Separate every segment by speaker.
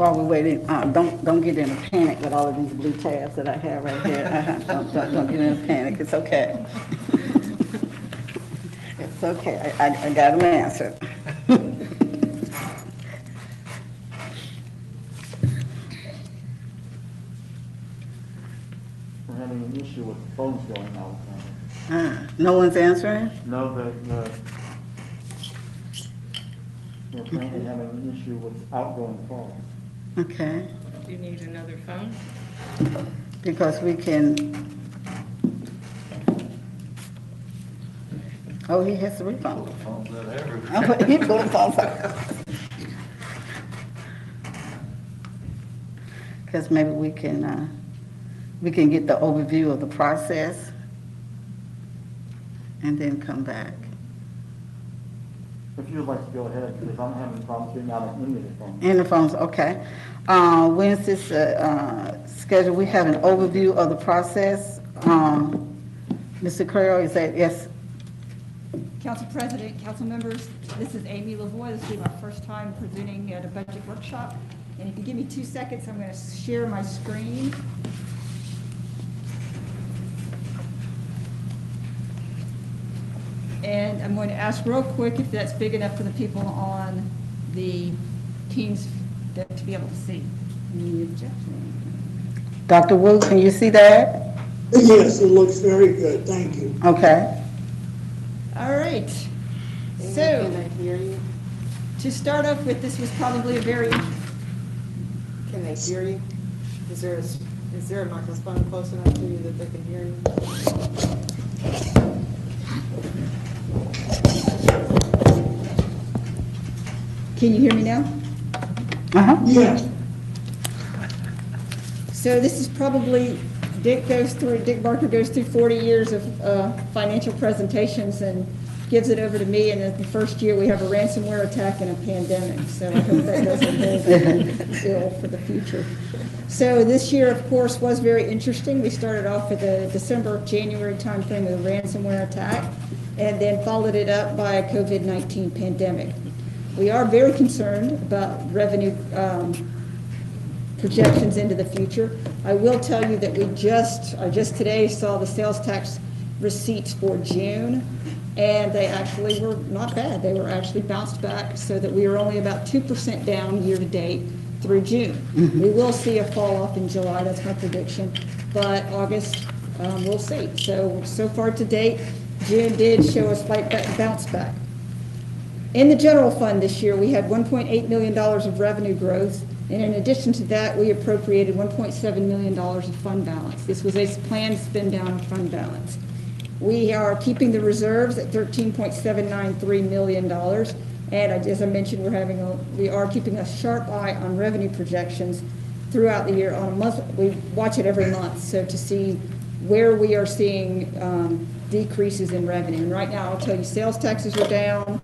Speaker 1: while we're waiting, don't get in a panic with all of these blue tabs that I have right here. Don't get in a panic, it's okay. It's okay, I got them answered.
Speaker 2: We're having an issue with the phones going out.
Speaker 1: No one's answering?
Speaker 2: No, we're apparently having an issue with outgoing calls.
Speaker 1: Okay,
Speaker 3: Do you need another phone?
Speaker 1: because we can. Oh, he has three phones.
Speaker 4: Phones that ever.
Speaker 1: He put the phones out. Because maybe we can get the overview of the process and then come back.
Speaker 2: If you'd like to go ahead, because I'm having problems getting out of any of the phones.
Speaker 1: In the phones, okay. When's this schedule? We have an overview of the process. Mr. Carrero, is that, yes?
Speaker 5: Council President, council members, this is Amy Lavoie. This will be my first time presenting at a budget workshop. And if you give me 2 seconds, I'm going to share my screen. And I'm going to ask real quick if that's big enough for the people on the Teams to be able to see. Any objection?
Speaker 1: Dr. Wu, can you see that?
Speaker 6: Yes, it looks very good, thank you.
Speaker 1: Okay.
Speaker 5: All right.
Speaker 3: Can
Speaker 5: So,
Speaker 3: I hear you?
Speaker 5: to start off with, this was probably a very,
Speaker 3: Can they hear you? Is there a microphone close enough to you that they can hear you?
Speaker 5: can you hear me now?
Speaker 1: Uh-huh.
Speaker 6: Yes,
Speaker 5: So this is probably, Dick Barker goes through 40 years of financial presentations and gives it over to me, and in the first year, we have a ransomware attack and a pandemic, so I hope that doesn't hold ill for the future. So this year, of course, was very interesting. We started off with the December-January timeframe with a ransomware attack, and then followed it up by a COVID-19 pandemic. We are very concerned about revenue projections into the future. I will tell you that I just today saw the sales tax receipts for June, and they actually were not bad. They were actually bounced back so that we are only about 2% down year to date through June. We will see a fall off in July, that's my prediction, but August, we'll see. So far to date, June did show a slight bounce back. In the general fund this year, we had $1.8 million of revenue growth, and in addition to that, we appropriated $1.7 million of fund balance. This was a planned spend down of fund balance. We are keeping the reserves at $13.793 million, and as I mentioned, we are keeping a sharp eye on revenue projections throughout the year on a month. We watch it every month, so to see where we are seeing decreases in revenue. And right now, I'll tell you, sales taxes are down.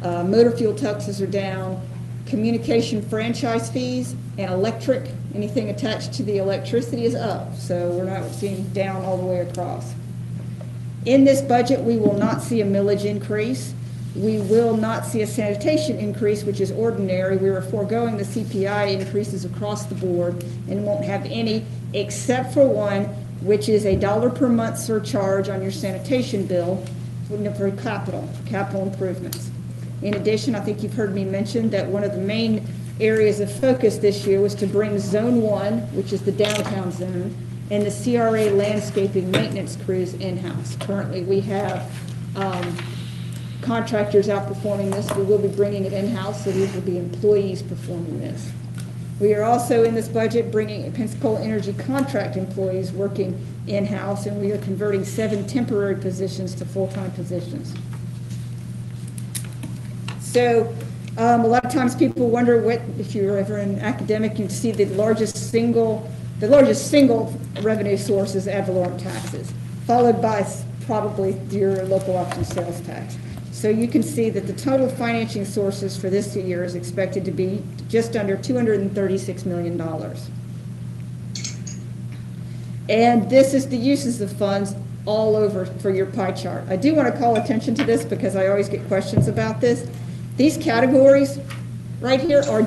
Speaker 5: Motor fuel taxes are down, communication franchise fees, and electric, anything attached to the electricity is up. So we're not seeing down all the way across. In this budget, we will not see a millage increase. We will not see a sanitation increase, which is ordinary. We are foregoing the CPI increases across the board and won't have any except for one, which is a $1 per month surcharge on your sanitation bill for capital improvements. In addition, I think you've heard me mention that one of the main areas of focus this year was to bring Zone 1, which is the downtown zone, and the CRA landscaping maintenance crews in-house. Currently, we have contractors out performing this. We will be bringing it in-house, so these will be employees performing this. We are also in this budget bringing Pensacola Energy contract employees working in-house, and we are converting 7 temporary positions to full-time positions. So a lot of times people wonder if you're ever an academic, you see the largest single revenue source is ad valorem taxes, followed by probably your local option sales tax. So you can see that the total financing sources for this year is expected to be just under $236 million. And this is the uses of funds all over for your pie chart. I do want to call attention to this because I always get questions about this. These categories right here are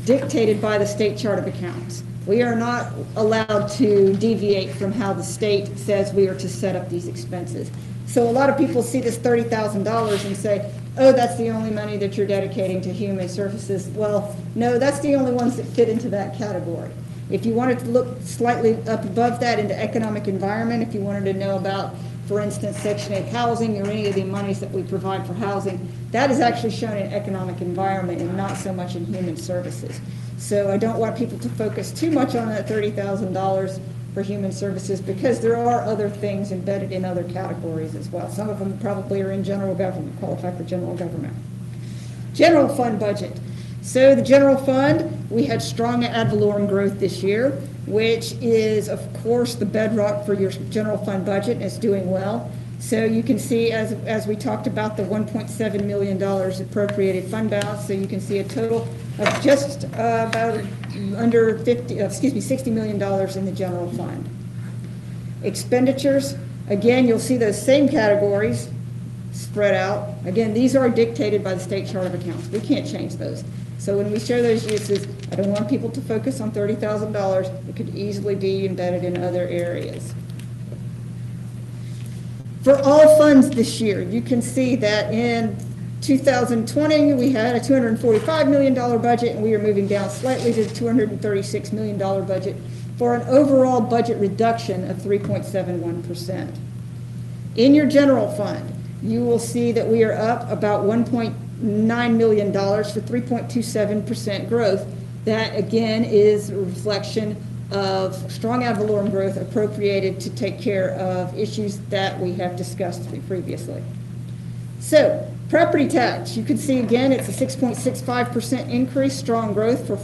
Speaker 5: dictated by the state chart of accounts. We are not allowed to deviate from how the state says we are to set up these expenses. So a lot of people see this $30,000 and say, oh, that's the only money that you're dedicating to human services. Well, no, that's the only ones that fit into that category. If you wanted to look slightly up above that into economic environment, if you wanted to know about, for instance, Section 8 housing or any of the monies that we provide for housing, that is actually shown in economic environment and not so much in human services. So I don't want people to focus too much on that $30,000 for human services because there are other things embedded in other categories as well. Some of them probably are in general government, qualify for general government. General fund budget. So the general fund, we had strong ad valorem growth this year, which is, of course, the bedrock for your general fund budget, and it's doing well. So you can see, as we talked about, the $1.7 million appropriated fund balance, so you can see a total of just about under $60 million in the general fund. Expenditures, again, you'll see those same categories spread out. Again, these are dictated by the state chart of accounts. We can't change those. So when we show those uses, I don't want people to focus on $30,000. It could easily be embedded in other areas. For all funds this year, you can see that in 2020, we had a $245 million budget, and we are moving down slightly to the $236 million budget for an overall budget reduction of 3.71%. In your general fund, you will see that we are up about $1.9 million for 3.27% growth. That, again, is a reflection of strong ad valorem growth appropriated to take care of issues that we have discussed previously. So, property tax, you can see again it's a 6.65% increase, strong growth for a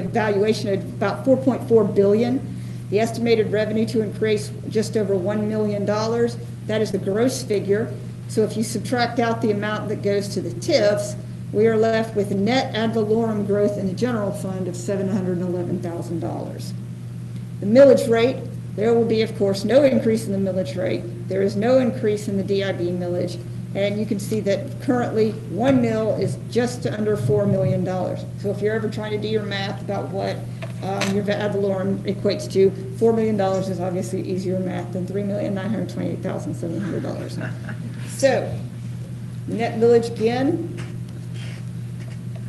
Speaker 5: valuation of about $4.4 billion. The estimated revenue to increase just over $1 million. That is the gross figure. So if you subtract out the amount that goes to the TIFs, we are left with a net ad valorem growth in the general fund of $711,000. The millage rate, there will be, of course, no increase in the millage rate. There is no increase in the DIB millage. And you can see that currently 1 mil is just under $4 million. So if you're ever trying to do your math about what your ad valorem equates to, $4 million is obviously easier math than $3,928,700. So, net millage again.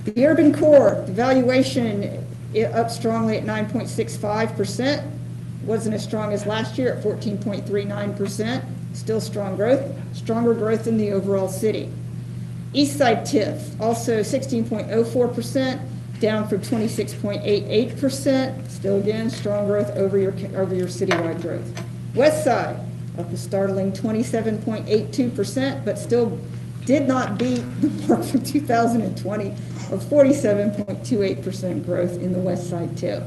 Speaker 5: The urban core, the valuation up strongly at 9.65%. Wasn't as strong as last year at 14.39%. Still strong growth. Stronger growth in the overall city. East Side TIF, also 16.04%, down from 26.88%. Still again, strong growth over your citywide growth. West Side, up a startling 27.82%, but still did not beat the mark for 2020 of 47.28% growth in the West Side TIF.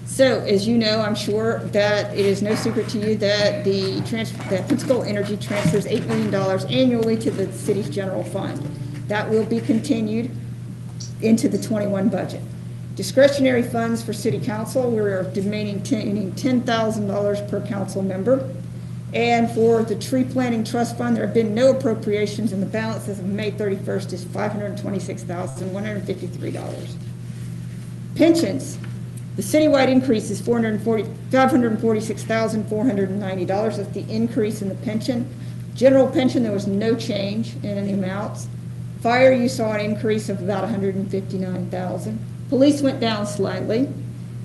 Speaker 5: So, as you know, I'm sure that it is no secret to you that that Pensacola Energy transfers $8 million annually to the city's general fund. That will be continued into the 21 budget. Discretionary funds for city council, we're maintaining $10,000 per council member. And for the tree planting trust fund, there have been no appropriations, and the balance as of May 31st is $526,153. Pensions. The citywide increase is $546,490. That's the increase in the pension. General pension, there was no change in any amounts. Fire, you saw an increase of about $159,000. Police went down slightly.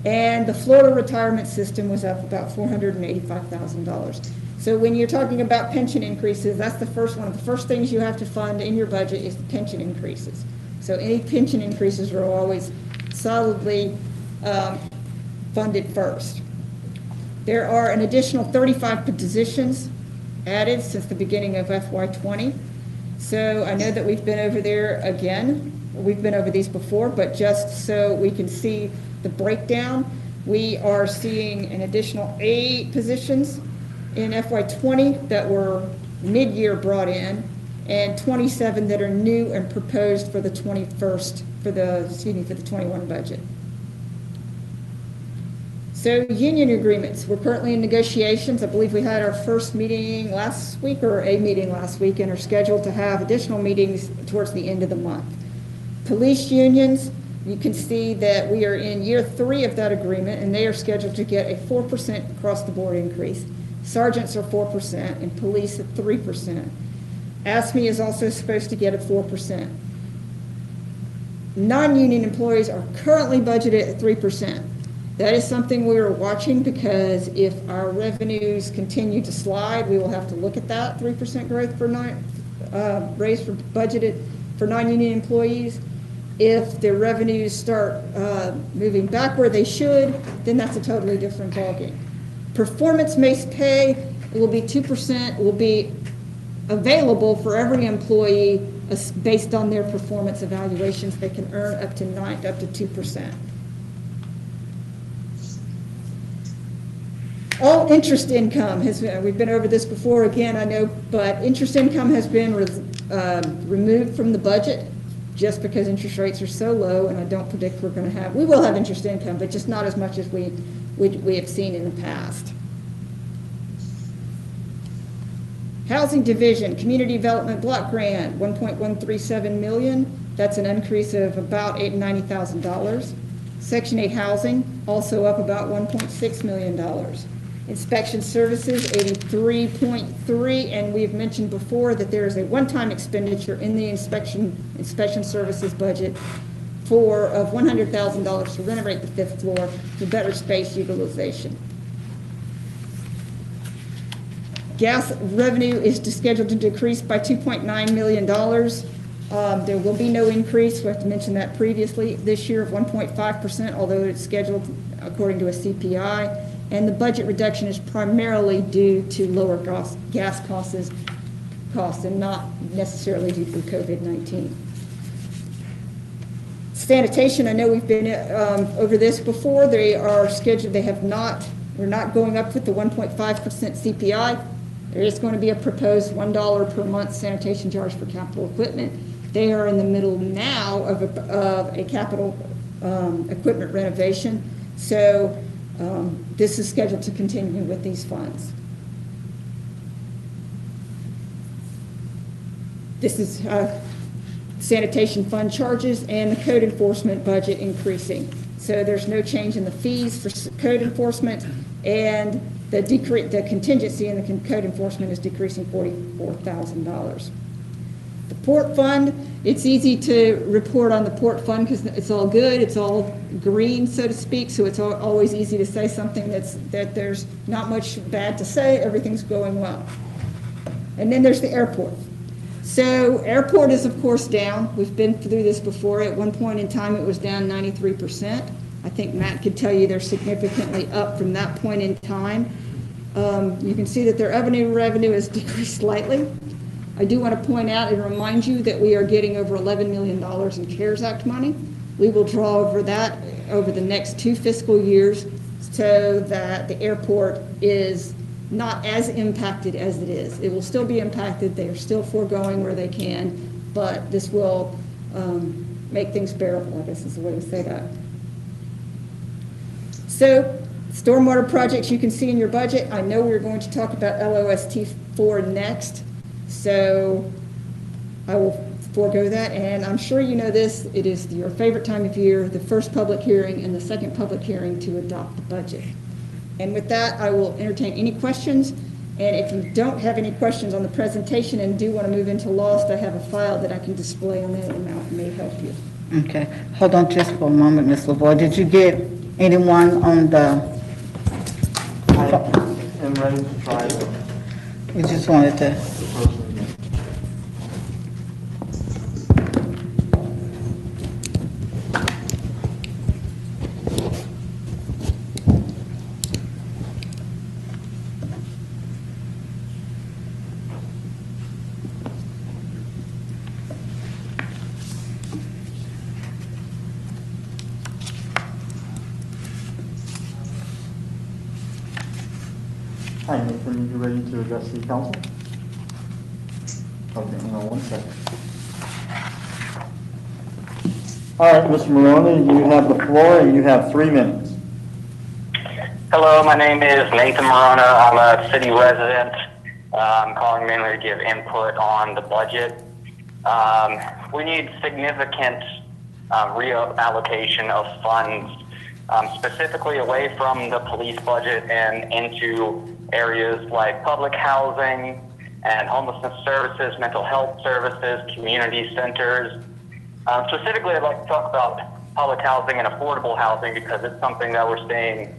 Speaker 5: And the Florida retirement system was up about $485,000. So when you're talking about pension increases, that's the first one of the first things you have to fund in your budget is the pension increases. So any pension increases are always solidly funded first. There are an additional 35 positions added since the beginning of FY20. So I know that we've been over there again. We've been over these before, but just so we can see the breakdown, we are seeing an additional 8 positions in FY20 that were mid-year brought in, and 27 that are new and proposed for the 21 budget. So union agreements, we're currently in negotiations. I believe we had our first meeting last week or a meeting last week and are scheduled to have additional meetings towards the end of the month. Police unions, you can see that we are in year 3 of that agreement and they are scheduled to get a 4% across the board increase. Sergeants are 4% and police at 3%. ASME is also supposed to get a 4%. Non-union employees are currently budgeted at 3%. That is something we are watching because if our revenues continue to slide, we will have to look at that 3% growth for raise for budgeted for non-union employees. If their revenues start moving back where they should, then that's a totally different ballgame. Performance-based pay will be 2%, will be available for every employee based on their performance evaluations. They can earn up to 2%. All interest income has been, we've been over this before again, I know, but interest income has been removed from the budget just because interest rates are so low, and I don't predict we're going to have, we will have interest income, but just not as much as we have seen in the past. Housing Division, Community Development Block Grant, $1.137 million. That's an increase of about $890,000. Section 8 Housing, also up about $1.6 million. Inspection Services, 83.3, and we've mentioned before that there is a one-time expenditure in the inspection services budget of $100,000 to renovate the 5th floor for better space utilization. Gas revenue is scheduled to decrease by $2.9 million. There will be no increase, we have to mention that previously, this year of 1.5%, although it's scheduled according to a CPI. And the budget reduction is primarily due to lower gas costs and not necessarily due to COVID-19. Sanitation, I know we've been over this before. They are scheduled, we're not going up with the 1.5% CPI. There is going to be a proposed $1 per month sanitation charge for capital equipment. They are in the middle now of a capital equipment renovation. So this is scheduled to continue with these funds. This is sanitation fund charges and the code enforcement budget increasing. So there's no change in the fees for code enforcement, and the contingency in the code enforcement is decreasing $44,000. The port fund, it's easy to report on the port fund because it's all good, it's all green, so to speak, so it's always easy to say something that there's not much bad to say, everything's going well. And then there's the airport. So airport is of course down. We've been through this before. At one point in time it was down 93%. I think Matt could tell you they're significantly up from that point in time. You can see that their revenue has decreased slightly. I do want to point out and remind you that we are getting over $11 million in CARES Act money. We will draw over that over the next 2 fiscal years so that the airport is not as impacted as it is. It will still be impacted. They are still foregoing where they can, but this will make things bearable, I guess is the way to say that. So, stormwater projects you can see in your budget. I know we're going to talk about LOST 4 next, so I will forego that. And I'm sure you know this, it is your favorite time of year, the first public hearing and the second public hearing to adopt the budget. And with that, I will entertain any questions. And if you don't have any questions on the presentation and do want to move into LOST, I have a file that I can display on that and that may help you.
Speaker 1: Okay, hold on just for a moment, Ms. LaVoy. Did you get anyone on the?
Speaker 2: I am ready to try it.
Speaker 1: We just wanted to.
Speaker 2: Hi, Nathan, you ready to address the council? Okay, hang on one second. All right, Mr. Maroney, you have the floor and you have 3 minutes.
Speaker 4: Hello, my name is Nathan Morona. I'm a city resident. I'm calling mainly to give input on the budget. We need significant reallocation of funds, specifically away from the police budget and into areas like public housing and homelessness services, mental health services, community centers. Specifically, I'd like to talk about public housing and affordable housing because it's something that we're seeing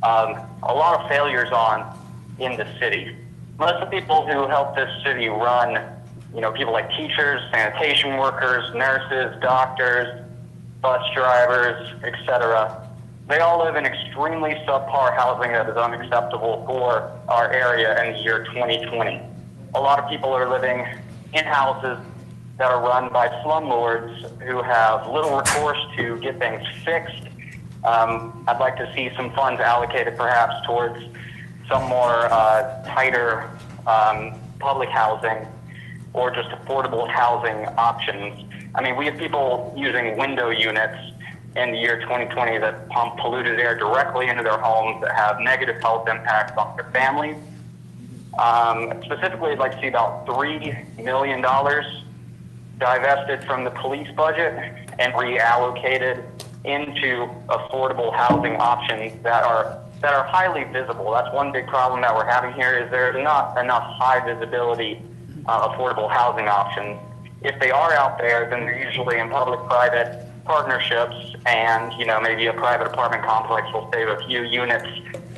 Speaker 4: a lot of failures on in the city. Most of the people who help this city run, people like teachers, sanitation workers, nurses, doctors, bus drivers, etc., they all live in extremely subpar housing that is unacceptable for our area in the year 2020. A lot of people are living in houses that are run by slumlords who have little recourse to get things fixed. I'd like to see some funds allocated perhaps towards some more tighter public housing or just affordable housing options. I mean, we have people using window units in the year 2020 that pump polluted air directly into their homes that have negative health impacts on their families. Specifically, I'd like to see about $3 million divested from the police budget and reallocated into affordable housing options that are highly visible. That's one big problem that we're having here is there's not enough high visibility affordable housing options. If they are out there, then they're usually in public-private partnerships, and maybe a private apartment complex will save a few units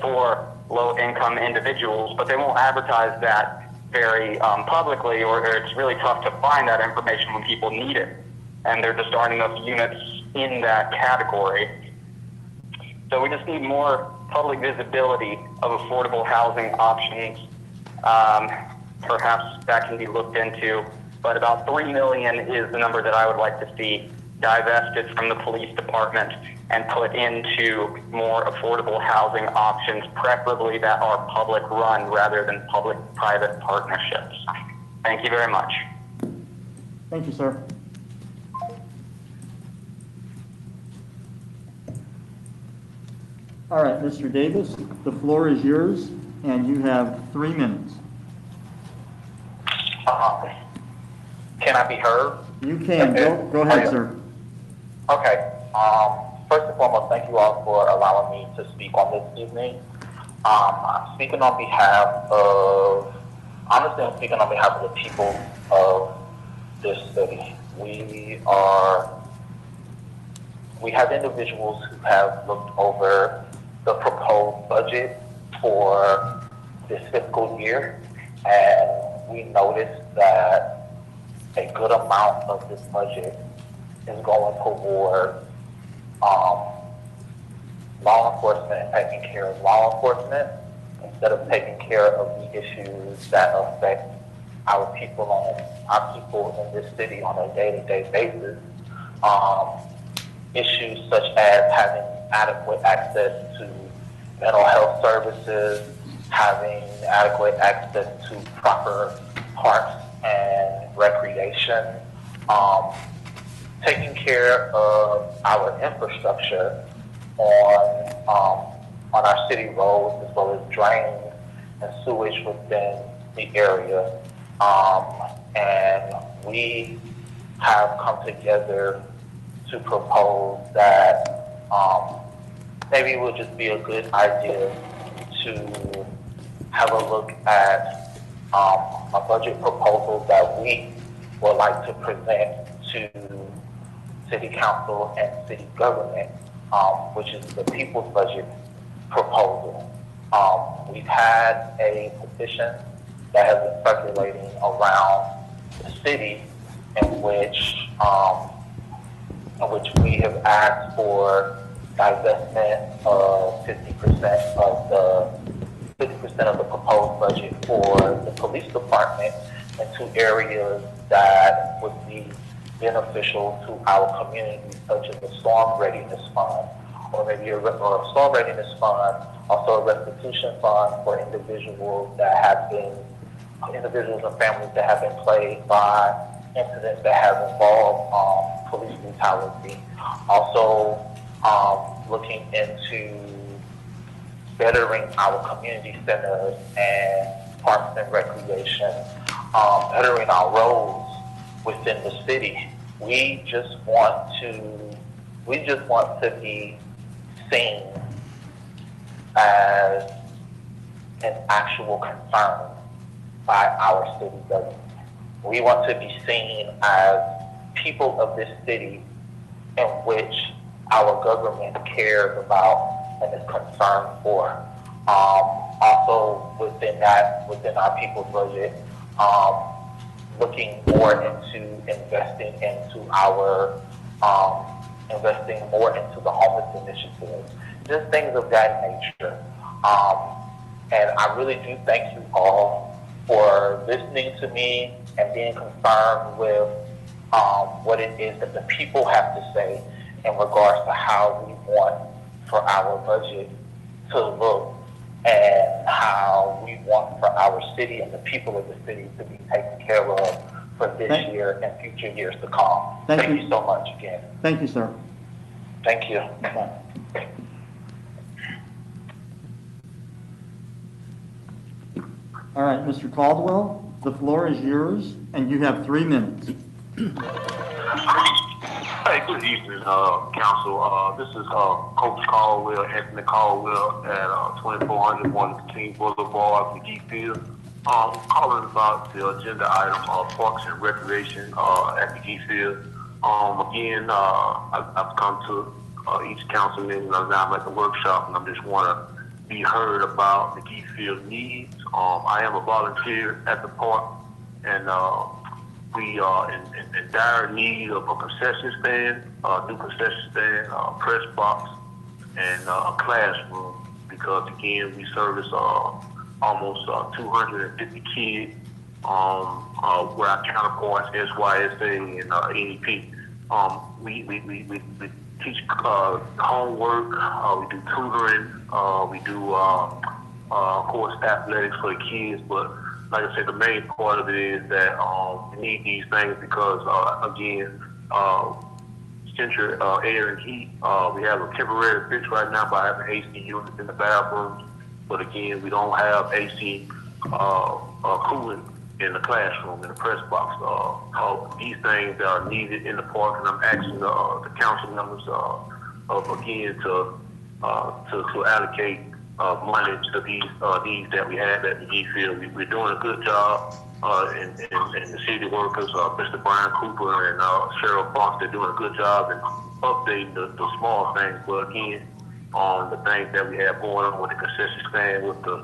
Speaker 4: for low-income individuals, but they won't advertise that very publicly, or it's really tough to find that information when people need it, and there just aren't enough units in that category. So we just need more public visibility of affordable housing options. Perhaps that can be looked into, but about $3 million is the number that I would like to see divested from the police department and put into more affordable housing options, preferably that are public run rather than public-private partnerships. Thank you very much.
Speaker 2: Thank you, sir. All right, Mr. Davis, the floor is yours, and you have 3 minutes.
Speaker 7: Can I be heard?
Speaker 2: You can. Go ahead, sir.
Speaker 7: Okay. First and foremost, thank you all for allowing me to speak on this evening. I'm speaking on behalf of the people of this city. We have individuals who have looked over the proposed budget for this fiscal year, and we noticed that a good amount of this budget is going toward law enforcement and taking care of law enforcement instead of taking care of the issues that affect our people in this city on a day-to-day basis. Issues such as having adequate access to mental health services, having adequate access to proper parks and recreation, taking care of our infrastructure on our city roads, as well as drains and sewage within the area. And we have come together to propose that maybe it would just be a good idea to have a look at a budget proposal that we would like to present to City Council and City Government, which is the People's Budget Proposal. We've had a petition that has been circulating around the city in which we have asked for divestment of 50% of the proposed budget for the police department into areas that would be beneficial to our community, such as a storm readiness fund, or maybe a storm readiness fund, also a restitution fund for individuals and families that have been plagued by incidents that have involved police brutality. Also, looking into bettering our community centers and parks and recreation, bettering our roads within the city. We just want to be seen as an actual concern by our city government. We want to be seen as people of this city in which our government cares about and is concerned for. Also within our people's budget, looking more into investing more into the homeless initiatives, just things of that nature. And I really do thank you all for listening to me and being concerned with what it is that the people have to say in regards to how we want for our budget to look and how we want for our city and the people of the city to be taken care of for this year and future years to come. Thank you so much again.
Speaker 2: Thank you, sir.
Speaker 7: Thank you.
Speaker 2: Bye. All right, Mr. Caldwell, the floor is yours, and you have 3 minutes.
Speaker 8: Hey, good evening, Council. This is Coach Caldwell, Anthony Caldwell at 2400 One King Boulevard, McGee-Field. Calling about the agenda item of Parks and Recreation at McGee-Field. Again, I've come to each council meeting, now I'm at the workshop, and I just want to be heard about McGee-Field needs. I am a volunteer at the park, and we are in dire need of a concession stand, new concession stand, press box, and a classroom, because again, we service almost 250 kids where our counterparts, SYSA and AEP. We teach homework, we do tutoring, we do, of course, athletics for the kids, but like I said, the main part of it is that we need these things because, again, central air and heat. We have a temporary fix right now by having AC units in the bathrooms, but again, we don't have AC cooling in the classroom, in the press box. These things are needed in the park, and I'm asking the council members again to allocate money to these needs that we have at the McGee-Field. We're doing a good job, and the city workers, Mr. Brian Cooper and Cheryl Fox, they're doing a good job in updating the small things. But again, on the things that we have going on with the concession stand, with the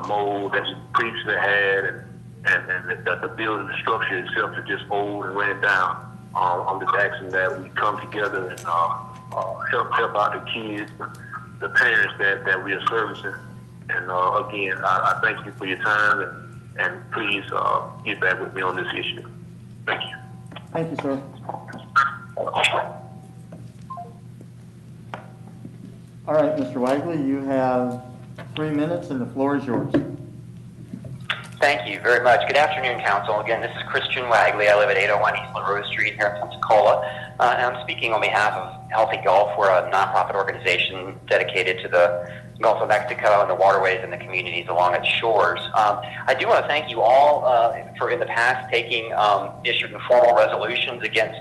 Speaker 8: mold that we previously had, and the building, the structure itself is just old and ran down. I'm just asking that we come together and help out the kids, the parents that we are servicing. And again, I thank you for your time, and please get back with me on this issue. Thank you.
Speaker 2: Thank you, sir. All right, Mr. Wagley, you have 3 minutes, and the floor is yours.
Speaker 4: Thank you very much. Good afternoon, Council. Again, this is Christian Wagley. I live at 801 East Monroe Street here in Pensacola. And I'm speaking on behalf of Healthy Gulf. We're a nonprofit organization dedicated to the Gulf of Mexico and the waterways and the communities along its shores. I do want to thank you all for, in the past, issuing formal resolutions against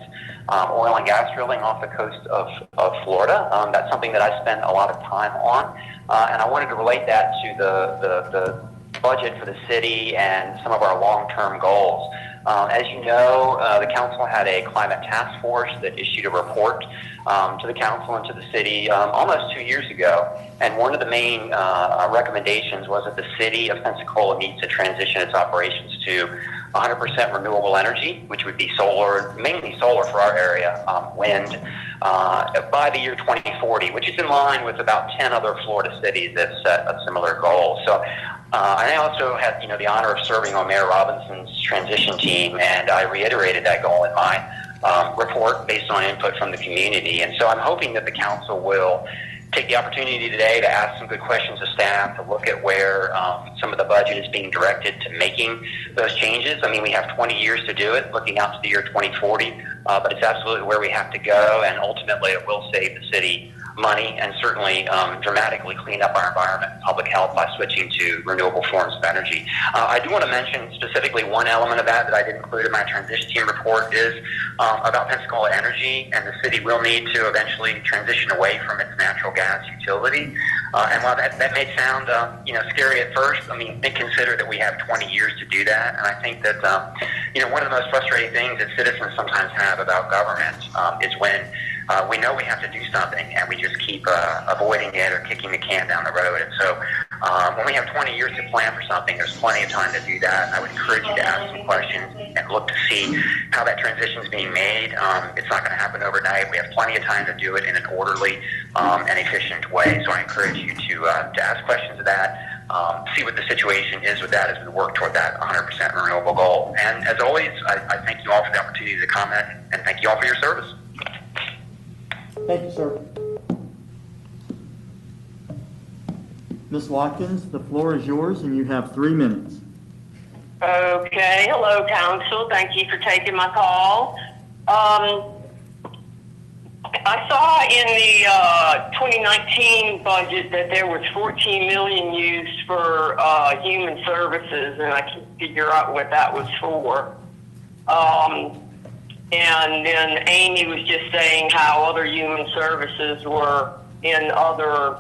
Speaker 4: oil and gas drilling off the coast of Florida. That's something that I spent a lot of time on. And I wanted to relate that to the budget for the city and some of our long-term goals. As you know, the council had a climate task force that issued a report to the council and to the city almost 2 years ago. And one of the main recommendations was that the city of Pensacola needs to transition its operations to 100% renewable energy, which would be solar, mainly solar for our area, wind, by the year 2040, which is in line with about 10 other Florida cities that set a similar goal. So I also had the honor of serving on Mayor Robinson's transition team, and I reiterated that goal in my report based on input from the community. And so I'm hoping that the council will take the opportunity today to ask some good questions of staff, to look at where some of the budget is being directed to making those changes. I mean, we have 20 years to do it, looking out to the year 2040, but it's absolutely where we have to go, and ultimately it will save the city money and certainly dramatically clean up our environment and public health by switching to renewable forms of energy. I do want to mention specifically one element of that I did include in my transition team report is about Pensacola Energy, and the city will need to eventually transition away from its natural gas utility. And while that may sound scary at first, I mean, consider that we have 20 years to do that. And I think that one of the most frustrating things that citizens sometimes have about government is when we know we have to do something and we just keep avoiding it or kicking the can down the road. And so when we have 20 years to plan for something, there's plenty of time to do that. And I would encourage you to ask some questions and look to see how that transition is being made. It's not going to happen overnight. We have plenty of time to do it in an orderly and efficient way. So I encourage you to ask questions of that. See what the situation is with that as we work toward that 100% renewable goal. And as always, I thank you all for the opportunity to comment, and thank you all for your service.
Speaker 2: Thank you, sir. Ms. Watkins, the floor is yours, and you have 3 minutes.
Speaker 9: Okay, hello, council. Thank you for taking my call. I saw in the 2019 budget that there was $14 million used for human services, and I can't figure out what that was for. And then Amy was just saying how other human services were in other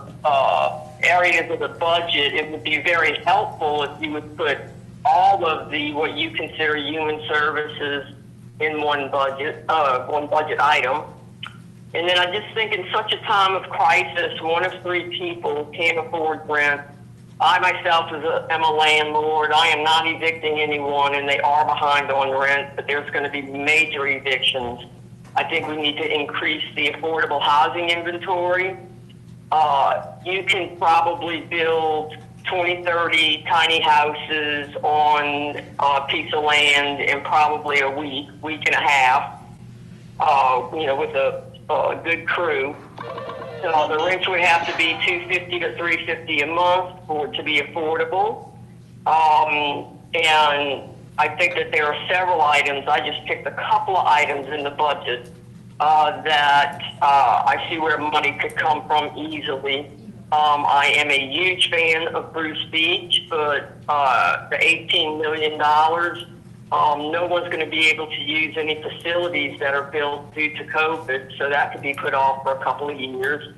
Speaker 9: areas of the budget. It would be very helpful if you would put all of what you consider human services in one budget item. And then I just think in such a time of crisis, 1 of 3 people can't afford rent. I myself am a landlord. I am not evicting anyone, and they are behind on rent, but there's going to be major evictions. I think we need to increase the affordable housing inventory. You can probably build 20, 30 tiny houses on a piece of land in probably a week and a half, with a good crew. So the rents would have to be $250 to $350 a month for it to be affordable. And I think that there are several items. I just picked a couple of items in the budget that I see where money could come from easily. I am a huge fan of Bruce Beach, but the $18 million, no one's going to be able to use any facilities that are built due to COVID, so that could be put off for a couple of years.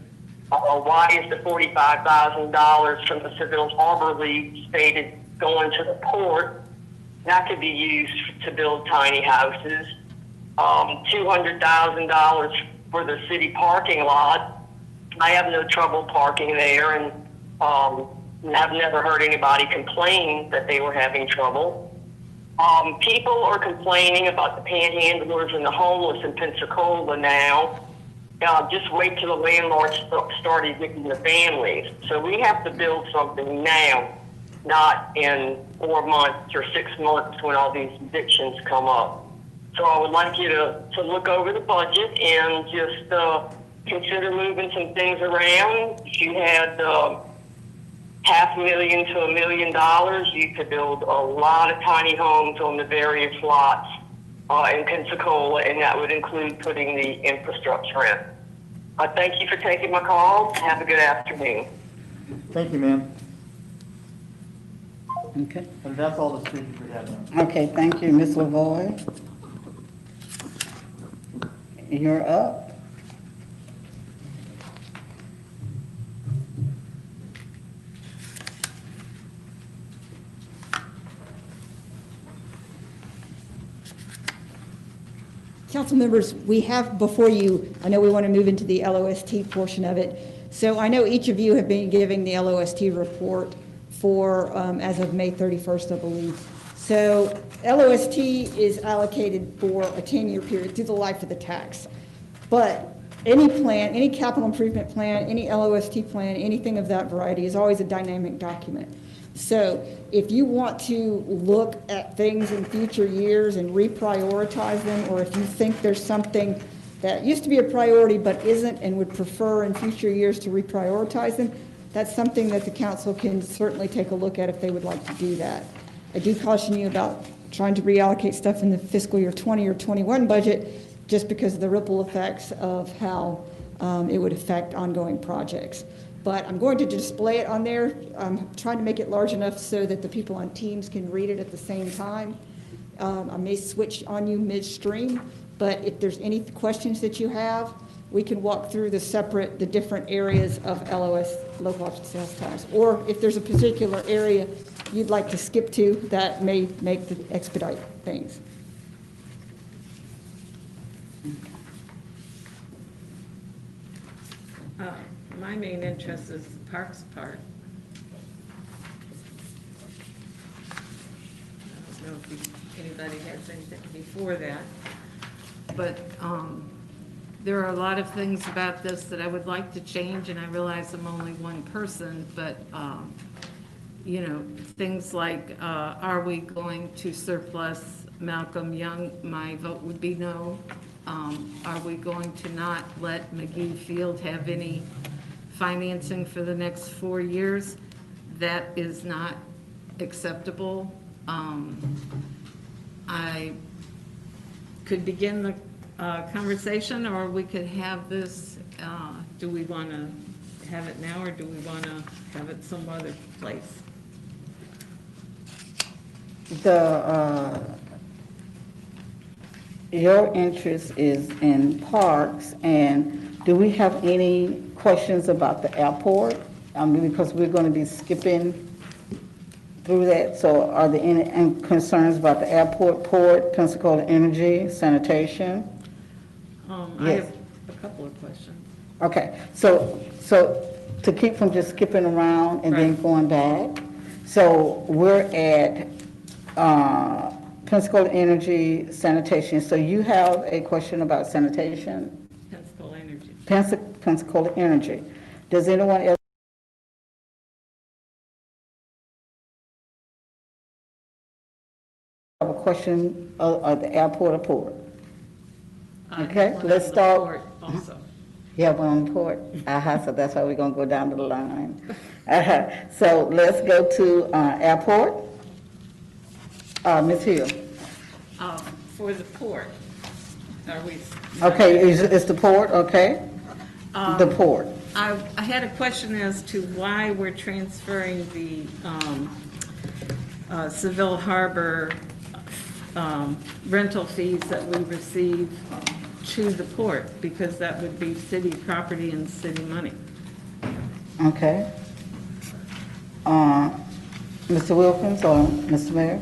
Speaker 9: Why is the $45,000 from the Civil Harbor League stated going to the port? That could be used to build tiny houses. $200,000 for the city parking lot. I have no trouble parking there, and I've never heard anybody complain that they were having trouble. People are complaining about the panhandlers and the homeless in Pensacola now. Just wait till the landlords start evicting the families. So we have to build something now, not in 4 months or 6 months when all these evictions come up. So I would like you to look over the budget and just consider moving some things around. If you had $500,000 to $1 million, you could build a lot of tiny homes on the various lots in Pensacola, and that would include putting the infrastructure in. Thank you for taking my call. Have a good afternoon.
Speaker 2: Thank you, ma'am.
Speaker 1: Okay.
Speaker 2: And that's all the speakers we have now.
Speaker 1: Okay, thank you, Ms. Lavoy. You're up.
Speaker 5: Council members, we have before you, I know we want to move into the LOST portion of it. So I know each of you have been giving the LOST report for, as of May 31st, I believe. So LOST is allocated for a 10-year period through the life of the tax. But any plan, any capital improvement plan, any LOST plan, anything of that variety is always a dynamic document. So if you want to look at things in future years and reprioritize them, or if you think there's something that used to be a priority but isn't and would prefer in future years to reprioritize them, that's something that the council can certainly take a look at if they would like to do that. I do caution you about trying to reallocate stuff in the fiscal year 20 or 21 budget just because of the ripple effects of how it would affect ongoing projects. But I'm going to display it on there. I'm trying to make it large enough so that the people on Teams can read it at the same time. I may switch on you midstream, but if there's any questions that you have, we can walk through the different areas of LOS, local option sales tax. Or if there's a particular area you'd like to skip to, that may make the expedite things.
Speaker 10: My main interest is the parks part. I don't know if anybody has anything before that, but there are a lot of things about this that I would like to change, and I realize I'm only one person, but you know, things like, are we going to surplus Malcolm Young? My vote would be no. Are we going to not let McGee Field have any financing for the next 4 years? That is not acceptable. I could begin the conversation, or we could have this, do we want to have it now, or do we want to have it some other place?
Speaker 1: Your interest is in parks, and do we have any questions about the airport? I mean, because we're going to be skipping through that, so are there any concerns about the airport, port, Pensacola Energy, sanitation?
Speaker 10: I have a couple of questions.
Speaker 1: Okay, so to keep from just skipping around and then going back, so we're at Pensacola Energy, sanitation. So you have a question about sanitation?
Speaker 10: Pensacola Energy.
Speaker 1: Pensacola Energy. Does anyone else have a question of the airport or port? Okay, let's start.
Speaker 10: Also.
Speaker 1: You have one on the port? So that's why we're going to go down the line. So let's go to airport. Ms. Hill.
Speaker 10: For the port, are we?
Speaker 1: Okay, it's the port, okay? The port.
Speaker 10: I had a question as to why we're transferring the Seville Harbor rental fees that we receive to the port, because that would be city property and city money.
Speaker 1: Okay. Mr. Wilkins or Mr. Mayor?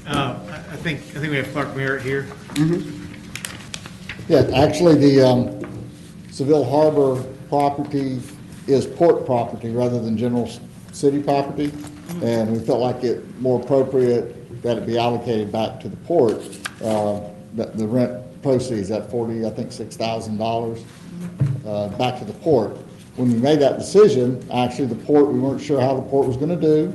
Speaker 11: I think we have Clark Merritt here.
Speaker 12: Yeah, actually, the Seville Harbor property is port property rather than general city property, and we felt like it more appropriate that it be allocated back to the port. The rent proceeds at $6,000 back to the port. When we made that decision, actually the port, we weren't sure how the port was going to do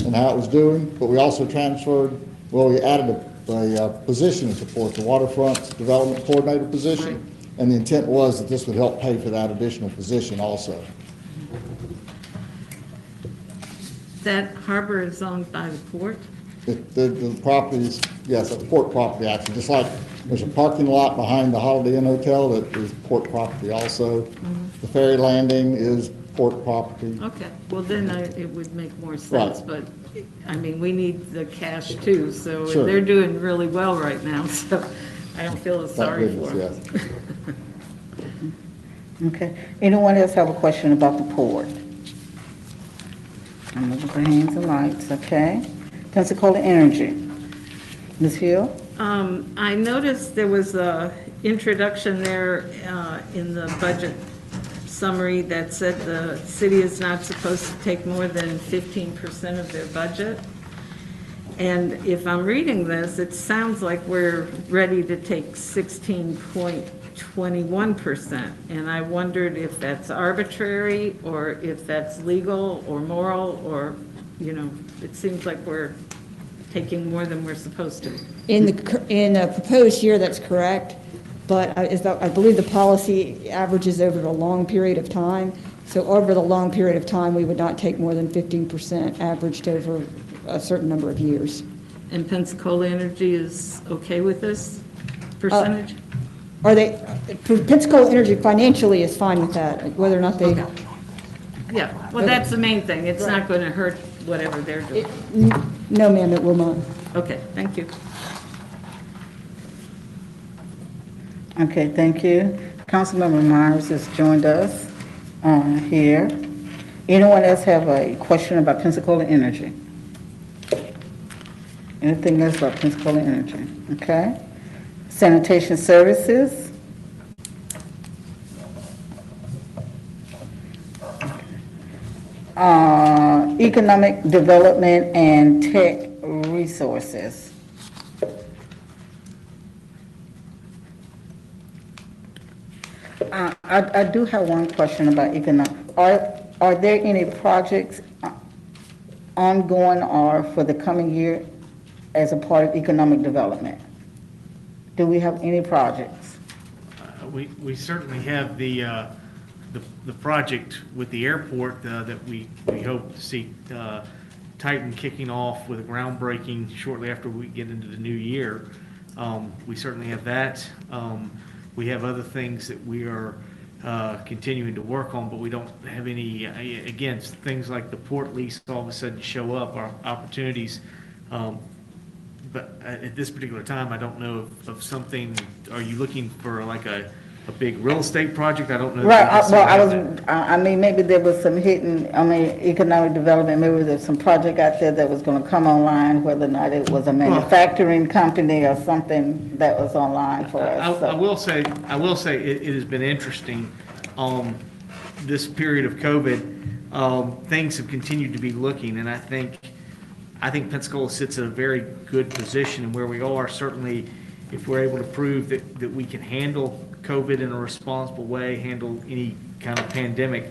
Speaker 12: and how it was doing, but we also transferred. Well, we added a position at the port, the waterfront development coordinator position, and the intent was that this would help pay for that additional position also.
Speaker 10: That harbor is owned by the port?
Speaker 12: The property is, yes, a port property actually, just like there's a parking lot behind the Holiday Inn Hotel that is port property also. The ferry landing is port property.
Speaker 10: Okay, well then it would make more sense,
Speaker 12: Right.
Speaker 10: but I mean, we need the cash too, so
Speaker 12: Sure.
Speaker 10: they're doing really well right now, so I don't feel as sorry
Speaker 12: Thank
Speaker 10: for
Speaker 12: goodness,
Speaker 10: them.
Speaker 12: yes.
Speaker 1: Okay. Anyone else have a question about the port? I'm looking for hands and lights, okay? Pensacola Energy. Ms. Hill?
Speaker 10: I noticed there was a introduction there in the budget summary that said the city is not supposed to take more than 15% of their budget. And if I'm reading this, it sounds like we're ready to take 16.21%. And I wondered if that's arbitrary or if that's legal or moral, or, you know, it seems like we're taking more than we're supposed to.
Speaker 5: In the proposed year, that's correct, but I believe the policy averages over a long period of time. So over the long period of time, we would not take more than 15% averaged over a certain number of years.
Speaker 10: And Pensacola Energy is okay with this percentage?
Speaker 5: Are they, Pensacola Energy financially is fine with that, whether or not they,
Speaker 10: Yeah, well, that's the main thing. It's not going to hurt whatever they're doing.
Speaker 5: no ma'am, it will not.
Speaker 10: Okay, thank you.
Speaker 1: Okay, thank you. Councilmember Myers has joined us here. Anyone else have a question about Pensacola Energy? Anything else about Pensacola Energy? Okay. Sanitation Services. Economic Development and Tech Resources. I do have one question about economic. Are there any projects ongoing or for the coming year as a part of economic development? Do we have any projects?
Speaker 11: We certainly have the project with the airport that we hope to see Titan kicking off with a groundbreaking shortly after we get into the new year. We certainly have that. We have other things that we are continuing to work on, but we don't have any, again, things like the port lease all of a sudden show up, our opportunities. But at this particular time, I don't know of something, are you looking for like a big real estate project? I don't know.
Speaker 1: Right, I mean, maybe there was some hidden, economic development, maybe there's some project out there that was gonna come online, whether or not it was a manufacturing company or something that was online for us.
Speaker 11: I will say it has been interesting, this period of COVID, things have continued to be looking, and I think Pensacola sits in a very good position, and where we are, certainly, if we're able to prove that we can handle COVID in a responsible way, handle any kind of pandemic,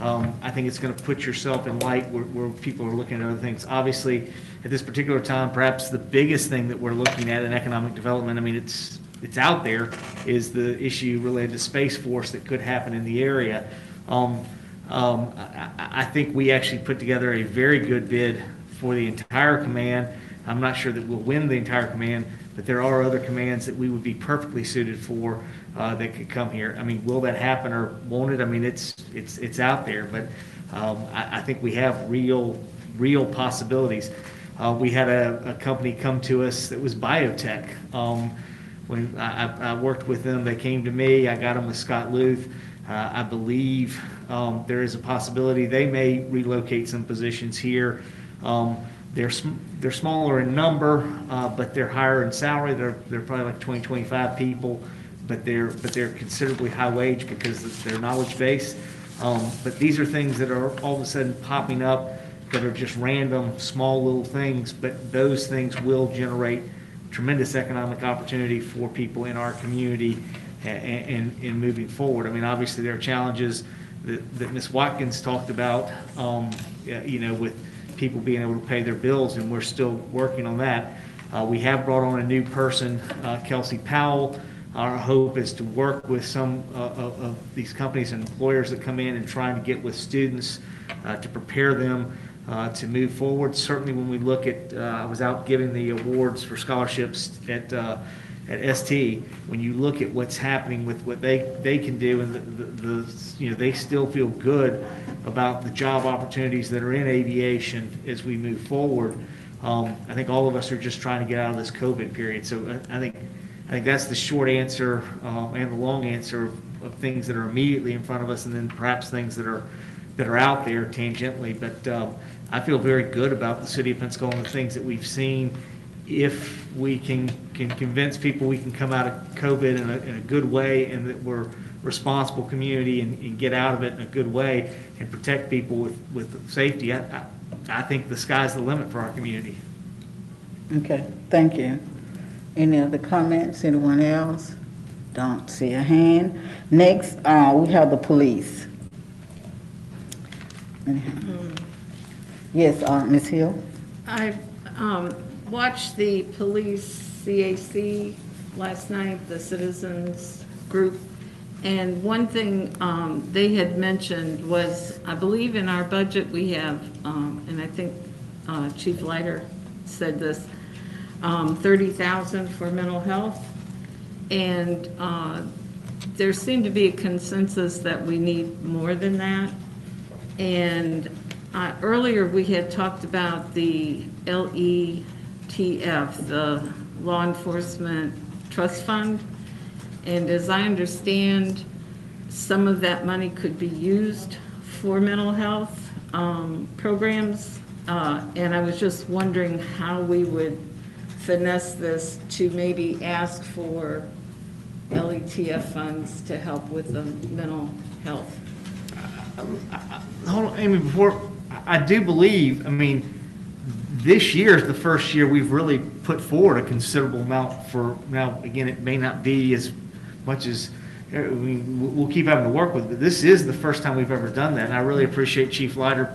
Speaker 11: I think it's going to put yourself in light where people are looking at other things. Obviously, at this particular time, perhaps the biggest thing that we're looking at in economic development, it's out there, is the issue related to Space Force that could happen in the area. I think we actually put together a very good bid for the entire command. I'm not sure that we'll win the entire command, but there are other commands that we would be perfectly suited for that could come here. Will that happen or won't it? It's out there, but I think we have real possibilities. We had a company come to us that was biotech. When I worked with them, they came to me. I got them with Scott Luth. I believe there is a possibility they may relocate some positions here. They're smaller in number, but they're higher in salary. They're probably like 20, 25 people, but they're considerably high wage because of their knowledge base. But these are things that are all of a sudden popping up that are just random, small little things, but those things will generate tremendous economic opportunity for people in our community and moving forward. Obviously there are challenges that Ms. Watkins talked about, with people being able to pay their bills, and we're still working on that. We have brought on a new person, Kelsey Powell. Our hope is to work with some of these companies and employers that come in and trying to get with students to prepare them to move forward. Certainly when we look at, I was out giving the awards for scholarships at ST, when you look at what's happening with what they can do, and they still feel good about the job opportunities that are in aviation as we move forward. I think all of us are just trying to get out of this COVID period. So I think that's the short answer and the long answer of things that are immediately in front of us, and then perhaps things that are out there tangentially. But I feel very good about the city of Pensacola and the things that we've seen. If we can convince people we can come out of COVID in a good way, and that we're a responsible community and get out of it in a good way and protect people with safety, I think the sky's the limit for our community.
Speaker 1: Okay, thank you. Any other comments? Anyone else? Don't see a hand. Next, we have the police. Yes, Ms. Hill?
Speaker 10: I watched the police CAC last night, the citizens group, and one thing they had mentioned was, I believe in our budget we have, and I think Chief Leiter said this, $30,000 for mental health. And there seemed to be a consensus that we need more than that. And earlier, we had talked about the LETF, the Law Enforcement Trust Fund. And as I understand, some of that money could be used for mental health programs. And I was just wondering how we would finesse this to maybe ask for LETF funds to help with the mental health.
Speaker 11: Hold on, Amy, before, I do believe, I mean, this year is the first year we've really put forward a considerable amount for, now, again, it may not be as much as, I mean, we'll keep having to work with it, but this is the first time we've ever done that, and I really appreciate Chief Leiter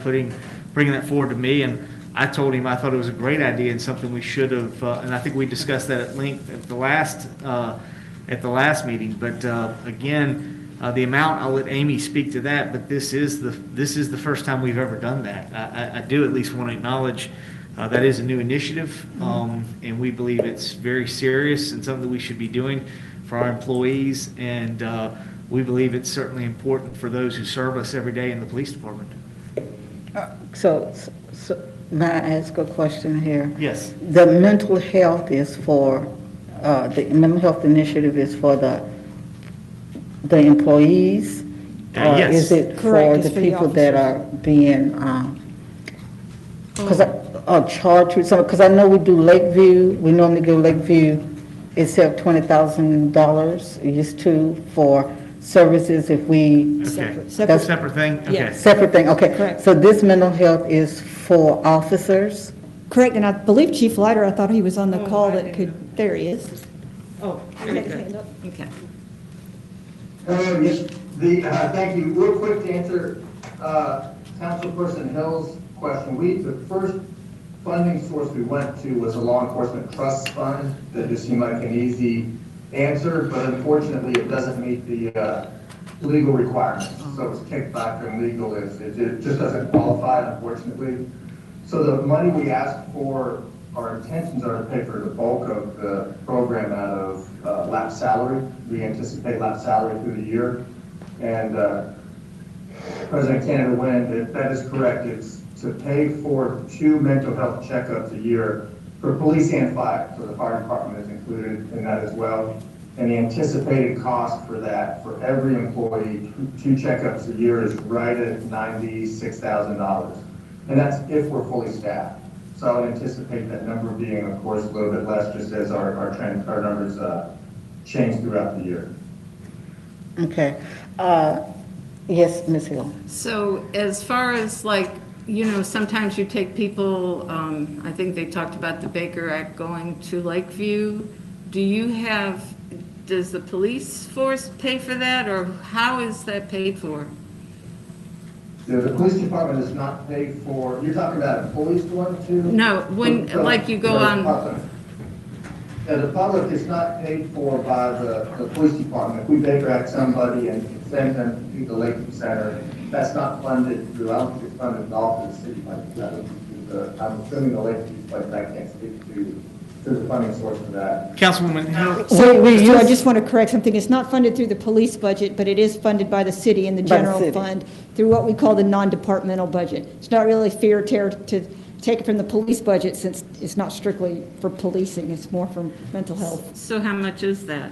Speaker 11: bringing that forward to me, and I told him I thought it was a great idea and something we should have, and I think we discussed that at length at the last meeting, but again, the amount, I'll let Amy speak to that, but this is the first time we've ever done that. I do at least want to acknowledge that is a new initiative, and we believe it's very serious and something that we should be doing for our employees, and we believe it's certainly important for those who serve us every day in the police department.
Speaker 1: So may I ask a question here?
Speaker 11: Yes.
Speaker 1: The mental health is for, the mental health initiative is for the employees? Or
Speaker 11: Yes.
Speaker 1: is it for
Speaker 5: Correct, it's
Speaker 1: the
Speaker 5: for the
Speaker 1: people that are
Speaker 5: officers.
Speaker 1: being, charged with something? Because I know we do Lakeview, we normally give Lakeview, it's up $20,000, it used to, for services if we,
Speaker 11: Okay.
Speaker 5: Separate.
Speaker 11: Separate thing? Okay.
Speaker 5: Yes.
Speaker 1: separate thing, okay.
Speaker 5: Correct.
Speaker 1: So this mental health is for officers?
Speaker 5: Correct, and I believe Chief Leiter, I thought he was on the
Speaker 10: Oh,
Speaker 5: call
Speaker 10: I
Speaker 5: that
Speaker 10: didn't
Speaker 5: could, there he is.
Speaker 10: Oh, very good. Okay.
Speaker 13: Yes, thank you. Real quick to answer Councilperson Hill's question. The first funding source we went to was a law enforcement trust fund. That just seemed like an easy answer, but unfortunately it doesn't meet the legal requirements. So it's kicked back from legal. It just doesn't qualify, unfortunately. So the money we asked for, our intentions are to pay for the bulk of the program out of lap salary. We anticipate lap salary through the year. And President Canada Wynn, that is correct. It's to pay for 2 mental health checkups a year for police and fire. So the fire department is included in that as well. And the anticipated cost for that, for every employee, 2 checkups a year is right at $96,000. And that's if we're fully staffed. So I would anticipate that number being, of course, a little bit less just as our numbers change throughout the year.
Speaker 1: Okay. Yes, Ms. Hill?
Speaker 10: So as far as like, you know, sometimes you take people, I think they talked about the Baker Act going to Lakeview. Does the police force pay for that, or how is that paid for?
Speaker 13: The police department is not paid for, you're talking about employees going to?
Speaker 10: No, when, like you go on,
Speaker 13: Yeah, the public is not paid for by the police department. If we Baker Act somebody and send them to the Lakeview Center, that's not funded through, I don't think it's funded at all through the city like that. I'm assuming the Lakeview, but I can't speak to the funding source for that.
Speaker 11: Councilwoman Hill?
Speaker 5: So I just want to correct something. It's not funded through the police budget, but it is funded by the city in the
Speaker 1: By the
Speaker 5: general
Speaker 1: city.
Speaker 5: fund through what we call the non-departmental budget. It's not really fair to take it from the police budget since it's not strictly for policing, it's more for mental health.
Speaker 10: so how much is that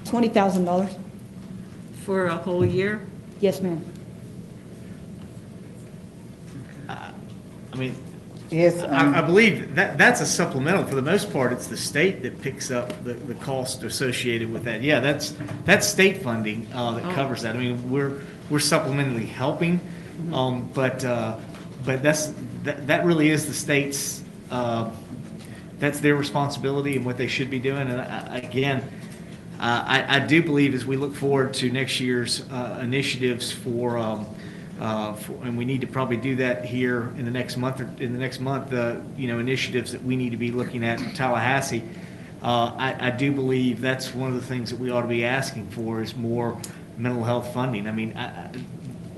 Speaker 5: $20,000?
Speaker 10: for a whole year?
Speaker 5: Yes, ma'am.
Speaker 11: I mean,
Speaker 1: Yes.
Speaker 11: I believe that's a supplemental. For the most part, it's the state that picks up the cost associated with that. Yeah, that's state funding that covers that. I mean, we're supplementally helping, but that really is the state's, that's their responsibility and what they should be doing. And I do believe as we look forward to next year's initiatives and we need to probably do that here in the next month, initiatives that we need to be looking at in Tallahassee. I do believe that's one of the things that we ought to be asking for is more mental health funding. I mean, at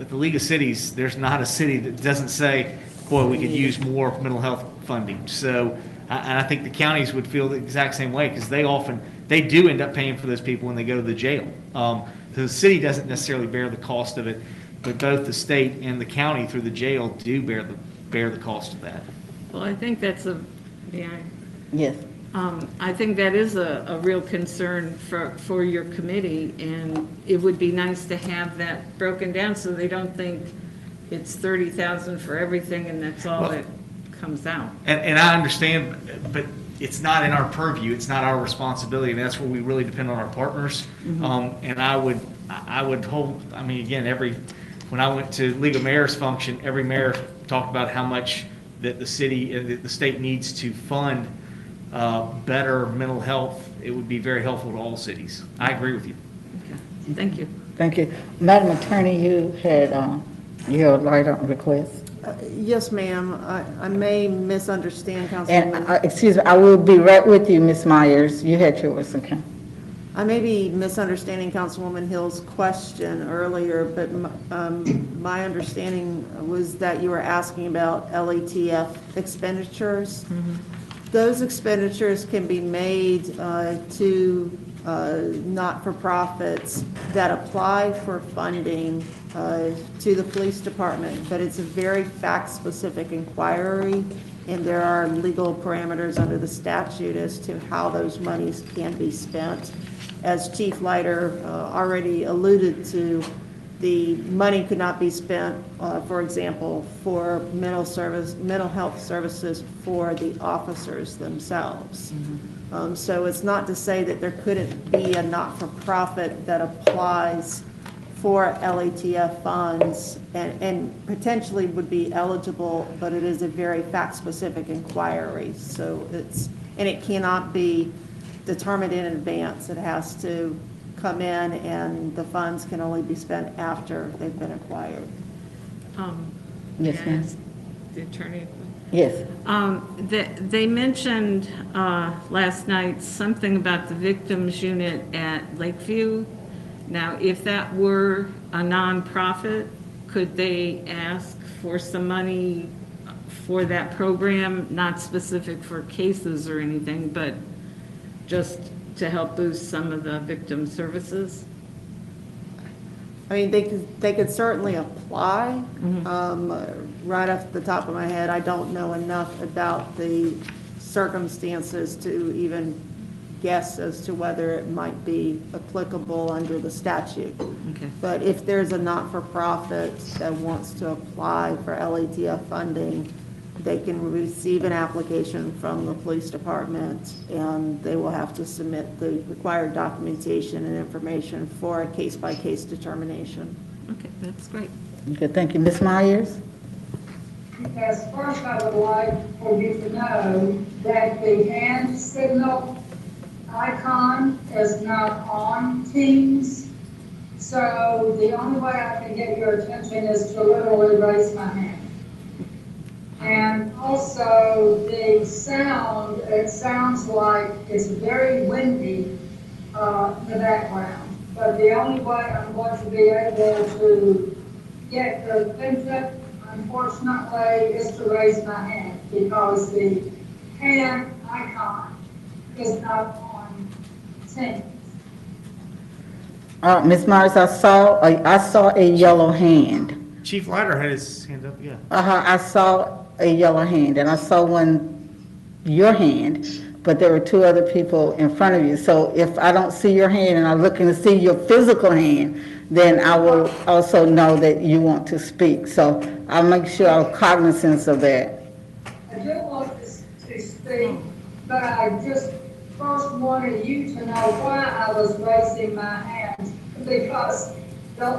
Speaker 11: the League of Cities, there's not a city that doesn't say, boy, we could use more mental health funding. So, and I think the counties would feel the exact same way because they often they do end up paying for those people when they go to the jail. So the city doesn't necessarily bear the cost of it, but both the state and the county through the jail do bear the cost of that.
Speaker 10: Well, I think that's
Speaker 1: Yes.
Speaker 10: I think that is a real concern for your committee, and it would be nice to have that broken down so they don't think it's 30,000 for everything and that's all that comes out.
Speaker 11: And I understand, but it's not in our purview, it's not our responsibility, and that's where we really depend on our partners. And I would hold, I mean, again, when I went to League of Mayors function, every mayor talked about how much that the city, the state needs to fund better mental health. It would be very helpful to all cities. I agree with you.
Speaker 10: Okay. Thank you.
Speaker 1: Thank you. Madam Attorney, you had your light on request.
Speaker 3: Yes, ma'am. I may misunderstand,
Speaker 1: And,
Speaker 3: Councilwoman.
Speaker 1: excuse me, I will be right with you, Ms. Myers. You had yours, okay?
Speaker 3: I may be misunderstanding Councilwoman Hill's question earlier, but my understanding was that you were asking about LATF expenditures. Those expenditures can be made to not-for-profits that apply for funding to the police department, but it's a very fact-specific inquiry, and there are legal parameters under the statute as to how those monies can be spent. As Chief Leiter already alluded to, the money could not be spent, for example, for mental health services for the officers themselves. So it's not to say that there couldn't be a not-for-profit that applies for LATF funds and potentially would be eligible, but it is a very fact-specific inquiry. So it cannot be determined in advance. It has to come in, and the funds can only be spent after they've been acquired.
Speaker 1: Yes,
Speaker 10: may I
Speaker 1: ma'am.
Speaker 10: ask the attorney?
Speaker 1: Yes.
Speaker 10: They mentioned last night something about the victims unit at Lakeview. Now, if that were a nonprofit, could they ask for some money for that program, not specific for cases or anything, but just to help boost some of the victim services?
Speaker 3: I mean, they could certainly apply. Right off the top of my head, I don't know enough about the circumstances to even guess as to whether it might be applicable under the statute.
Speaker 10: Okay.
Speaker 3: But if there's a not-for-profit that wants to apply for LATF funding, they can receive an application from the police department, and they will have to submit the required documentation and information for a case-by-case determination.
Speaker 10: Okay, that's great.
Speaker 1: Okay, thank you. Ms. Myers?
Speaker 14: Yes, first I would like for you to know that the hand signal icon is not on Teams. So the only way I can get your attention is to literally raise my hand. And also the sound, it sounds like it's very windy in the background. But the only way I'm going to be able to get your attention, unfortunately, is to raise my hand because the hand icon is not on Teams.
Speaker 1: Ms. Myers, I saw a yellow hand.
Speaker 11: Chief Leiter had his hand up, yeah.
Speaker 1: I saw a yellow hand, and I saw your hand, but there were two other people in front of you. So if I don't see your hand and I'm looking to see your physical hand, then I will also know that you want to speak. So I'll make sure I'm cognizant of that.
Speaker 14: I do want to speak, but I just first wanted you to know why I was raising my hand, because the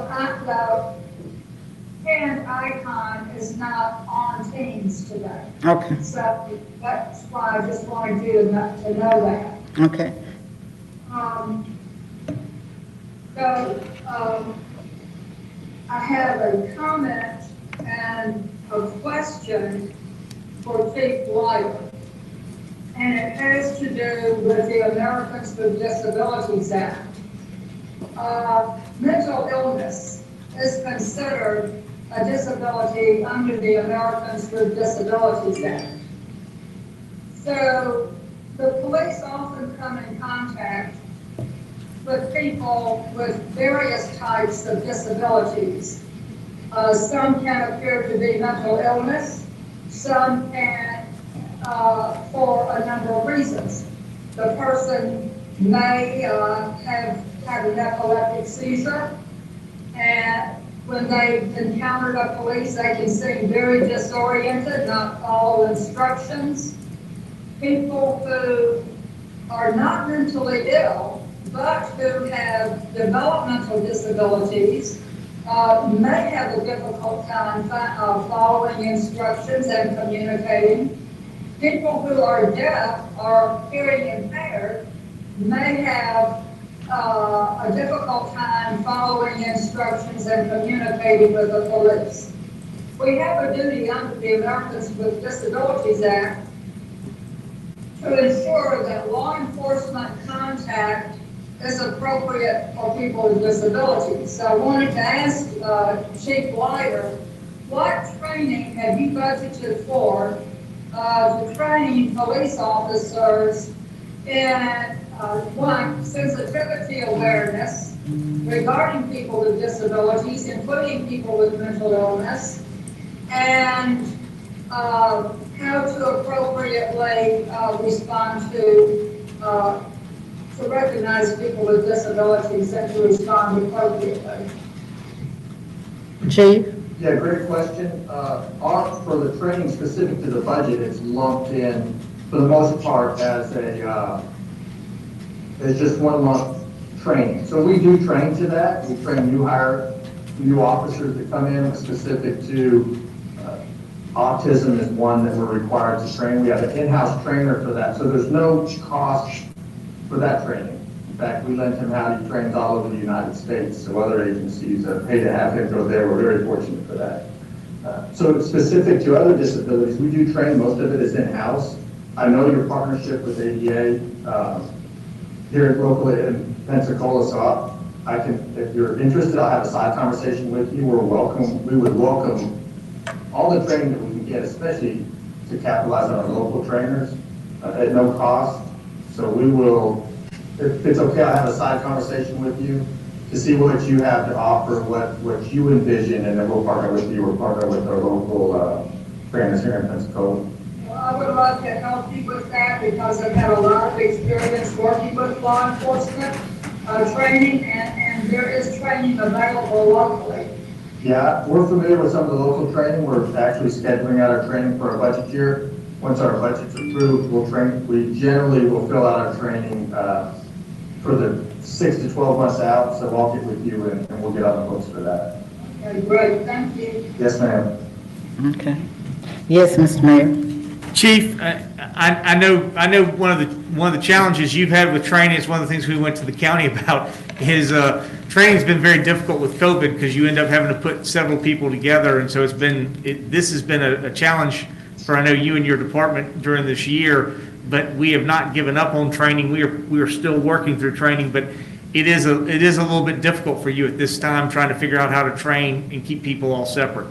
Speaker 14: hand icon is not on Teams today.
Speaker 1: Okay.
Speaker 14: So that's why I just wanted you to know that.
Speaker 1: Okay.
Speaker 14: I have a comment and a question for Chief Leiter. And it has to do with the Americans with Disabilities Act. Mental illness is considered a disability under the Americans with Disabilities Act. So the police often come in contact with people with various types of disabilities. Some can appear to be mental illness, some can for a number of reasons. The person may have had an epileptic seizure, and when they encounter the police, they can seem very disoriented, not follow instructions. People who are not mentally ill, but who have developmental disabilities, may have a difficult time following instructions and communicating. People who are deaf or hearing impaired may have a difficult time following instructions and communicating with the police. We have a duty under the Americans with Disabilities Act to ensure that law enforcement contact is appropriate for people with disabilities. So I wanted to ask Chief Leiter, what training have you budgeted for to train police officers in one, sensitivity awareness regarding people with disabilities, including people with mental illness, and how to appropriately respond to recognize people with disabilities and to respond appropriately?
Speaker 1: Chief?
Speaker 13: Yeah, great question. For the training specific to the budget, it's lumped in for the most part as just 1 month training. So we do train to that. We train new officers that come in specific to autism is one that we're required to train. We have an in-house trainer for that. So there's no cost for that training. In fact, we lend him out. He trains all over the United States. So other agencies pay to have him go there. We're very fortunate for that. So specific to other disabilities, we do train. Most of it is in-house. I know your partnership with ADA here locally in Pensacola, so I can, if you're interested, I'll have a side conversation with you. We would welcome all the training that we can get, especially to capitalize on our local trainers at no cost. So we will, if it's okay, I'll have a side conversation with you to see what you have to offer, what you envision, and then we'll partner with you or partner with our local trainers here in Pensacola.
Speaker 14: I would love to help you with that because I've had a lot of experience working with law enforcement training, and there is training available locally.
Speaker 13: Yeah, we're familiar with some of the local training. We're actually scheduling out our training for our budget year. Once our budget's approved, we'll train. We generally will fill out our training for the 6 to 12 months out. So I'll get with you and we'll get on the books for that.
Speaker 14: Okay, great. Thank you.
Speaker 13: Yes, ma'am.
Speaker 1: Okay. Yes, Mr. Mayor.
Speaker 11: Chief, I know one of the challenges you've had with training is one of the things we went to the county about is training's been very difficult with COVID because you end up having to put several people together, and so this has been a challenge for I know you and your department during this year. But we have not given up on training. We are still working through training, but it is a little bit difficult for you at this time trying to figure out how to train and keep people all separate.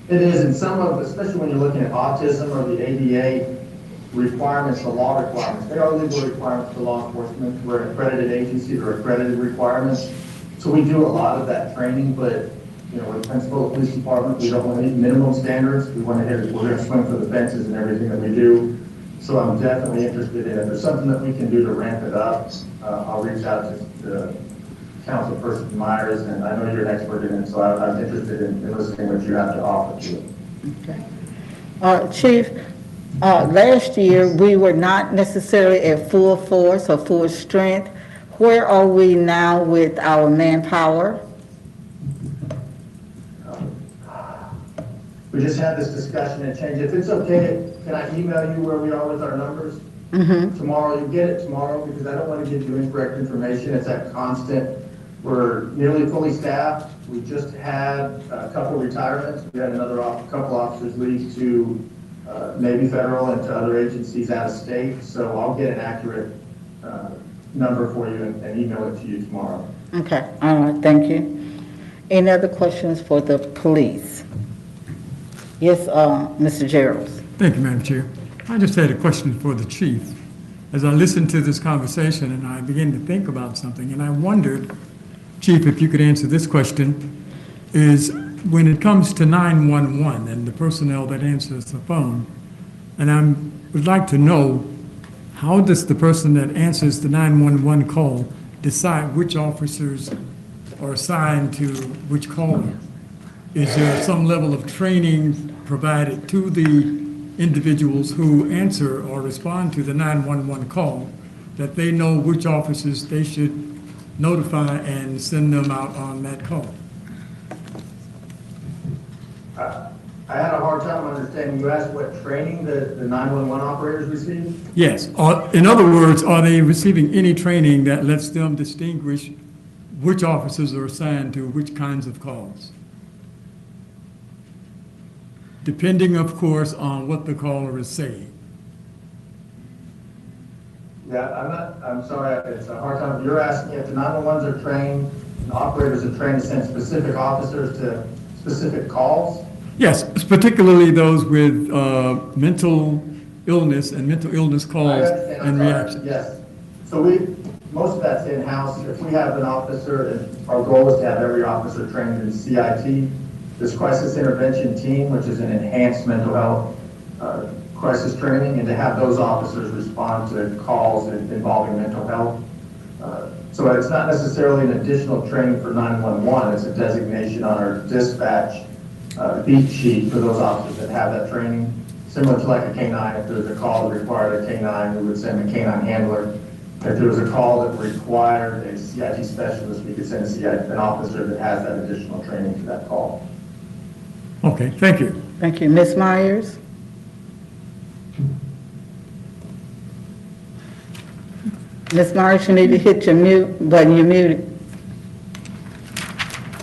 Speaker 13: It is, and especially when you're looking at autism or the ADA requirements, the law requirements, they are legal requirements for law enforcement. We're an accredited agency, or accredited requirements. So we do a lot of that training, but with Pensacola Police Department, we don't want to meet minimum standards. We're going to swing for the fences and everything that we do. So I'm definitely interested in it. If there's something that we can do to ramp it up, I'll reach out to Councilperson Myers, and I know you're an expert in it, so I'm interested in listening what you have to offer to it.
Speaker 1: Okay. Chief, last year we were not necessarily at full force or full strength. Where are we now with our manpower?
Speaker 13: We just had this discussion and change. If it's okay, can I email you where we are with our numbers? Tomorrow, you get it tomorrow, because I don't want to give you incorrect information. It's at constant. We're nearly fully staffed. We just had a couple retirements. We had another couple officers leave to Navy Federal and to other agencies out of state. So I'll get an accurate number for you and email it to you tomorrow.
Speaker 1: Okay, all right, thank you. Any other questions for the police? Yes, Mr. Gerald.
Speaker 15: Thank you, Madam Chair. I just had a question for the chief. as I listened to this conversation and I began to think about something, and I wondered, Chief, if you could answer this question, is when it comes to 911 and the personnel that answers the phone, and I would like to know, how does the person that answers the 911 call decide which officers are assigned to which caller? Is there some level of training provided to the individuals who answer or respond to the 911 call, that they know which officers they should notify and send them out on that call?
Speaker 13: I had a hard time understanding. You asked what training the 911 operators receive?
Speaker 15: Yes. In other words, are they receiving any training that lets them distinguish which officers are assigned to which kinds of calls? Depending, of course, on what the caller is saying.
Speaker 13: Yeah, I'm sorry, it's a hard time. You're asking if the 911s are trained, and operators are trained to send specific officers to specific calls?
Speaker 15: Yes, particularly those with mental illness and mental illness calls and reactions.
Speaker 13: Yes. So most of that's in-house. If we have an officer, and our goal is to have every officer trained in CIT, this crisis intervention team, which is an enhanced mental health crisis training, and to have those officers respond to calls involving mental health. So it's not necessarily an additional training for 911, it's a designation on our dispatch beat sheet for those officers that have that training. Similar to like a K9, if there's a call that required a K9, we would send a K9 handler. If there was a call that required a CIT specialist, we could send an officer that has that additional training to that call.
Speaker 15: Okay, thank you.
Speaker 1: Thank you. Ms. Myers? Ms. Myers, you need to hit your mute button. You're muted.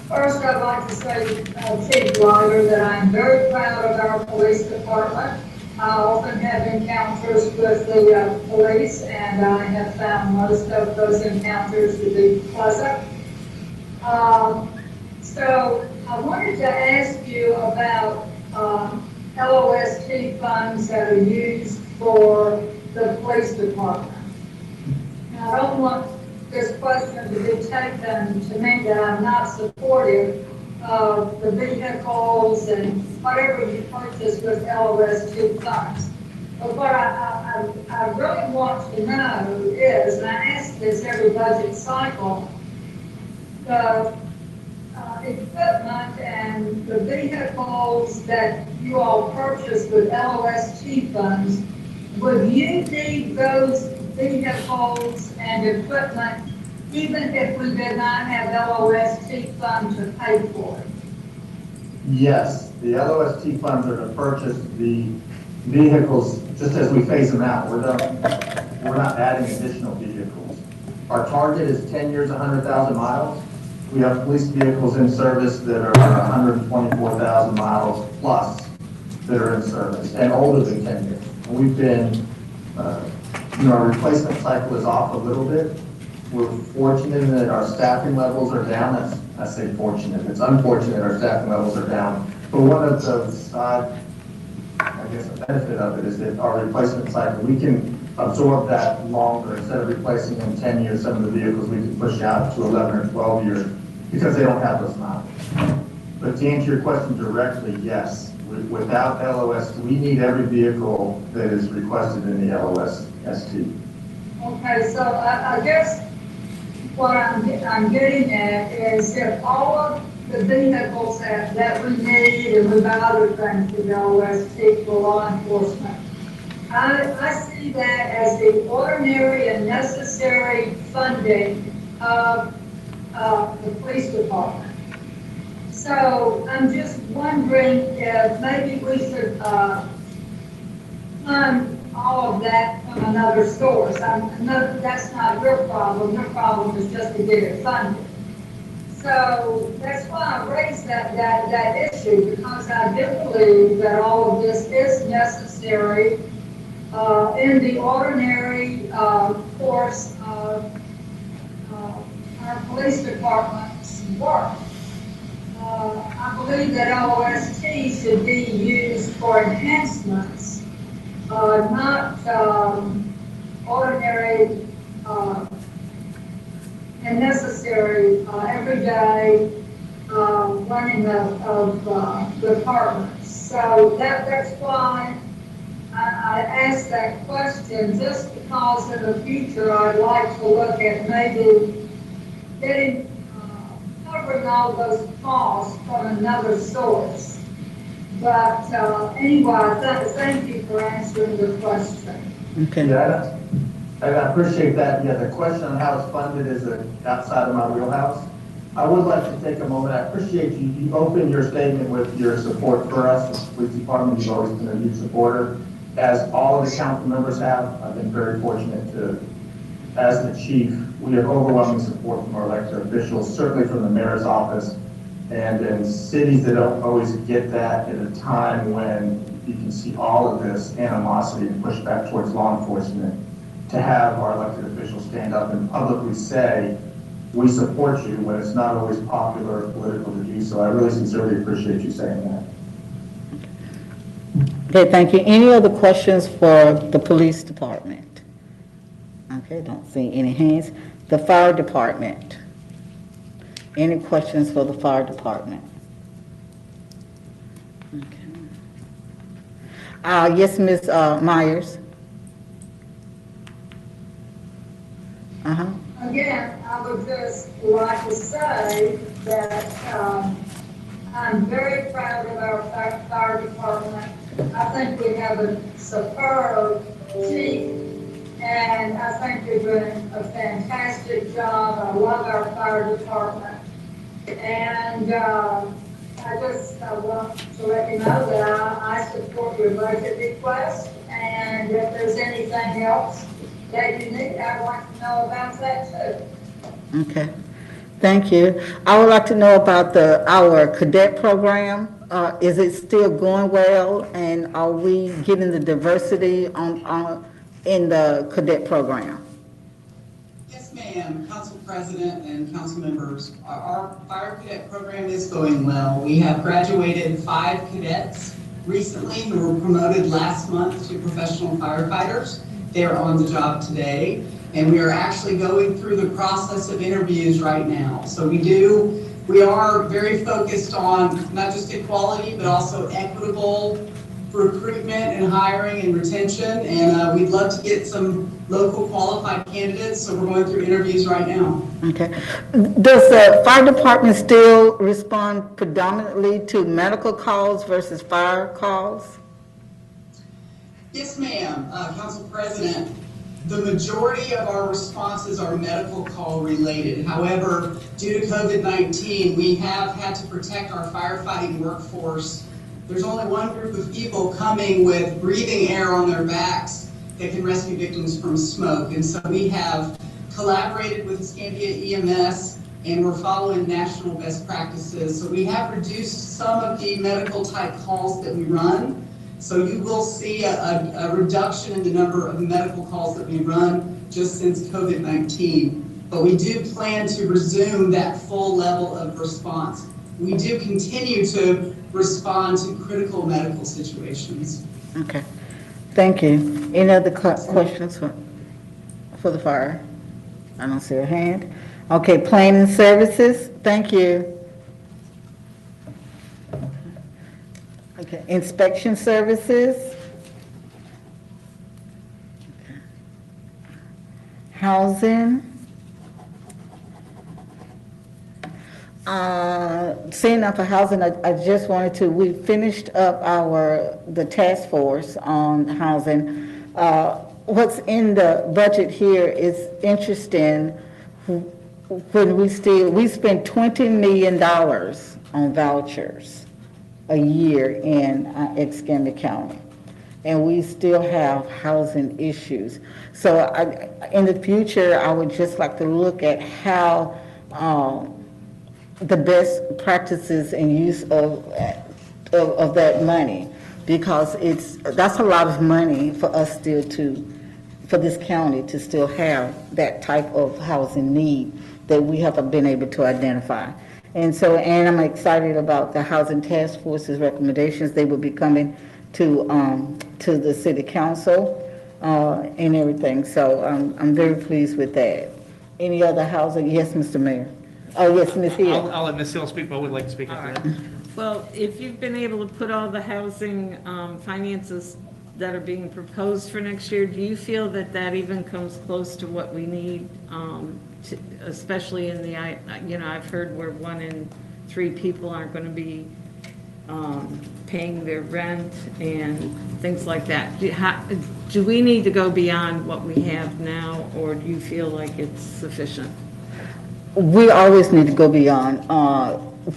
Speaker 14: First, I'd like to say, Chief Lawyer, that I'm very proud of our police department. I often have encounters with the police, and I have found most of those encounters to be pleasant. So I wanted to ask you about LOST funds that are used for the police department. Now, I don't want this question to be taken to mean that I'm not supportive of the vehicles and whatever you purchase with LOST funds. But what I really want to know is, and I ask this every budget cycle, the equipment and the vehicles that you all purchase with LOST funds, would you need those vehicles and equipment even if we did not have LOST funds to pay for it?
Speaker 13: Yes, the LOST funds are to purchase the vehicles just as we phase them out. We're not adding additional vehicles. Our target is 10 years, 100,000 miles. We have police vehicles in service that are 124,000 miles plus that are in service and older than 10 years. And we've been, our replacement cycle is off a little bit. We're fortunate that our staffing levels are down. I say fortunate. It's unfortunate our staffing levels are down. But one of the side, the benefit of it is that our replacement cycle, we can absorb that longer. Instead of replacing in 10 years, some of the vehicles we can push out to 11 or 12 years because they don't have those miles. But to answer your question directly, yes. Without LOST, we need every vehicle that is requested in the LOST.
Speaker 14: Okay, so I guess what I'm getting at is if all of the vehicles that we need, and we buy other things with LOST for law enforcement, I see that as the ordinary and necessary funding of the police department. So I'm just wondering if maybe we should fund all of that from another source. No, that's not your problem. Your problem is just to get it funded. So that's why I raised that issue, because I do believe that all of this is necessary in the ordinary course of our police department's work. I believe that LOST should be used for enhancements, not ordinary, and necessary, everyday, running of departments. So that's why I asked that question, just because in the future I'd like to look at maybe getting, covering all those costs from another source. But anyway, thank you for answering the question.
Speaker 1: Okay.
Speaker 13: Yeah, I appreciate that. Yeah, the question on how it's funded is outside of my wheelhouse. I would like to take a moment. I appreciate you opened your statement with your support for us, the police department. You've always been a huge supporter, as all of the council members have. I've been very fortunate to, as the chief, we have overwhelming support from our elected officials, certainly from the mayor's office. And in cities that don't always get that at a time when you can see all of this animosity and pushback towards law enforcement, to have our elected officials stand up and publicly say, we support you, when it's not always popular or political to do so. I really sincerely appreciate you saying that.
Speaker 1: Okay, thank you. Any other questions for the police department? Okay, don't see any hands. The fire department. Any questions for the fire department? Okay. Yes, Ms. Myers.
Speaker 14: Again, I would just like to say that I'm very proud of our fire department. I think we have a superb chief, and I think they're doing a fantastic job. I love our fire department. And I just want to let you know that I support your budget request, and if there's anything else that you need, I'd like to know about that too.
Speaker 1: Okay, thank you. I would like to know about our cadet program. Is it still going well, and are we getting the diversity in the cadet program?
Speaker 16: Yes, ma'am. Council President and council members, our fire cadet program is going well. We have graduated 5 cadets recently who were promoted last month to professional firefighters. They're on the job today, and we are actually going through the process of interviews right now. So we are very focused on not just equality, but also equitable recruitment and hiring and retention, and we'd love to get some local qualified candidates, so we're going through interviews right now.
Speaker 1: Okay. Does the fire department still respond predominantly to medical calls versus fire calls?
Speaker 16: Yes, ma'am. Council President, the majority of our responses are medical call related. However, due to COVID-19, we have had to protect our firefighting workforce. There's only one group of people coming with breathing air on their backs that can rescue victims from smoke. And so we have collaborated with Escambia EMS, and we're following national best practices. So we have reduced some of the medical type calls that we run. So you will see a reduction in the number of medical calls that we run just since COVID-19. But we do plan to resume that full level of response. We do continue to respond to critical medical situations.
Speaker 1: Okay, thank you. Any other questions for the fire? I don't see a hand. Okay, planning services, thank you. Okay, inspection services. Housing. Seeing enough for housing, I just wanted to, we finished up the task force on housing. What's in the budget here is interesting. When we spent $20 million on vouchers a year in Escambia County, and we still have housing issues. So in the future, I would just like to look at how the best practices and use of that money, because that's a lot of money for us still for this county to still have that type of housing need that we haven't been able to identify. And I'm excited about the Housing Task Force's recommendations. They will be coming to the City Council and everything. So I'm very pleased with that. Any other housing? Yes, Mr. Mayor. Oh, yes, Ms. Hill.
Speaker 11: I'll let Ms. Hill speak, but I would like to speak after that.
Speaker 10: Well, if you've been able to put all the housing finances that are being proposed for next year, do you feel that that even comes close to what we need, especially in the, I've heard where 1 in 3 people aren't going to be paying their rent and things like that. Do we need to go beyond what we have now, or do you feel like it's sufficient?
Speaker 1: We always need to go beyond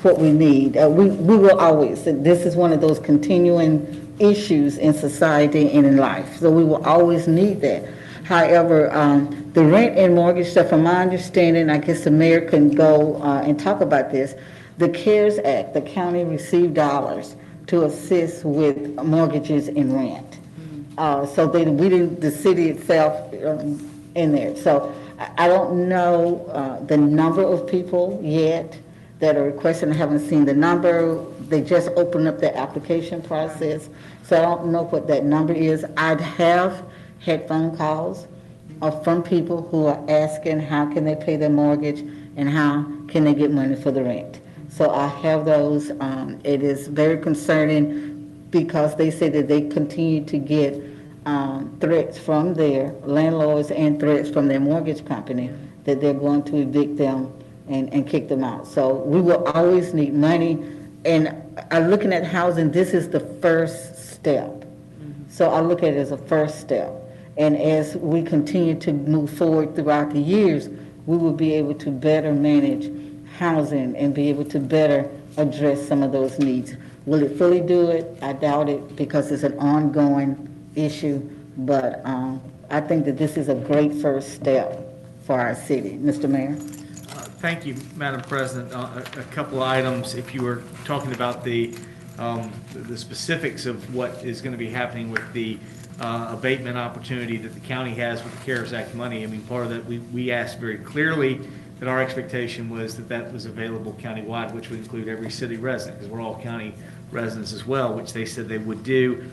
Speaker 1: what we need. We will always. This is one of those continuing issues in society and in life. So we will always need that. However, the rent and mortgage stuff, from my understanding, I guess the mayor can go and talk about this. The CARES Act, the county received dollars to assist with mortgages and rent. So we didn't, the city itself in there. So I don't know the number of people yet that are requesting. I haven't seen the number. They just opened up the application process. So I don't know what that number is. I'd have had phone calls from people who are asking how can they pay their mortgage and how can they get money for the rent. So I have those. It is very concerning because they say that they continue to get threats from their landlords and threats from their mortgage company that they're going to evict them and kick them out. So we will always need money. And looking at housing, this is the first step. So I look at it as a first step. And as we continue to move forward throughout the years, we will be able to better manage housing and be able to better address some of those needs. Will it fully do it? I doubt it because it's an ongoing issue. But I think that this is a great first step for our city. Mr. Mayor?
Speaker 11: Thank you, Madam President. A couple of items. If you were talking about the specifics of what is going to be happening with the abatement opportunity that the county has with the CARES Act money, I mean, part of that, we asked very clearly that our expectation was that that was available countywide, which would include every city resident, because we're all county residents as well, which they said they would do.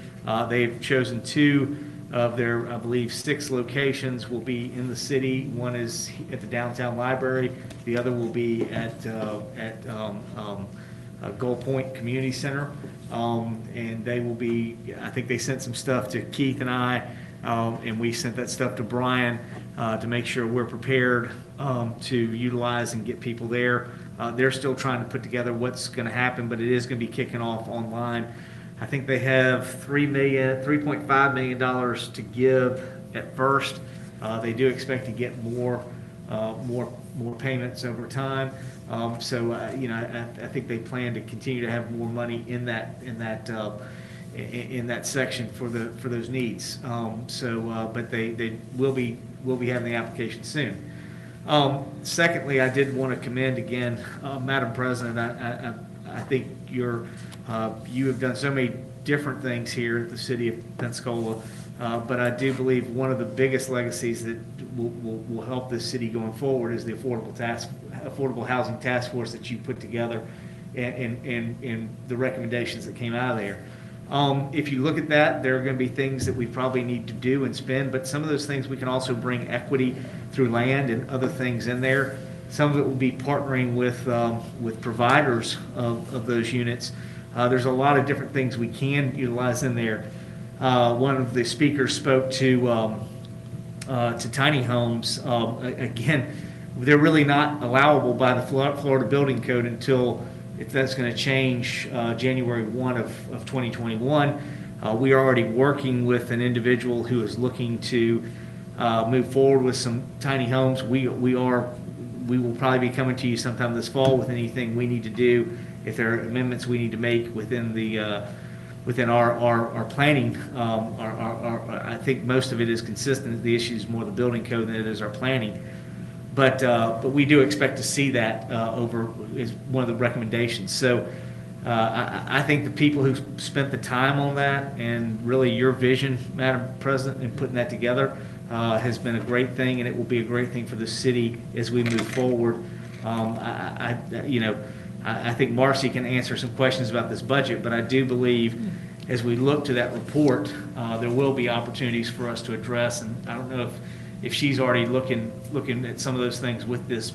Speaker 11: They've chosen 2 of their, I believe, 6 locations will be in the city. One is at the downtown library. The other will be at Gold Point Community Center. And they will be, I think they sent some stuff to Keith and I, and we sent that stuff to Brian to make sure we're prepared to utilize and get people there. They're still trying to put together what's going to happen, but it is going to be kicking off online. I think they have $3.5 million to give at first. They do expect to get more payments over time. I think they plan to continue to have more money in that section for those needs. But they will be having the application soon. Secondly, I did want to commend again, Madam President. I think you have done so many different things here at the city of Pensacola, but I do believe one of the biggest legacies that will help this city going forward is the affordable housing task force that you put together and the recommendations that came out of there. If you look at that, there are going to be things that we probably need to do and spend, but some of those things we can also bring equity through land and other things in there. Some of it will be partnering with providers of those units. There's a lot of different things we can utilize in there. One of the speakers spoke to tiny homes. Again, they're really not allowable by the Florida Building Code until if that's going to change January 1 of 2021. We are already working with an individual who is looking to move forward with some tiny homes. We will probably be coming to you sometime this fall with anything we need to do. If there are amendments we need to make within our planning, I think most of it is consistent. The issue is more the building code than it is our planning. But we do expect to see that over is one of the recommendations. So I think the people who spent the time on that and really your vision, Madam President, in putting that together has been a great thing, and it will be a great thing for the city as we move forward. I think Marcy can answer some questions about this budget, but I do believe as we look to that report, there will be opportunities for us to address, and I don't know if she's already looking at some of those things with this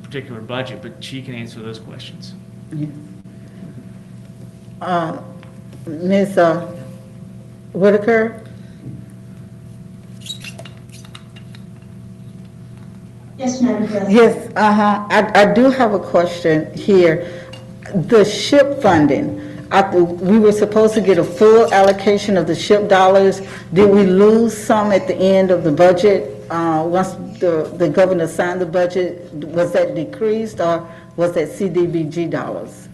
Speaker 11: particular budget, but she can answer those questions.
Speaker 1: Ms. Whitaker?
Speaker 14: Yes, Madam President.
Speaker 1: Yes, I do have a question here. The SHIP funding, we were supposed to get a full allocation of the SHIP dollars. Did we lose some at the end of the budget? Once the governor signed the budget, was that decreased or was that CDBG dollars?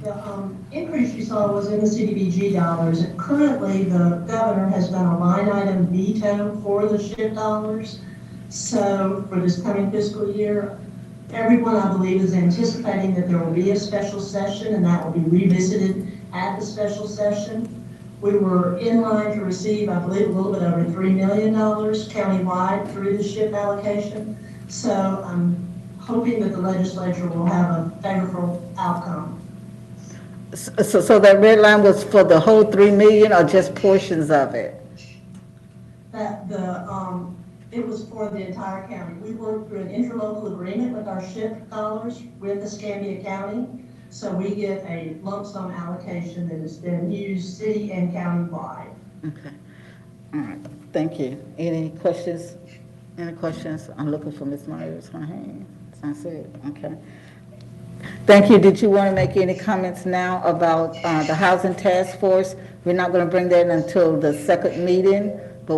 Speaker 14: The increase you saw was in the CDBG dollars. Currently, the governor has done a line item veto for the SHIP dollars. So for this coming fiscal year, everyone, I believe, is anticipating that there will be a special session and that will be revisited at the special session. We were in line to receive, I believe, a little bit over $3 million countywide through the SHIP allocation. So I'm hoping that the legislature will have a favorable outcome.
Speaker 1: So that red line was for the whole $3 million or just portions of it?
Speaker 14: It was for the entire county. We worked through an interlocal agreement with our SHIP dollars with Escambia County. So we get a lump sum allocation that is then used city and county-wide.
Speaker 1: Okay. All right. Thank you. Any questions? Any questions? I'm looking for Ms. Myers. Her hand. That's it. Okay. Thank you. Did you want to make any comments now about the Housing Task Force? We're not going to bring that until the second meeting, but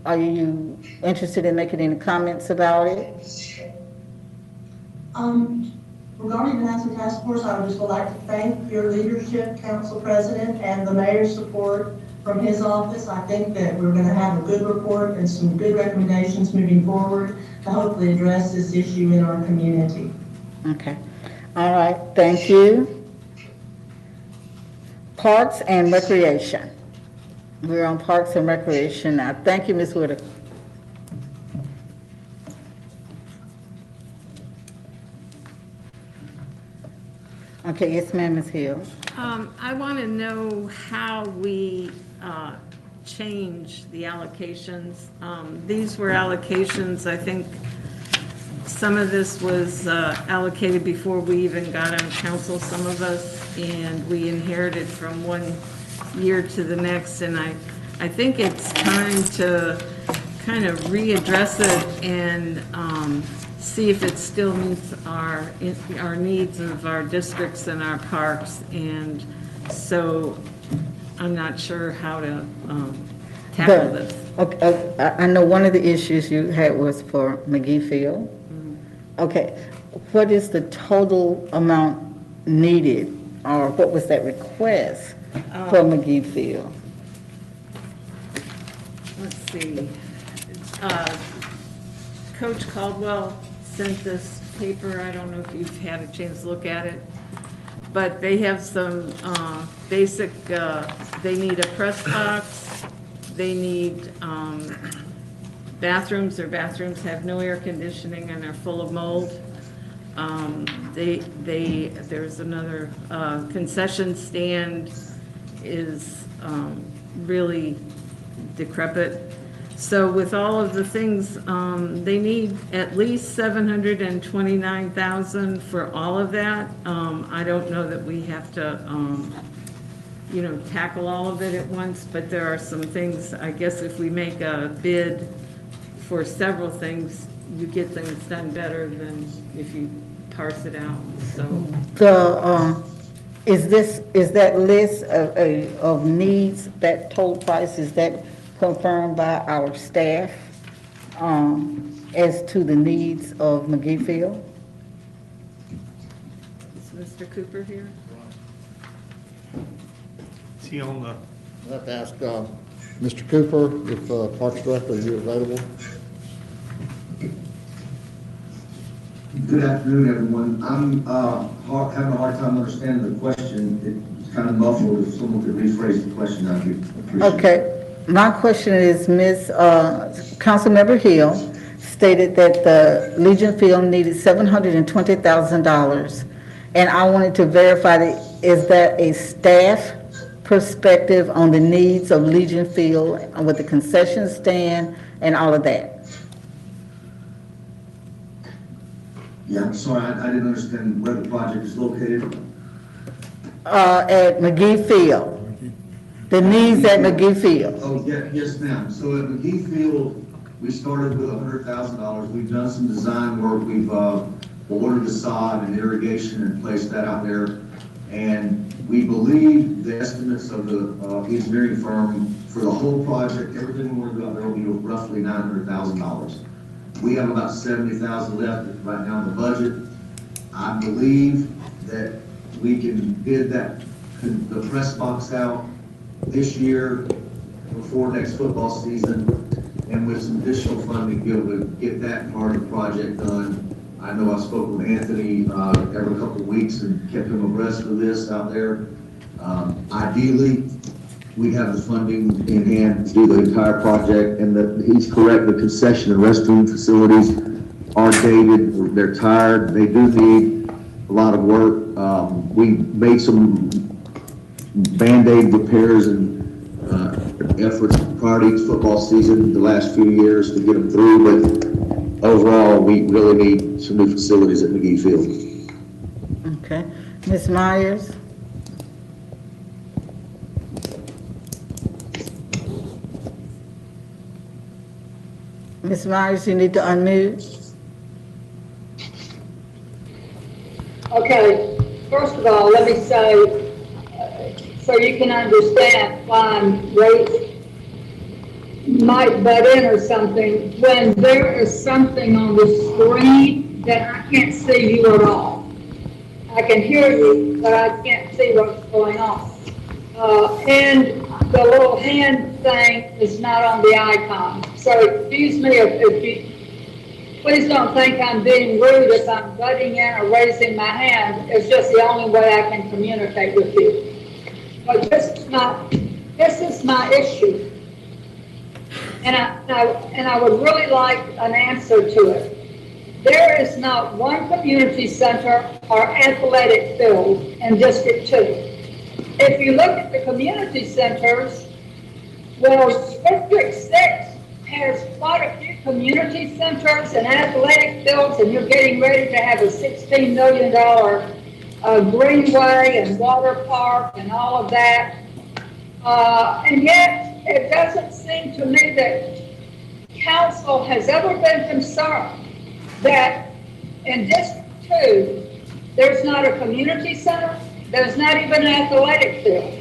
Speaker 1: are you interested in making any comments about it?
Speaker 14: Regarding the Housing Task Force, I would just like to thank your leadership, Council President, and the mayor's support from his office. I think that we're going to have a good report and some good recommendations moving forward to hopefully address this issue in our community.
Speaker 1: Okay. All right. Thank you. Parks and Recreation. We're on Parks and Recreation now. Thank you, Ms. Whitaker. Okay, yes, ma'am, Ms. Hill.
Speaker 10: I want to know how we change the allocations. These were allocations, I think some of this was allocated before we even got on council, some of us, and we inherited from one year to the next, and I think it's time to kind of readdress it and see if it still meets our needs of our districts and our parks. And so I'm not sure how to tackle this.
Speaker 1: Okay, I know one of the issues you had was for McGee Field. Okay, what is the total amount needed, or what was that request for McGee Field?
Speaker 10: Let's see. Coach Caldwell sent this paper. I don't know if you've had a chance to look at it, but they have some basic, they need a press box, they need bathrooms. Their bathrooms have no air conditioning and are full of mold. There's another concession stand is really decrepit. So with all of the things, they need at least $729,000 for all of that. I don't know that we have to, tackle all of it at once, but there are some things, I guess if we make a bid for several things, you get things done better than if you parse it out, so.
Speaker 1: Is that list of needs, that total price, is that confirmed by our staff as to the needs of McGee Field?
Speaker 10: Is Mr. Cooper here?
Speaker 11: Is he on the?
Speaker 12: I'll have to ask Mr. Cooper, if Parks Director, are you available?
Speaker 17: Good afternoon, everyone. I'm having a hard time understanding the question. It's kind of muffled. If someone could rephrase the question, I'd appreciate it.
Speaker 1: Okay. My question is, Councilmember Hill stated that the Legion Field needed $720,000, and I wanted to verify that is that a staff perspective on the needs of Legion Field with the concession stand and all of that?
Speaker 17: Yeah, I'm sorry, I didn't understand where the project is located.
Speaker 1: At McGee Field, the needs at McGee Field.
Speaker 17: Oh, yeah, yes, ma'am. So at McGee Field, we started with $100,000. We've done some design work. We've ordered the sod and irrigation and placed that out there. And we believe the estimates of the engineering firm for the whole project, everything we're going to do out there will be roughly $900,000. We have about $70,000 left right now in the budget. I believe that we can bid the press box out this year before next football season, and with some additional funding, be able to get that part of the project done. I know I spoke with Anthony every couple of weeks and kept him abreast of this out there. Ideally, we have the funding in hand to do the entire project, and he's correct, the concession and restroom facilities are dated, they're tired, they do need a lot of work. We made some Band-Aid repairs and efforts prior to each football season the last few years to get them through, but overall, we really need some new facilities at McGee Field.
Speaker 1: Okay. Ms. Myers? Ms. Myers, you need to unmute.
Speaker 14: Okay, first of all, let me say, so you can understand why race might butt in or something, when there is something on the screen that I can't see you at all. I can hear you, but I can't see what's going on. And the little hand thing is not on the icon. So excuse me if you, please don't think I'm being rude if I'm butting in or raising my hand. It's just the only way I can communicate with you. But this is my issue. And I would really like an answer to it. There is not one community center or athletic field in District 2. If you look at the community centers, well, District 6 has quite a few community centers and athletic fields, and you're getting ready to have a $16 million greenway and water park and all of that. And yet, it doesn't seem to me that council has ever been concerned that in District 2, there's not a community center, there's not even an athletic field.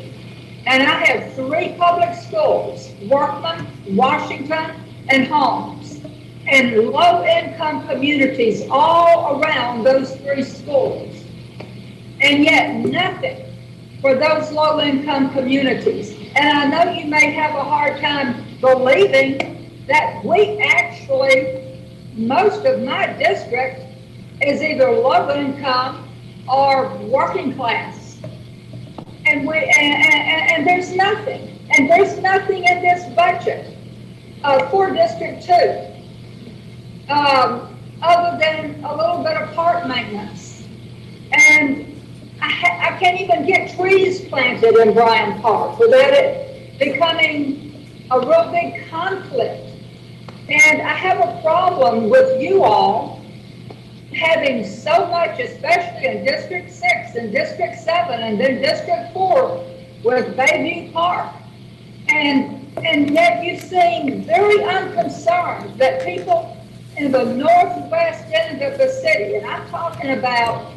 Speaker 14: And I have 3 public schools, Workman, Washington, and Holmes, and low-income communities all around those 3 schools. And yet nothing for those low-income communities. And I know you may have a hard time believing that we actually, most of my district is either low-income or working class. And there's nothing. And there's nothing in this budget for District 2 other than a little bit of park maintenance. And I can't even get trees planted in Bryan Park without it becoming a real big conflict. And I have a problem with you all having so much, especially in District 6 and District 7 and then District 4 with Bayview Park. And yet you seem very unconcerned that people in the northwest end of the city, and I'm talking about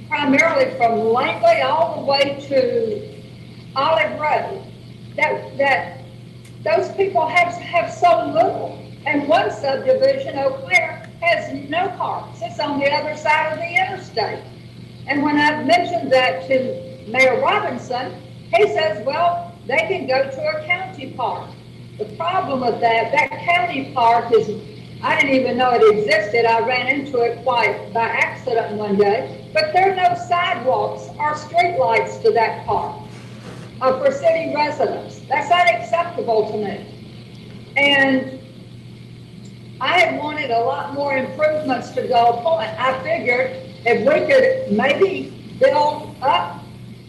Speaker 14: primarily from Langley all the way to Olive Road, that those people have so little. And one subdivision, Eau Claire, has no parks. It's on the other side of the interstate. And when I've mentioned that to Mayor Robinson, he says, well, they can go to a county park. The problem with that county park is, I didn't even know it existed. I ran into it quite by accident one day. But there are no sidewalks or street lights to that park for city residents. That's unacceptable to me. And I had wanted a lot more improvements to Gold Point. I figured if we could maybe build up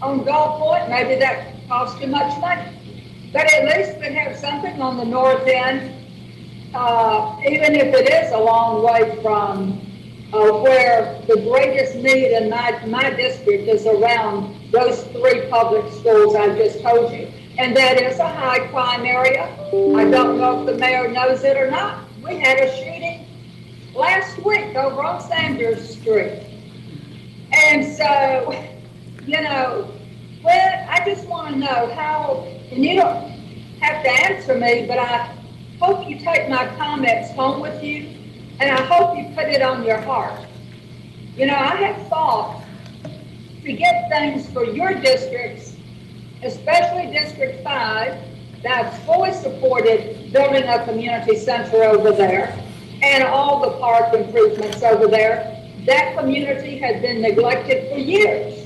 Speaker 14: on Gulf Point, maybe that costs too much money. But at least we have something on the north end, even if it is a long way from where the greatest need in my district is around those 3 public schools I just told you. And that is a high crime area. I don't know if the mayor knows it or not. We had a shooting last week over on Sanders Street. And so, you know, well, I just want to know how, and you don't have to answer me, but I hope you take my comments home with you, and I hope you put it on your heart. You know, I have fought to get things for your districts, especially District 5, that fully supported building a community center over there and all the park improvements over there. That community has been neglected for years.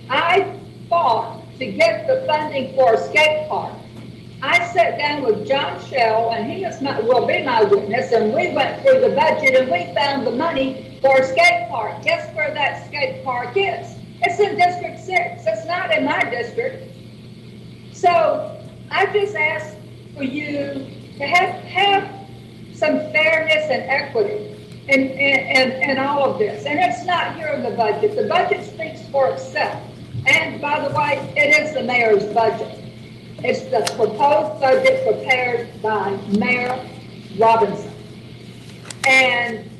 Speaker 14: I fought to get the funding for a skate park. I sat down with John Shell, and he will be my witness, and we went through the budget and we found the money for a skate park. Guess where that skate park is? It's in District 6. It's not in my district. So I just ask for you to have some fairness and equity in all of this. And it's not here in the budget. The budget speaks for itself. And by the way, it is the mayor's budget. It's the proposed budget prepared by Mayor Robinson. And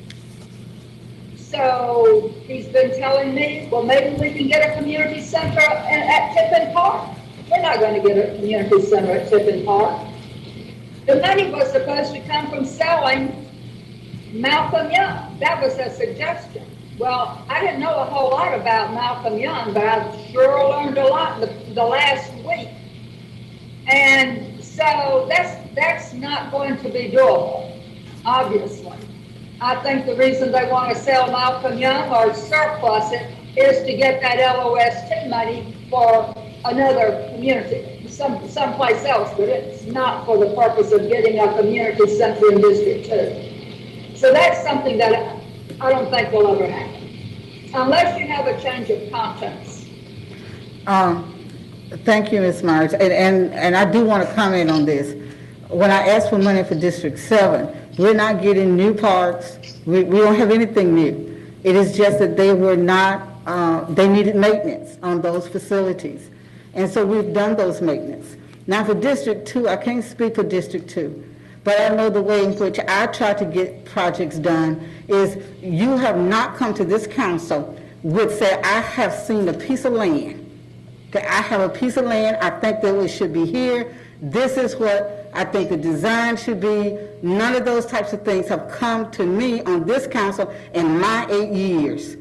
Speaker 14: so he's been telling me, well, maybe we can get a community center at Tiffin Park. We're not going to get a community center at Tiffin Park. The money was supposed to come from selling Malcolm Young. That was a suggestion. Well, I didn't know a whole lot about Malcolm Young, but I sure learned a lot the last week. And so that's not going to be doable, obviously. I think the reason they want to sell Malcolm Young or surplus it is to get that LOST money for another community, someplace else, but it's not for the purpose of getting a community center in District 2. So that's something that I don't think will ever happen, unless you have a change of conscience.
Speaker 1: Thank you, Ms. Myers, and I do want to comment on this. When I asked for money for District 7, we're not getting new parks. We don't have anything new. It is just that they were not, they needed maintenance on those facilities. And so we've done those maintenance. Now for District 2, I can't speak for District 2, but I know the way in which I try to get projects done is you have not come to this council with say, I have seen a piece of land. Okay, I have a piece of land, I think that it should be here. This is what I think the design should be. None of those types of things have come to me on this council in my 8 years.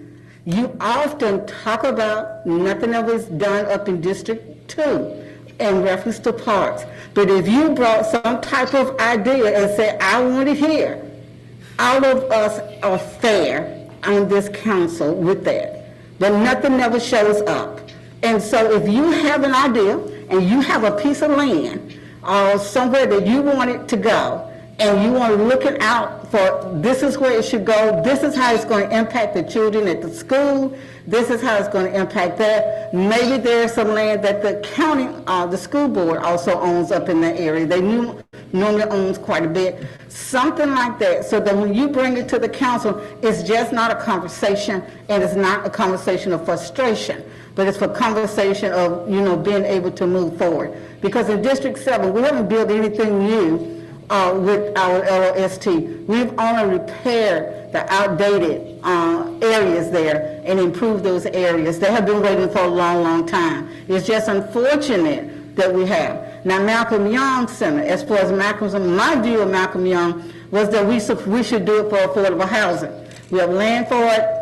Speaker 1: You often talk about nothing of it's done up in District 2 in reference to parks. But if you brought some type of idea and said, I want it here, all of us are fair on this council with that. But nothing never shows up. And so if you have an idea and you have a piece of land or somewhere that you want it to go, and you want to look it out for this is where it should go, this is how it's going to impact the children at the school, this is how it's going to impact that. Maybe there's some land that the county, the school board also owns up in that area. They normally owns quite a bit. Something like that, so that when you bring it to the council, it's just not a conversation, and it's not a conversation of frustration, but it's for conversation of, being able to move forward. Because in District 7, we haven't built anything new with our LOST. We've only repaired the outdated areas there and improved those areas. They have been waiting for a long, long time. It's just unfortunate that we have. Now, Malcolm Young Center, as far as my view of Malcolm Young was that we should do it for affordable housing. We have land for it.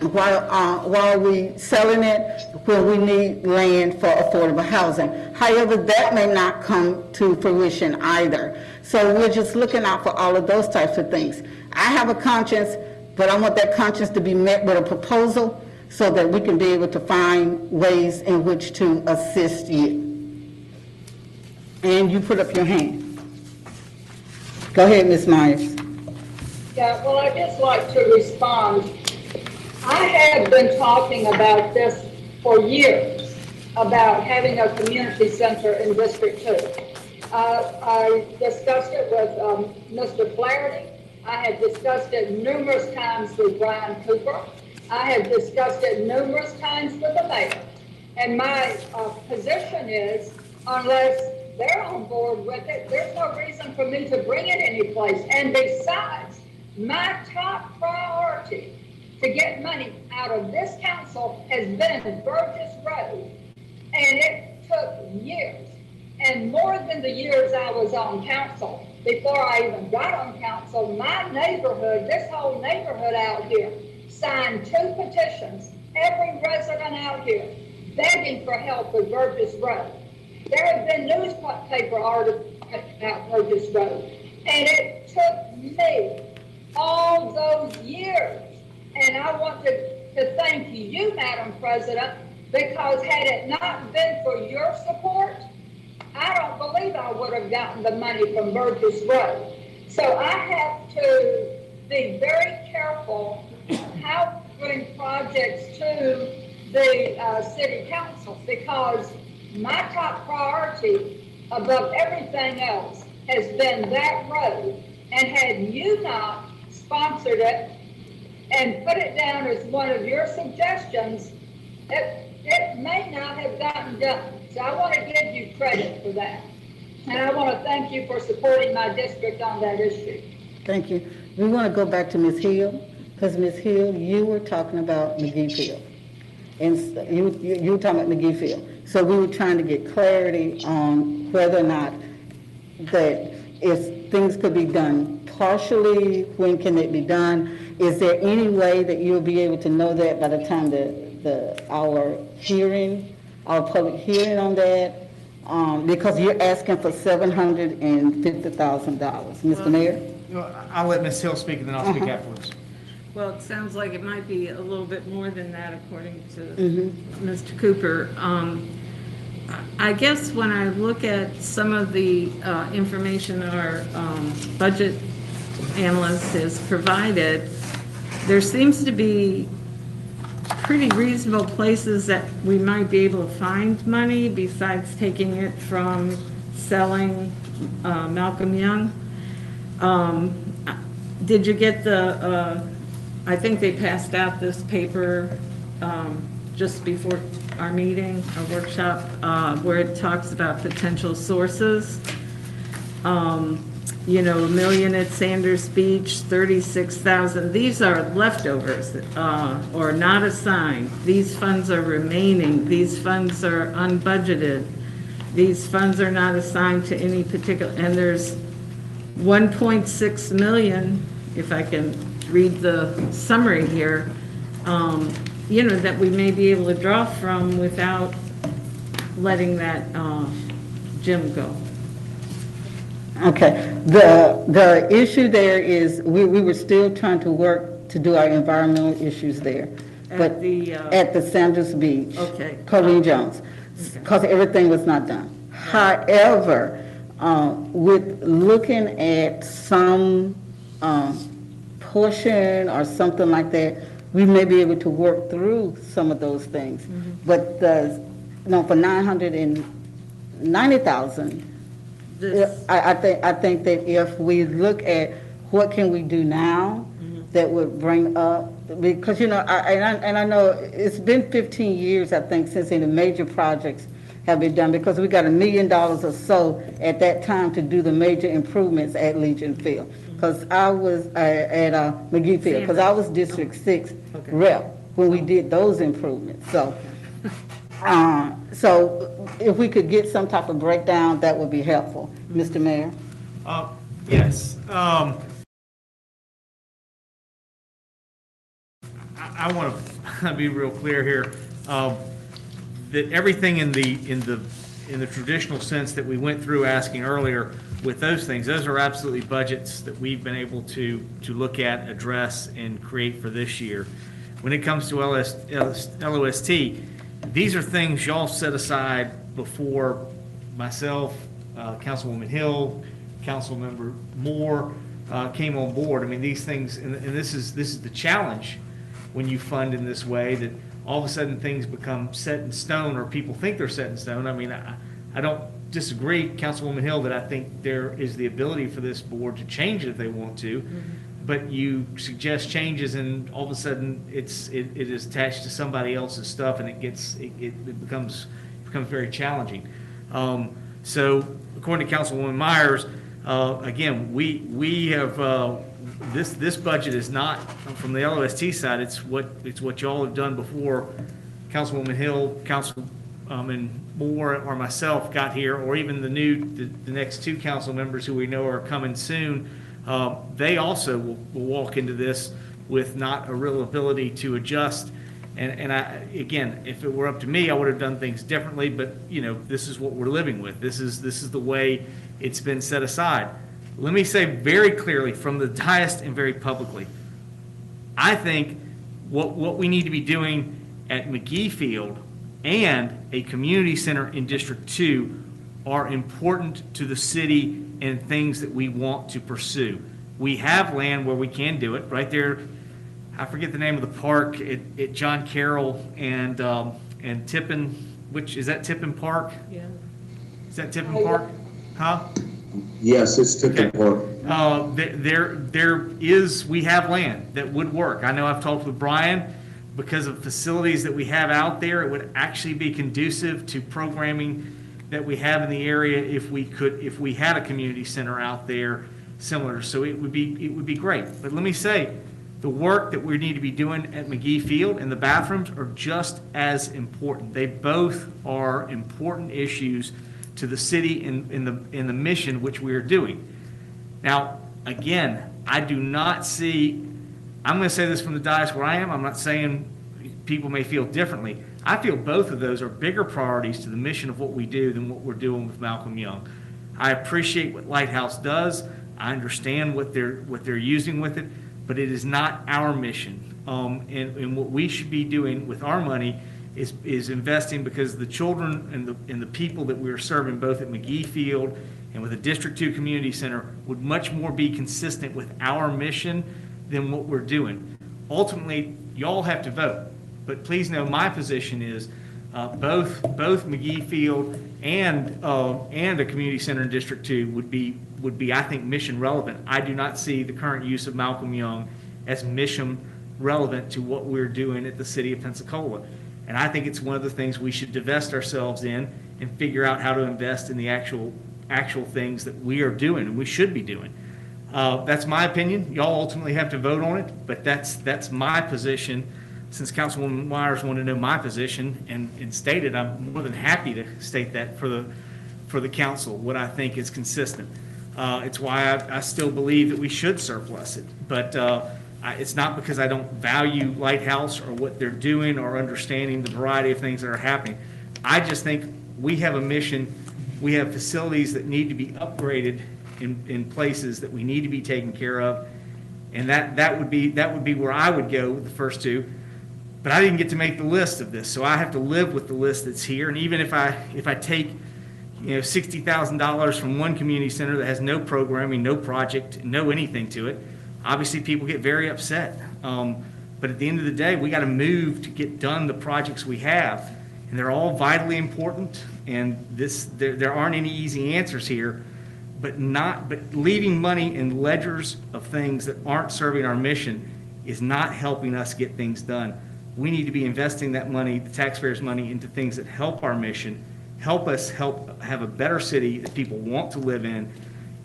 Speaker 1: While we selling it, when we need land for affordable housing. However, that may not come to fruition either. So we're just looking out for all of those types of things. I have a conscience, but I want that conscience to be met with a proposal so that we can be able to find ways in which to assist you. And you put up your hand. Go ahead, Ms. Myers.
Speaker 14: Yeah, well, I'd just like to respond. I have been talking about this for years, about having a community center in District 2. I discussed it with Mr. Flaherty. I have discussed it numerous times with Brian Cooper. I have discussed it numerous times with the mayor. And my position is, unless they're on board with it, there's no reason for me to bring it anyplace. And besides, my top priority to get money out of this council has been Burgess Road. And it took years, and more than the years I was on council. Before I even got on council, my neighborhood, this whole neighborhood out here, signed 2 petitions, every resident out here, begging for help with Burgess Road. There have been newspaper articles about Burgess Road, and it took me all those years. And I want to thank you, Madam President, because had it not been for your support, I don't believe I would have gotten the money from Burgess Road. So I have to be very careful how to bring projects to the city council, because my top priority above everything else has been that road. And had you not sponsored it and put it down as one of your suggestions, it may not have gotten done. So I want to give you credit for that. And I want to thank you for supporting my district on that issue.
Speaker 1: Thank you. We want to go back to Ms. Hill, because Ms. Hill, you were talking about McGee Field. And you were talking about McGee Field. So we were trying to get clarity on whether or not that if things could be done partially, when can it be done? Is there any way that you'll be able to know that by the time our public hearing on that? Because you're asking for $750,000. Mr. Mayor?
Speaker 11: I'll let Ms. Hill speak, and then I'll speak afterwards.
Speaker 10: Well, it sounds like it might be a little bit more than that, according to Mr. Cooper. I guess when I look at some of the information our budget analyst has provided, there seems to be pretty reasonable places that we might be able to find money besides taking it from selling Malcolm Young. Did you get I think they passed out this paper just before our meeting, our workshop, where it talks about potential sources. $1 million at Sanders Beach, 36,000. These are leftovers or not assigned. These funds are remaining. These funds are unbudgeted. These funds are not assigned to any particular, and there's 1.6 million, if I can read the summary here, that we may be able to draw from without letting that gym go.
Speaker 1: Okay. The issue there is we were still trying to work to do our environmental issues there. But at the Sanders Beach, Colleen Jones, because everything was not done. However, with looking at some portion or something like that, we may be able to work through some of those things. But for 990,000, I think that if we look at what can we do now that would bring up, because I know it's been 15 years, I think, since any major projects have been done, because we got $1 million or so at that time to do the major improvements at Legion Field. Because I was at McGee Field, because I was District 6 rep when we did those improvements. So, so if we could get some type of breakdown, that would be helpful. Mr. Mayor?
Speaker 11: Yes. I want to be real clear here that everything in the traditional sense that we went through asking earlier with those things, those are absolutely budgets that we've been able to look at, address, and create for this year. When it comes to LOST, these are things y'all set aside before myself, Councilwoman Hill, Councilmember Moore came on board. I mean, these things, and this is the challenge when you fund in this way, that all of a sudden things become set in stone, or people think they're set in stone. I mean, I don't disagree, Councilwoman Hill, that I think there is the ability for this board to change it if they want to, but you suggest changes and all of a sudden it is attached to somebody else's stuff, and it becomes very challenging. So according to Councilwoman Myers, again, we have this budget is not from the LOST side. It's what y'all have done before Councilwoman Hill, and Moore, or myself got here, or even the next two council members who we know are coming soon. They also will walk into this with not a real ability to adjust. And again, if it were up to me, I would have done things differently, but this is what we're living with. This is the way it's been set aside. Let me say very clearly from the dais and very publicly, I think what we need to be doing at McGee Field and a community center in District 2 are important to the city and things that we want to pursue. We have land where we can do it, right there. I forget the name of the park at John Carroll and Tippin, which is that Tippin Park?
Speaker 10: Yeah.
Speaker 11: Is that Tippin Park? Huh?
Speaker 18: Yes, it's Tippin Park.
Speaker 11: We have land that would work. I know I've talked with Brian, because of facilities that we have out there, it would actually be conducive to programming that we have in the area if we had a community center out there similar. So it would be great. But let me say, the work that we need to be doing at McGee Field and the bathrooms are just as important. They both are important issues to the city in the mission which we are doing. Now, again, I do not see, I'm going to say this from the dais where I am, I'm not saying people may feel differently. I feel both of those are bigger priorities to the mission of what we do than what we're doing with Malcolm Young. I appreciate what Lighthouse does. I understand what they're using with it, but it is not our mission. And what we should be doing with our money is investing, because the children and the people that we are serving both at McGee Field and with the District 2 Community Center would much more be consistent with our mission than what we're doing. Ultimately, y'all have to vote, but please know my position is both McGee Field and a community center in District 2 would be I think mission relevant. I do not see the current use of Malcolm Young as mission relevant to what we're doing at the city of Pensacola. And I think it's one of the things we should divest ourselves in and figure out how to invest in the actual things that we are doing and we should be doing. That's my opinion. Y'all ultimately have to vote on it, but that's my position. Since Councilwoman Myers wanted to know my position and stated, I'm more than happy to state that for the council, what I think is consistent. It's why I still believe that we should surplus it. But it's not because I don't value Lighthouse or what they're doing or understanding the variety of things that are happening. I just think we have a mission. We have facilities that need to be upgraded in places that we need to be taken care of. And that would be where I would go with the first two. But I didn't get to make the list of this, so I have to live with the list that's here. And even if I take $60,000 from one community center that has no programming, no project, no anything to it, obviously people get very upset. But at the end of the day, we got to move to get done the projects we have, and they're all vitally important. And there aren't any easy answers here. But leaving money in ledgers of things that aren't serving our mission is not helping us get things done. We need to be investing that money, the taxpayers' money, into things that help our mission, help us have a better city that people want to live in,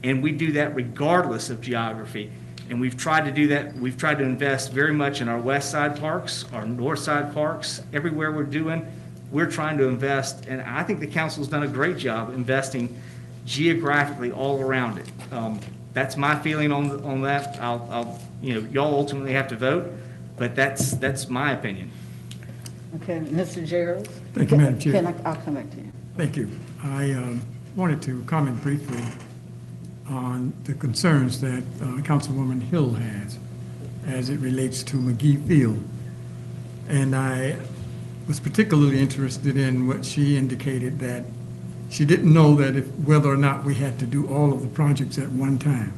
Speaker 11: and we do that regardless of geography. And we've tried to do that. We've tried to invest very much in our west side parks, our north side parks, everywhere we're trying to invest, and I think the council's done a great job investing geographically all around it. That's my feeling on that. Y'all ultimately have to vote, but that's my opinion.
Speaker 1: Okay, Mr. Gerald?
Speaker 15: Thank you, Madam Chair.
Speaker 1: I'll come back to you.
Speaker 15: Thank you. I wanted to comment briefly on the concerns that Councilwoman Hill has as it relates to McGee Field. And I was particularly interested in what she indicated, that she didn't know that whether or not we had to do all of the projects at one time.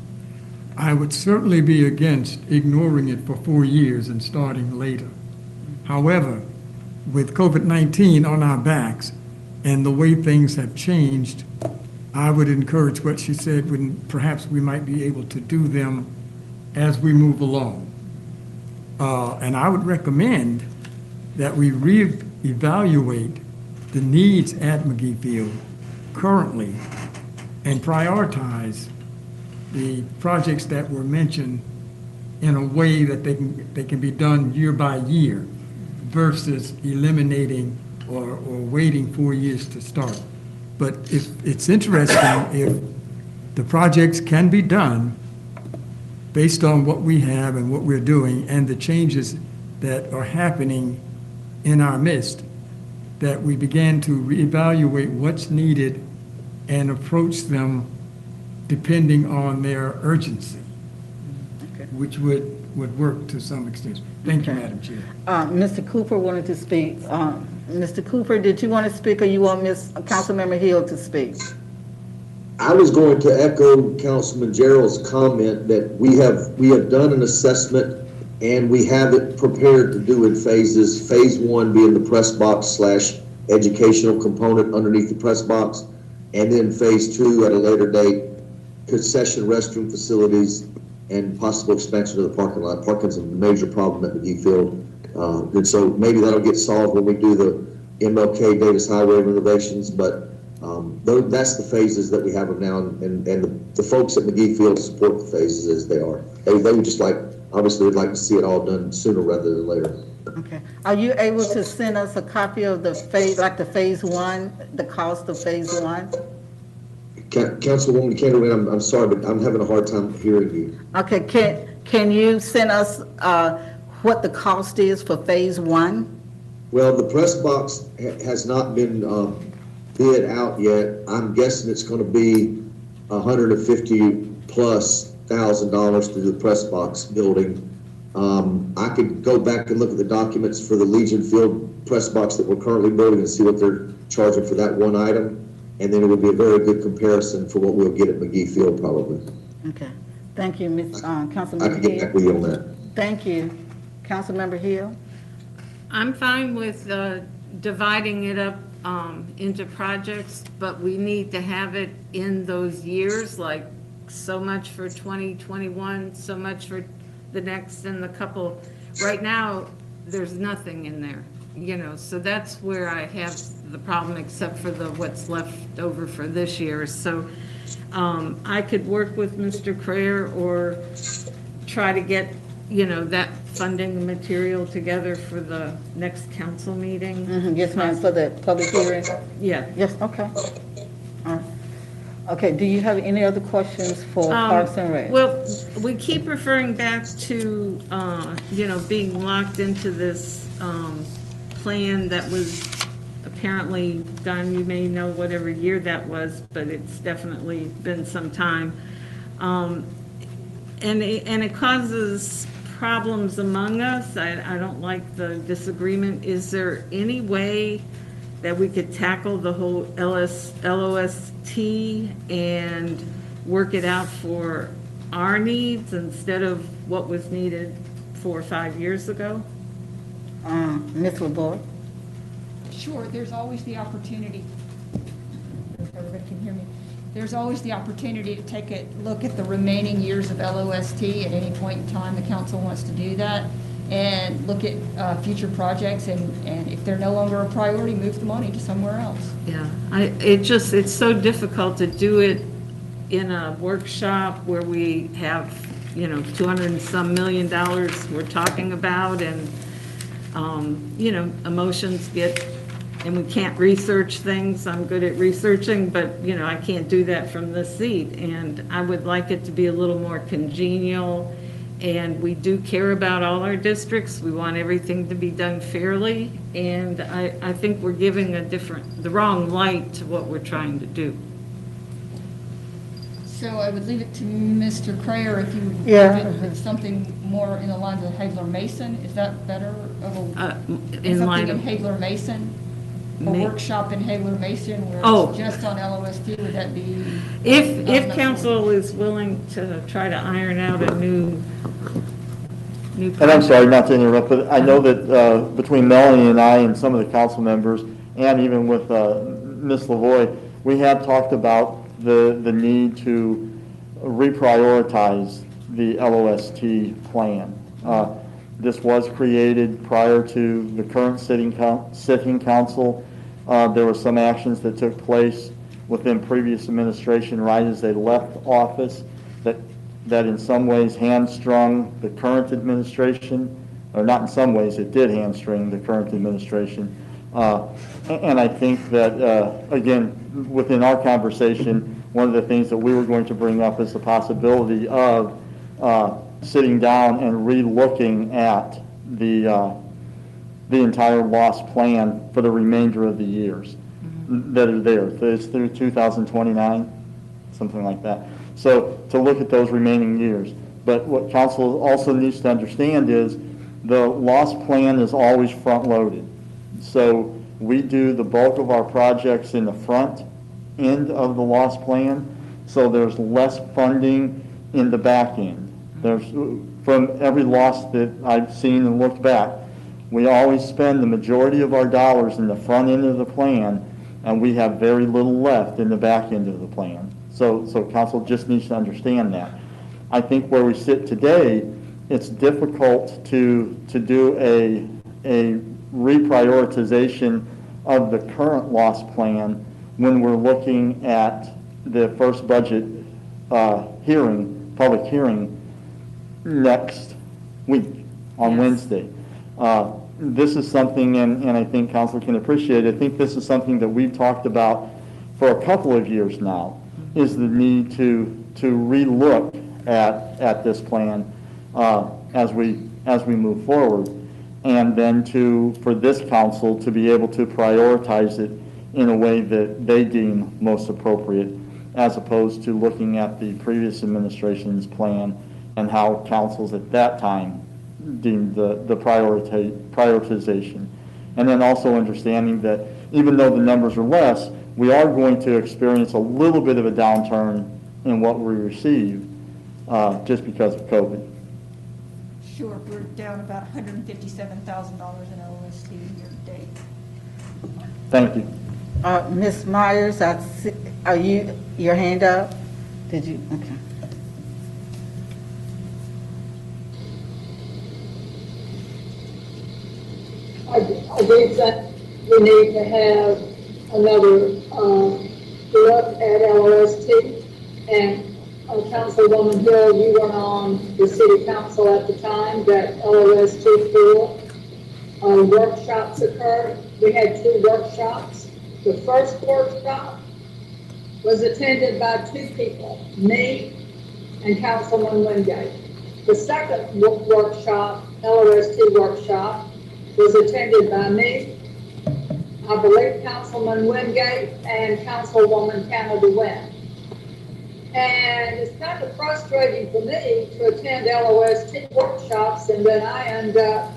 Speaker 15: I would certainly be against ignoring it for 4 years and starting later. However, with COVID-19 on our backs and the way things have changed, I would encourage what she said, when perhaps we might be able to do them as we move along. And I would recommend that we reevaluate the needs at McGee Field currently and prioritize the projects that were mentioned in a way that they can be done year by year versus eliminating or waiting 4 years to start. But if it's interesting, if the projects can be done based on what we have and what we're doing and the changes that are happening in our midst, that we began to reevaluate what's needed and approach them depending on their urgency, which would work to some extent. Thank you, Madam Chair.
Speaker 1: Mr. Cooper wanted to speak. Mr. Cooper, did you want to speak, or you want Councilmember Hill to speak?
Speaker 18: I was going to echo Councilman Gerald's comment that we have done an assessment and we have it prepared to do in phases. Phase 1 being the press box / educational component underneath the press box, and then phase 2 at a later date, concession restroom facilities and possible expansion of the parking lot. Parking's a major problem at McGee Field. And so maybe that'll get solved when we do the MLK Davis Highway renovations, but that's the phases that we have them now, and the folks at McGee Field support the phases as they are. They would just obviously would like to see it all done sooner rather than later.
Speaker 1: Okay. Are you able to send us a copy of the phase 1, the cost of phase 1?
Speaker 18: Councilwoman Kendall, I'm sorry, but I'm having a hard time hearing you.
Speaker 1: Okay, can you send us what the cost is for phase 1?
Speaker 18: Well, the press box has not been bid out yet. I'm guessing it's going to be $150,000+ to do the press box building. I could go back and look at the documents for the Legion Field press box that we're currently building and see what they're charging for that one item. And then it would be a very good comparison for what we'll get at McGee Field probably.
Speaker 1: Okay. Thank you, Councilmember
Speaker 18: I can get back with you on that.
Speaker 1: Thank you. Councilmember Hill?
Speaker 10: I'm fine with dividing it up into projects, but we need to have it in those years, like so much for 2021, so much for the next and the couple. Right now, there's nothing in there, so that's where I have the problem, except for what's left over for this year. So I could work with Mr. Crayer or try to get, that funding material together for the next council meeting.
Speaker 1: Yes, ma'am, for the public hearing?
Speaker 10: Yeah.
Speaker 1: Yes, okay. All right. Okay, do you have any other questions for Parks and Rec?
Speaker 10: Well, we keep referring back to, being locked into this plan that was apparently done, you may know whatever year that was, but it's definitely been some time. And it causes problems among us. I don't like the disagreement. Is there any way that we could tackle the whole LOST and work it out for our needs instead of what was needed 4 or 5 years ago?
Speaker 1: Ms. LeBoy?
Speaker 5: Sure, there's always the opportunity, if everybody can hear me, there's always the opportunity to take a look at the remaining years of LOST at any point in time the council wants to do that, and look at future projects, and if they're no longer a priority, move the money to somewhere else.
Speaker 10: Yeah, it's so difficult to do it in a workshop where we have, $200 and some million we're talking about, and, emotions and we can't research things. I'm good at researching, but, I can't do that from this seat. And I would like it to be a little more congenial. And we do care about all our districts. We want everything to be done fairly. And I think we're giving the wrong light to what we're trying to do.
Speaker 5: So I would leave it to Mr. Crayer if you would
Speaker 1: Yeah.
Speaker 5: give it something more in the lines of Hagler Mason. Is that better?
Speaker 10: In line
Speaker 5: something
Speaker 10: of
Speaker 5: in Hagler Mason? A workshop in Hagler Mason where it's just on LOST, would that be?
Speaker 10: If council is willing to try to iron out a new new
Speaker 2: And I'm sorry
Speaker 10: project.
Speaker 2: not to interrupt, but I know that between Melanie and I and some of the council members, and even with Ms. Lavoy, we have talked about the need to reprioritize the LOST plan. This was created prior to the current sitting council. There were some actions that took place within previous administration right as they left office that in some ways hamstrung the current administration, or not in some ways, it did hamstring the current administration. And I think that, again, within our conversation, one of the things that we were going to bring up is the possibility of sitting down and re-looking at the entire loss plan for the remainder of the years that are there. It's through 2029, something like that. So to look at those remaining years. But what council also needs to understand is the loss plan is always front-loaded. So we do the bulk of our projects in the front end of the loss plan, so there's less funding in the back end. There's, from every loss that I've seen and looked back, we always spend the majority of our dollars in the front end of the plan, and we have very little left in the back end of the plan. So council just needs to understand that. I think where we sit today, it's difficult to do a reprioritization of the current loss plan when we're looking at the first budget public hearing next week on Wednesday. This is something, and I think council can appreciate, I think this is something that we've talked about for a couple of years now, is the need to re-look at this plan as we move forward, and then for this council to be able to prioritize it in a way that they deem most appropriate, as opposed to looking at the previous administration's plan and how councils at that time deemed the prioritization. And then also understanding that even though the numbers are less, we are going to experience a little bit of a downturn in what we receive just because of COVID.
Speaker 5: Sure, we're down about $157,000 in OST year to date.
Speaker 2: Thank you.
Speaker 1: Ms. Myers, are you, your hand up? Did you, okay.
Speaker 14: I do think we need to have another look at LOST. And Councilwoman Hill, you were on the city council at the time that LOST 4 workshops occurred. We had 2 workshops. The first workshop was attended by 2 people, me and Councilman Wingate. The second workshop, LOST workshop, was attended by me, I believe Councilman Wingate, and Councilwoman Canada Wynn. And it's kind of frustrating for me to attend LOST workshops and then I end up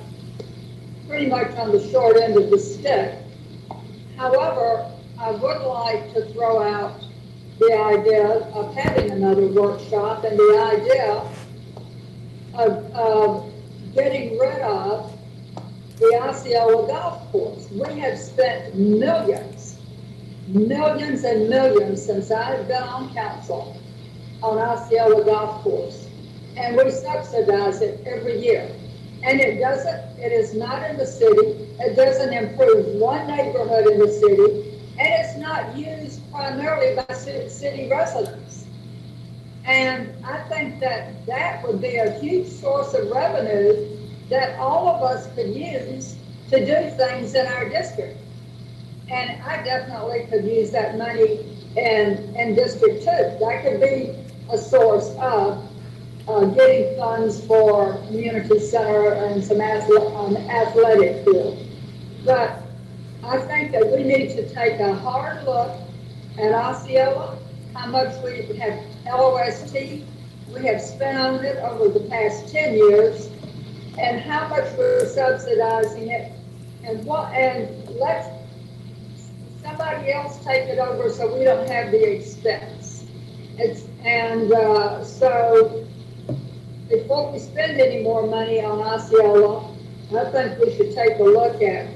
Speaker 14: pretty much on the short end of the stick. However, I would like to throw out the idea of having another workshop and the idea of getting rid of the Osceola golf course. We have spent millions and millions since I've been on council on Osceola golf course. And we subsidize it every year. And it is not in the city. It doesn't improve one neighborhood in the city. And it's not used primarily by city residents. And I think that that would be a huge source of revenue that all of us could use to do things in our district. And I definitely could use that money in District 2. That could be a source of getting funds for community center and some athletic field. But I think that we need to take a hard look at Osceola, how much we have LOST, we have spent on it over the past 10 years, and how much we're subsidizing it, and let somebody else take it over so we don't have the expense. So if before we spend any more money on Osceola, I think we should take a look at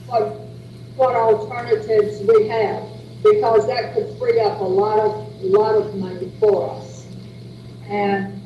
Speaker 14: what alternatives we have, because that could free up a lot of money for us. And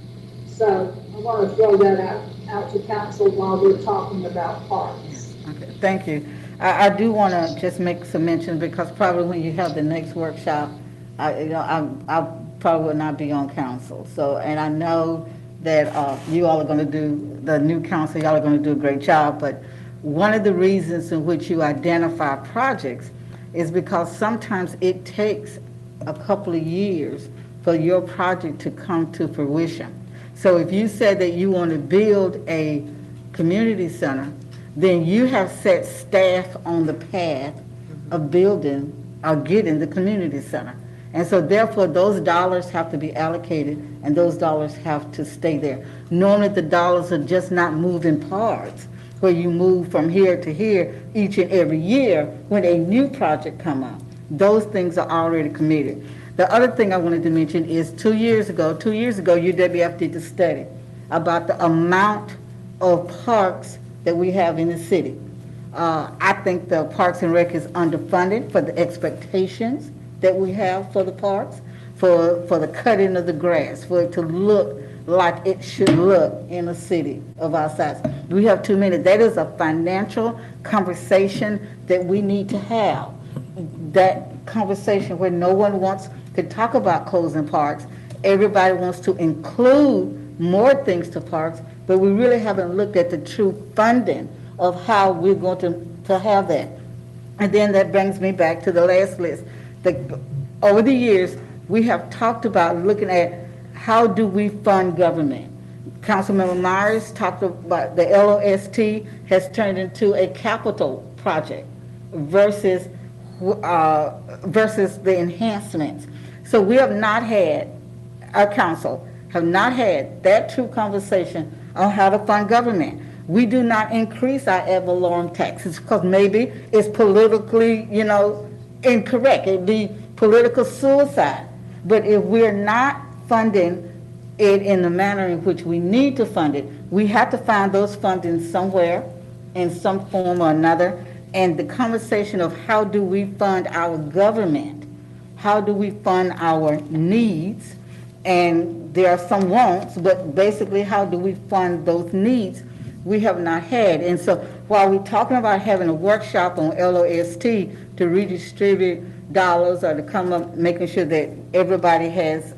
Speaker 14: so I want to throw that out to council while we're talking about parks.
Speaker 1: Okay, thank you. I do want to just make some mention, because probably when you have the next workshop, I probably will not be on council. So, and I know that you all are going to do, the new council, y'all are going to do a great job, but one of the reasons in which you identify projects is because sometimes it takes a couple of years for your project to come to fruition. So if you said that you want to build a community center, then you have set staff on the path of building or getting the community center. And so therefore, those dollars have to be allocated and those dollars have to stay there. Normally, the dollars are just not moving parts, where you move from here to here each and every year when a new project come up. Those things are already committed. The other thing I wanted to mention is 2 years ago, UWF did the study about the amount of parks that we have in the city. I think the Parks and Rec is underfunded for the expectations that we have for the parks, for the cutting of the grass, for it to look like it should look in a city of our size. We have too many. That is a financial conversation that we need to have. That conversation where no one wants to talk about closing parks. Everybody wants to include more things to parks, but we really haven't looked at the true funding of how we're going to have that. And then that brings me back to the last list. Over the years, we have talked about looking at how do we fund government. Councilmember Myers talked about the LOST has turned into a capital project versus the enhancements. So we have not had, our council have not had that true conversation on how to fund government. We do not increase our ad valorem taxes because maybe it's politically, incorrect. It'd be political suicide. But if we're not funding it in the manner in which we need to fund it, we have to find those funding somewhere in some form or another. And the conversation of how do we fund our government, how do we fund our needs, and there are some wants, but basically how do we fund those needs, we have not had. And so while we're talking about having a workshop on LOST to redistribute dollars or to come up making sure that everybody has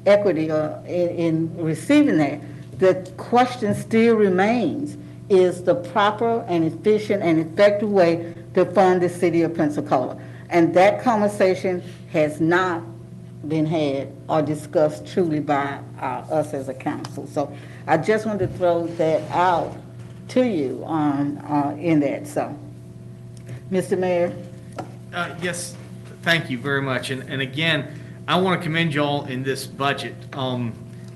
Speaker 1: equity in receiving that, the question still remains, is the proper and efficient and effective way to fund the city of Pensacola. And that conversation has not been had or discussed truly by us as a council. So I just wanted to throw that out to you in that. So, Mr. Mayor.
Speaker 11: Yes, thank you very much. And again, I want to commend y'all in this budget.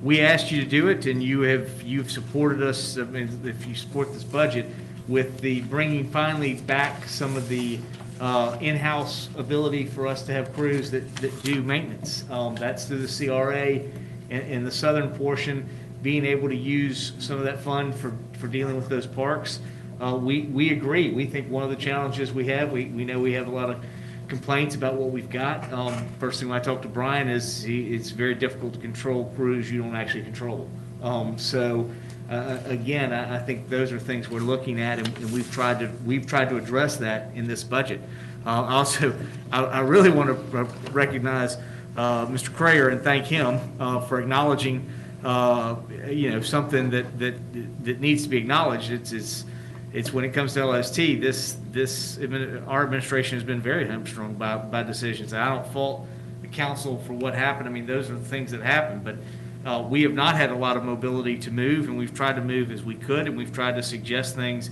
Speaker 11: We asked you to do it, and you've supported us. I mean, if you support this budget with the bringing finally back some of the in-house ability for us to have crews that do maintenance. That's through the CRA in the southern portion, being able to use some of that fund for dealing with those parks. We agree. We think one of the challenges we have, we know we have a lot of complaints about what we've got. First thing when I talked to Brian is it's very difficult to control crews you don't actually control. Again, I think those are things we're looking at, and we've tried to address that in this budget. Also, I really want to recognize Mr. Crayer and thank him for acknowledging something that needs to be acknowledged. It's when it comes to LST, our administration has been very hamstrung by decisions. I don't fault the council for what happened. I mean, those are the things that happened, but we have not had a lot of mobility to move, and we've tried to move as we could, and we've tried to suggest things,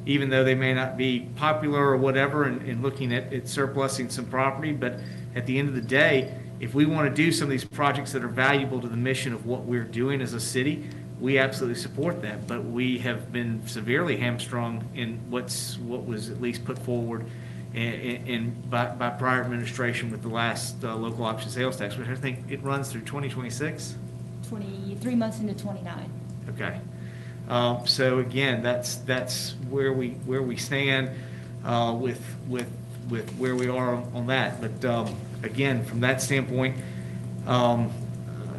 Speaker 11: even though they may not be popular or whatever, and looking at surplusing some property. But at the end of the day, if we want to do some of these projects that are valuable to the mission of what we're doing as a city, we absolutely support that. But we have been severely hamstrung in what was at least put forward by prior administration with the last local option sales tax, which I think it runs through 2026.
Speaker 19: 3 months into 29.
Speaker 11: Okay. So again, that's where we stand with where we are on that. But again, from that standpoint,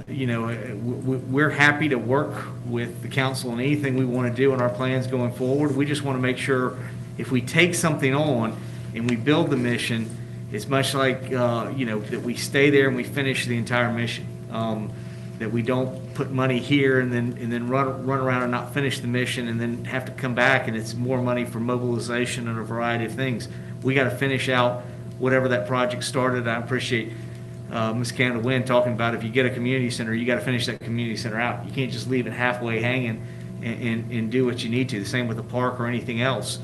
Speaker 11: we're happy to work with the council on anything we want to do in our plans going forward. We just want to make sure if we take something on and we build the mission, it's much like that we stay there and we finish the entire mission. That we don't put money here and then run around and not finish the mission and then have to come back and it's more money for mobilization and a variety of things. We got to finish out whatever that project started. I appreciate Ms. Candle Wynn talking about if you get a community center, you got to finish that community center out. You can't just leave it halfway hanging and do what you need to. The same with the park or anything else.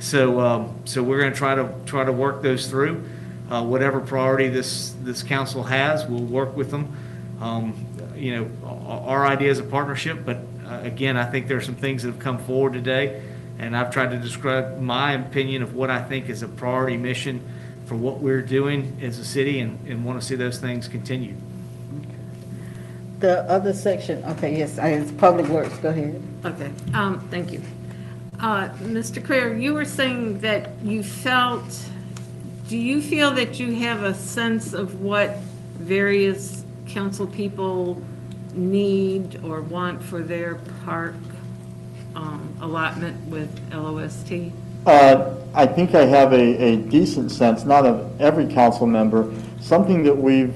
Speaker 11: So we're going to try to work those through. Whatever priority this council has, we'll work with them. Our idea is a partnership, but again, I think there are some things that have come forward today, and I've tried to describe my opinion of what I think is a priority mission for what we're doing as a city and want to see those things continue.
Speaker 1: The other section, okay, yes, it's Public Works, go ahead.
Speaker 10: Okay, thank you. Mr. Creer, you were saying that do you feel that you have a sense of what various council people need or want for their park allotment with LOST?
Speaker 2: I think I have a decent sense, not of every council member, something that we've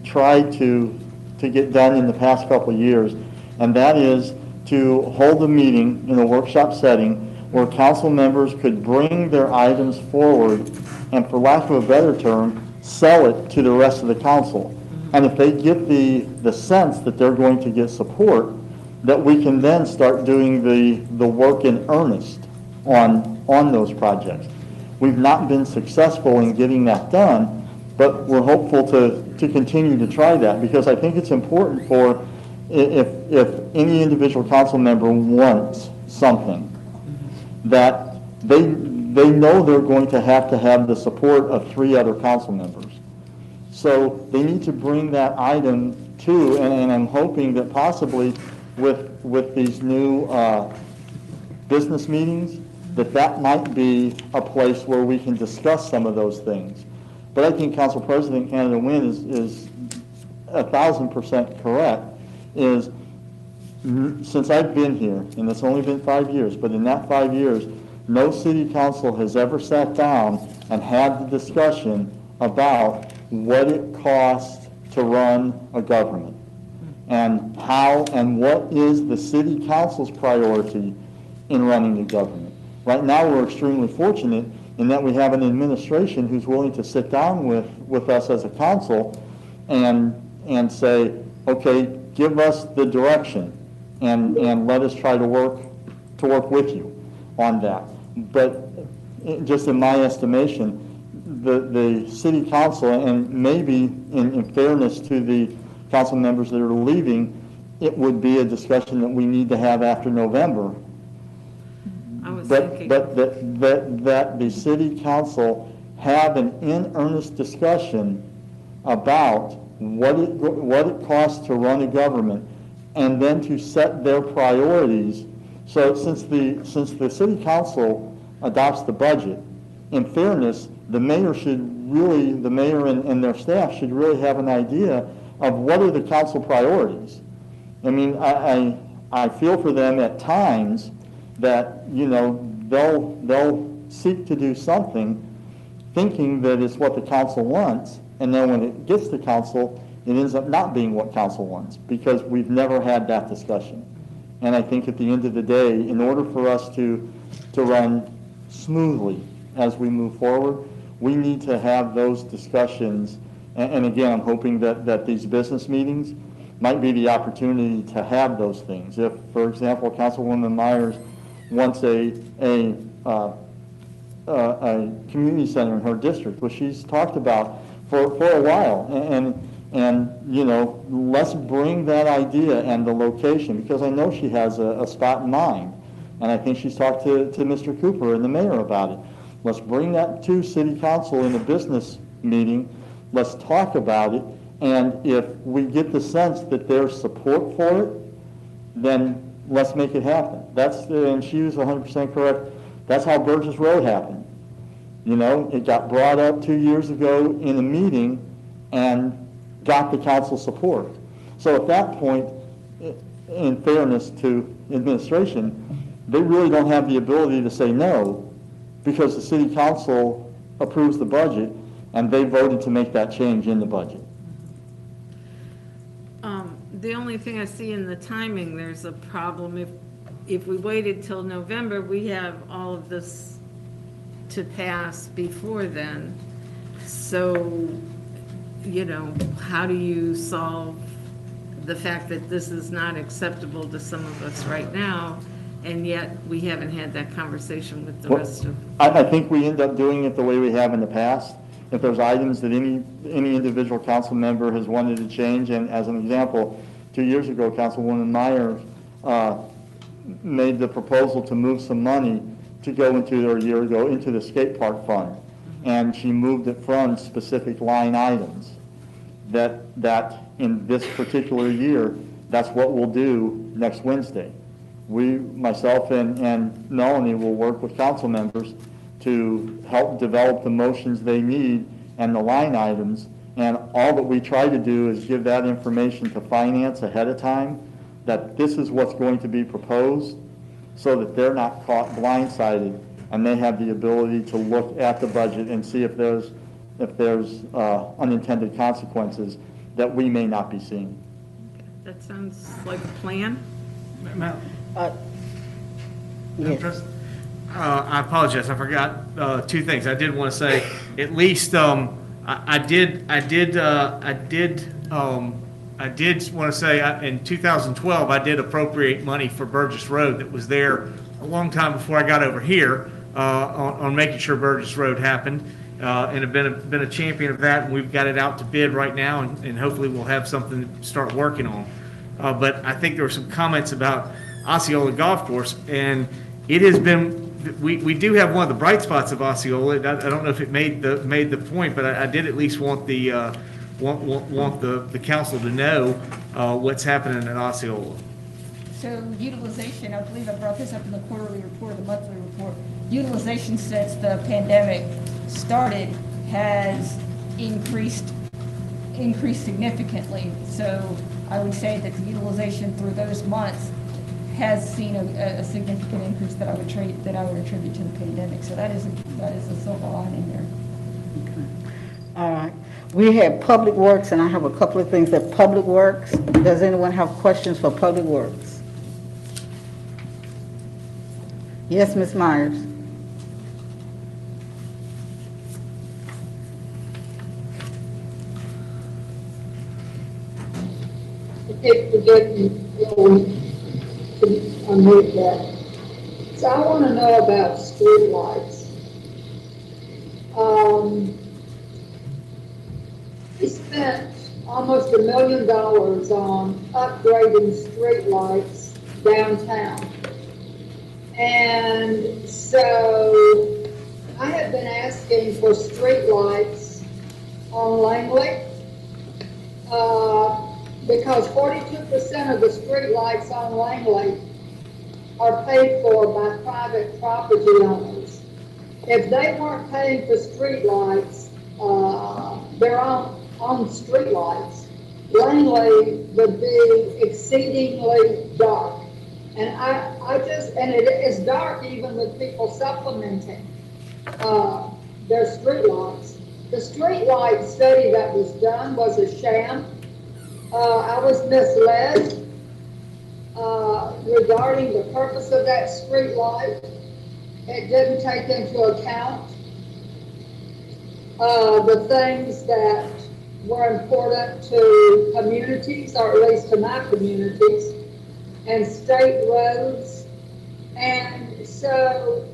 Speaker 2: tried to get done in the past couple of years, and that is to hold a meeting in a workshop setting where council members could bring their items forward and, for lack of a better term, sell it to the rest of the council. And if they get the sense that they're going to get support, that we can then start doing the work in earnest on those projects. We've not been successful in getting that done, but we're hopeful to continue to try that, because I think it's important for, if any individual council member wants something, that they know they're going to have the support of 3 other council members. So they need to bring that item to, and I'm hoping that possibly with these new business meetings, that might be a place where we can discuss some of those things. But I think Council President Candida Wynn is 1,000% correct, is since I've been here, and it's only been 5 years, but in that 5 years, no city council has ever sat down and had the discussion about what it costs to run a government and how and what is the city council's priority in running the government. Right now, we're extremely fortunate in that we have an administration who's willing to sit down with us as a council and say, okay, give us the direction and let us try to work with you on that. But just in my estimation, the city council, and maybe in fairness to the council members that are leaving, it would be a discussion that we need to have after November. But that the city council have an in-earnest discussion about what it costs to run a government, and then to set their priorities. So since the city council adopts the budget, in fairness, the mayor and their staff should really have an idea of what are the council priorities. I mean, I feel for them at times that, they'll seek to do something thinking that it's what the council wants, and then when it gets to council, it ends up not being what council wants, because we've never had that discussion. And I think at the end of the day, in order for us to run smoothly as we move forward, we need to have those discussions. And again, I'm hoping that these business meetings might be the opportunity to have those things. If, for example, Councilwoman Myers wants a community center in her district, which she's talked about for a while, and let's bring that idea and the location, because I know she has a spot in mind, and I think she's talked to Mr. Cooper and the mayor about it. Let's bring that to city council in a business meeting. Let's talk about it, And if we get the sense that there's support for it, then let's make it happen. And she was 100% correct. That's how Burgess Road happened. You know, it got brought up 2 years ago in a meeting and got the council support. So at that point, in fairness to administration, they really don't have the ability to say no, because the city council approves the budget and they voted to make that change in the budget.
Speaker 10: The only thing I see in the timing, there's a problem. If we waited till November, we have all of this to pass before then. So, you know, how do you solve the fact that this is not acceptable to some of us right now, and yet we haven't had that conversation with the rest of...
Speaker 2: I think we end up doing it the way we have in the past. If there's items that any individual council member has wanted to change, and as an example, 2 years ago, Councilwoman Myers made the proposal to move some money to go into, or a year ago, into the skate park fund. And she moved it from specific line items that in this particular year, that's what we'll do next Wednesday. Myself and Melanie will work with council members to help develop the motions they need and the line items. And all that we try to do is give that information to finance ahead of time, that this is what's going to be proposed, so that they're not caught blindsided and they have the ability to look at the budget and see if there's unintended consequences that we may not be seeing.
Speaker 10: That sounds like a plan.
Speaker 1: Yes.
Speaker 11: I apologize. I forgot two things. I did want to say, at least I did want to say in 2012 I did appropriate money for Burgess Road that was there a long time before I got over here on making sure Burgess Road happened, and have been a champion of that. And we've got it out to bid right now, and hopefully we'll have something to start working on. But I think there were some comments about Osceola Golf Course, and it has been. We do have one of the bright spots of Osceola. I don't know if it made the point, but I did at least want the council to know what's happening at Osceola.
Speaker 5: So utilization, I believe I brought this up in the quarterly report, the monthly report. Utilization since the pandemic started has increased significantly. So I would say that the utilization through those months has seen a significant increase that I would attribute to the pandemic. So that is a silver lining there.
Speaker 1: Okay. All right. We have Public Works, and I have a couple of things that Public Works. Does anyone have questions for Public Works? Yes, Ms. Myers.
Speaker 14: Forgive me. Unmute that. So I want to know about street lights. We spent almost $1 million on upgrading street lights downtown. And so I have been asking for street lights on Langley, because 42% of the street lights on Langley are paid for by private property owners. If they weren't paying for street lights, their own street lights, Langley would be exceedingly dark. And and it is dark even with people supplementing their street lights. The street light study that was done was a sham. I was misled regarding the purpose of that street light. It didn't take into account the things that were important to communities, or at least to my communities, and state roads. And so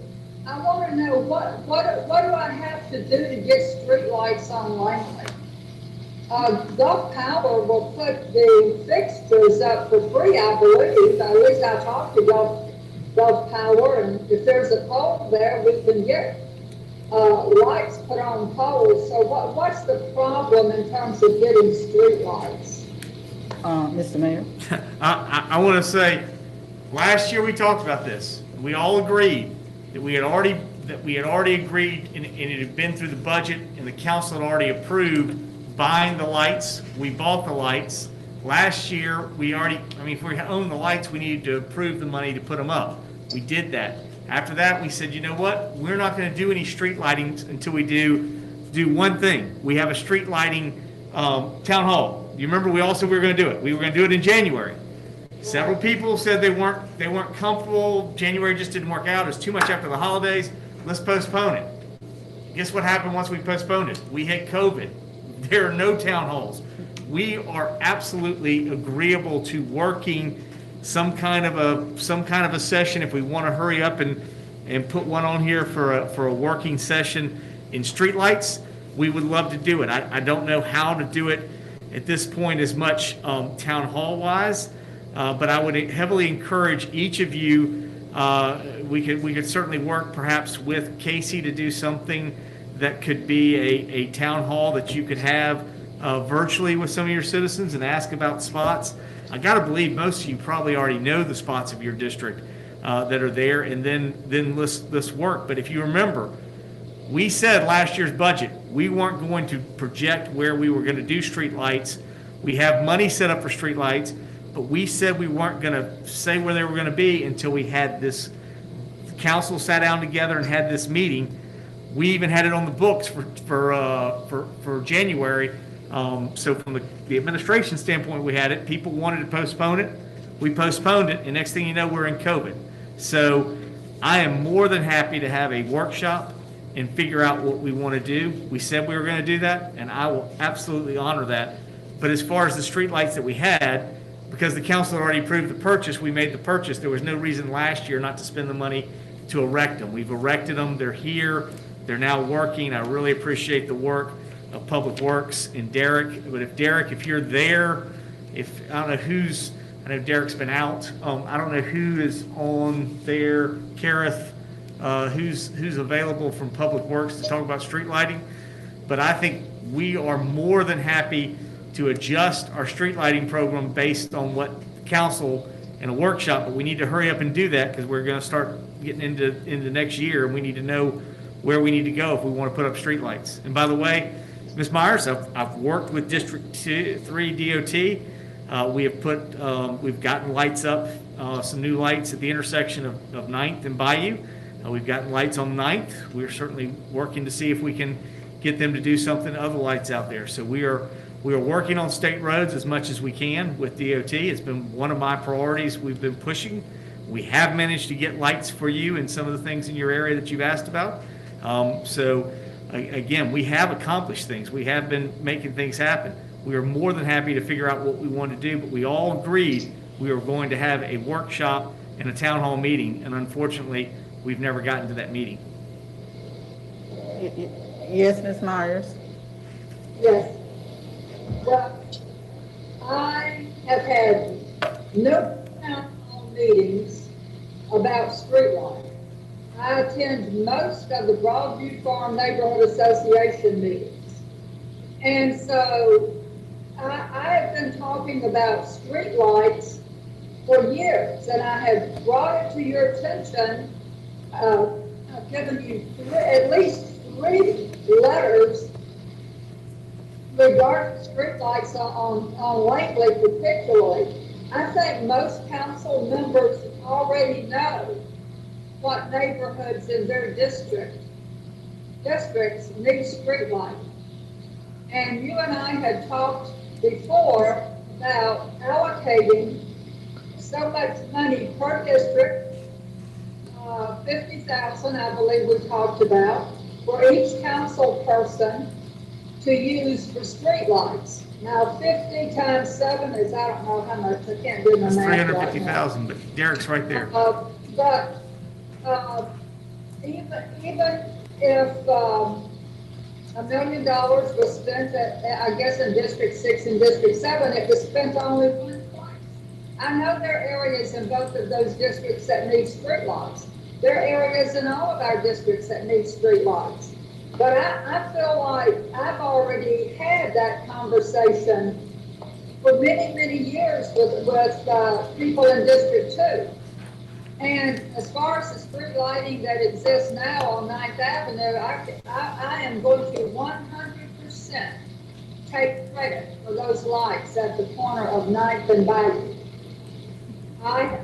Speaker 14: I want to know what do I have to do to get street lights on Langley? Gulf Power will put the fixtures up for free, I believe. At least I talked to Gulf Power, and if there's a pole there, we can get lights put on poles. So what's the problem in terms of getting street lights?
Speaker 1: Mr. Mayor?
Speaker 11: I want to say, last year we talked about this. We all agreed that we had already agreed, and it had been through the budget, and the council had already approved buying the lights. We bought the lights. Last year, if we own the lights, we needed to approve the money to put them up. We did that. After that, we said, you know what? We're not going to do any street lighting until we do one thing. We have a street lighting town hall. You remember we all said we were going to do it. We were going to do it in January. Several people said they weren't comfortable. January just didn't work out. It was too much after the holidays. Let's postpone it. Guess what happened once we postponed it? We hit COVID. There are no town halls. We are absolutely agreeable to working some kind of a session if we want to hurry up and put one on here for a working session in streetlights. We would love to do it. I don't know how to do it at this point as much town hall wise, but I would heavily encourage each of you. We could certainly work perhaps with Casey to do something that could be a town hall that you could have virtually with some of your citizens and ask about spots. I got to believe most of you probably already know the spots of your district that are there, and then let's work. But if you remember, we said last year's budget we weren't going to project where we were going to do street lights. We have money set up for street lights, but we said we weren't going to say where they were going to be until we had this council sat down together and had this meeting. We even had it on the books for January. So from the administration standpoint, we had it. People wanted to postpone it. We postponed it, and next thing you know, we're in COVID. So I am more than happy to have a workshop and figure out what we want to do. We said we were going to do that, and I will absolutely honor that. But as far as the street lights that we had, because the council had already approved the purchase, we made the purchase. There was no reason last year not to spend the money to erect them. We've erected them. They're here. They're now working. I really appreciate the work of Public Works and Derek. But if you're there, I know Derek's been out. I don't know who is on there. Kareth, who's available from Public Works to talk about street lighting. But I think we are more than happy to adjust our street lighting program based on what council in a workshop, but we need to hurry up and do that because we're going to start getting into next year, and we need to know where we need to go if we want to put up street lights. And by the way, Ms. Myers, I've worked with District 3 DOT. We've gotten lights up, some new lights at the intersection of 9th and Bayou. We've gotten lights on 9th. We're certainly working to see if we can get them to do something to other lights out there. So we are working on state roads as much as we can with DOT. It's been one of my priorities we've been pushing. We have managed to get lights for you in some of the things in your area that you've asked about. Again, we have accomplished things. We have been making things happen. We are more than happy to figure out what we want to do, but we all agreed we were going to have a workshop and a town hall meeting, and unfortunately, we've never gotten to that meeting.
Speaker 1: Yes, Ms. Myers?
Speaker 14: Yes. Well, I have had no town hall meetings about streetlighting. I attend most of the Broadview Farm Neighborhood Association meetings. And so I have been talking about streetlights for years, and I have brought it to your attention. I've given you at least 3 letters regarding streetlights on Langley particularly. I think most council members already know what neighborhoods in their districts need streetlights. And you and I had talked before about allocating so much money per district, 50,000, I believe we talked about, for each council person to use for streetlights. Now, 50 times 7 is, I don't know how much, I can't do my math right now.
Speaker 11: 350,000, but Derek's right there.
Speaker 14: But even if $1 million was spent I guess in District 6 and District 7, it was spent only one place. I know there are areas in both of those districts that need streetlights. There are areas in all of our districts that need streetlights. But I feel like I've already had that conversation for many, many years with people in District 2. And as far as the street lighting that exists now on 9th Avenue, I am going to 100% take credit for those lights at the corner of 9th and Bayou. I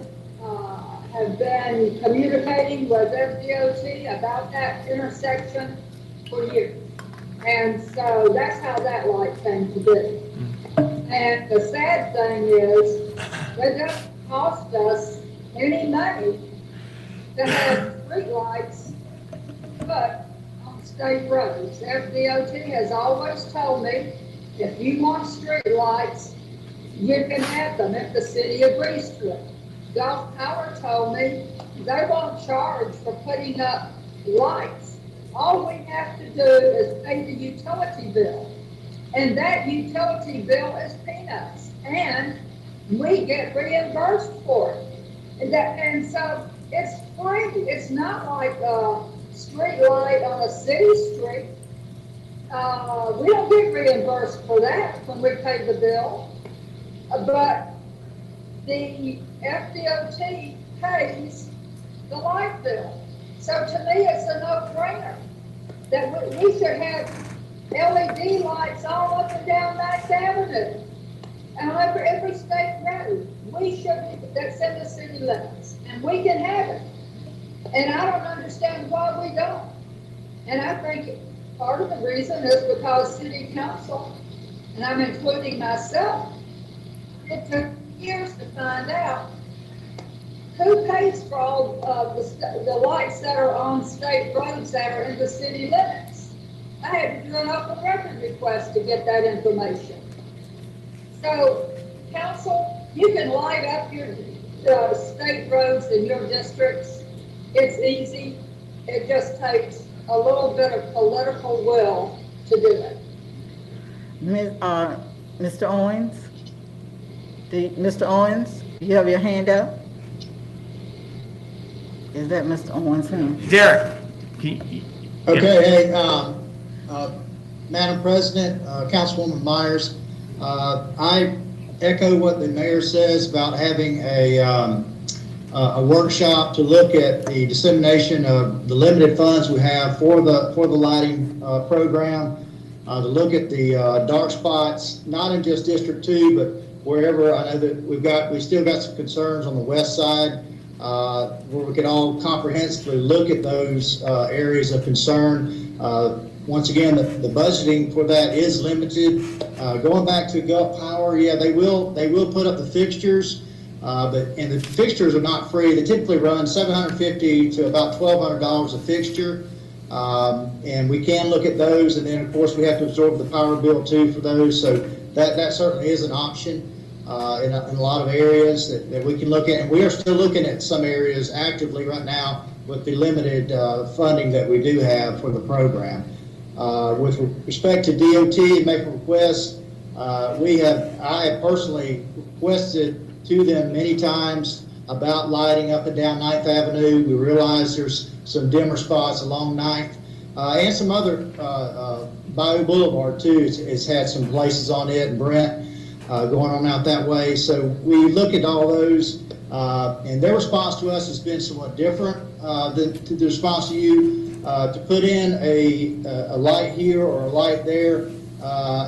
Speaker 14: have been communicating with FDOT about that intersection for years. And so that's how that light came to be. And the sad thing is, it doesn't cost us any money to have streetlights put on state roads. FDOT has always told me, if you want streetlights, you can have them if the city agrees to it. Gulf Power told me they won't charge for putting up lights. All we have to do is pay the utility bill. And that utility bill is peanuts. And we get reimbursed for it. And so it's free. It's not like a street light on a city street. We don't get reimbursed for that when we pay the bill. But the FDOT pays the light bill. So to me, it's a no-brainer that we should have LED lights all up and down 9th Avenue and on every state road. We should be, that's in the city limits, and we can have it. And I don't understand why we don't. And I think part of the reason is because City Council, and I'm including myself, it took years to find out who pays for all of the lights that are on state roads that are in the city limits. I had to do an open record request to get that information. So, council, you can light up your state roads in your districts. It's easy. It just takes a little bit of political will to do it.
Speaker 1: Mr. Owens? Mr. Owens, you have your hand up? Is that Mr. Owens' hand?
Speaker 11: Derek.
Speaker 20: Okay, hey, Madam President, Councilwoman Myers, I echo what the mayor says about having a workshop to look at the dissemination of the limited funds we have for the lighting program, to look at the dark spots, not in just District 2, but wherever. I know that we still got some concerns on the west side, where we can all comprehensively look at those areas of concern. Once again, the budgeting for that is limited. Going back to Gulf Power, yeah, they will put up the fixtures, and the fixtures are not free. They typically run $750 to about $1,200 a fixture, and we can look at those. And then, of course, we have to absorb the power bill too for those. So that certainly is an option in a lot of areas that we can look at. And we are still looking at some areas actively right now with the limited funding that we do have for the program. With respect to DOT and making requests, I have personally requested to them many times about lighting up and down 9th Avenue. We realize there's some dimmer spots along 9th, and some other, Bayou Boulevard too, it's had some places on it, and Brent, going on out that way. So we look at all those, and their response to us has been somewhat different than the response to you. To put in a light here or a light there,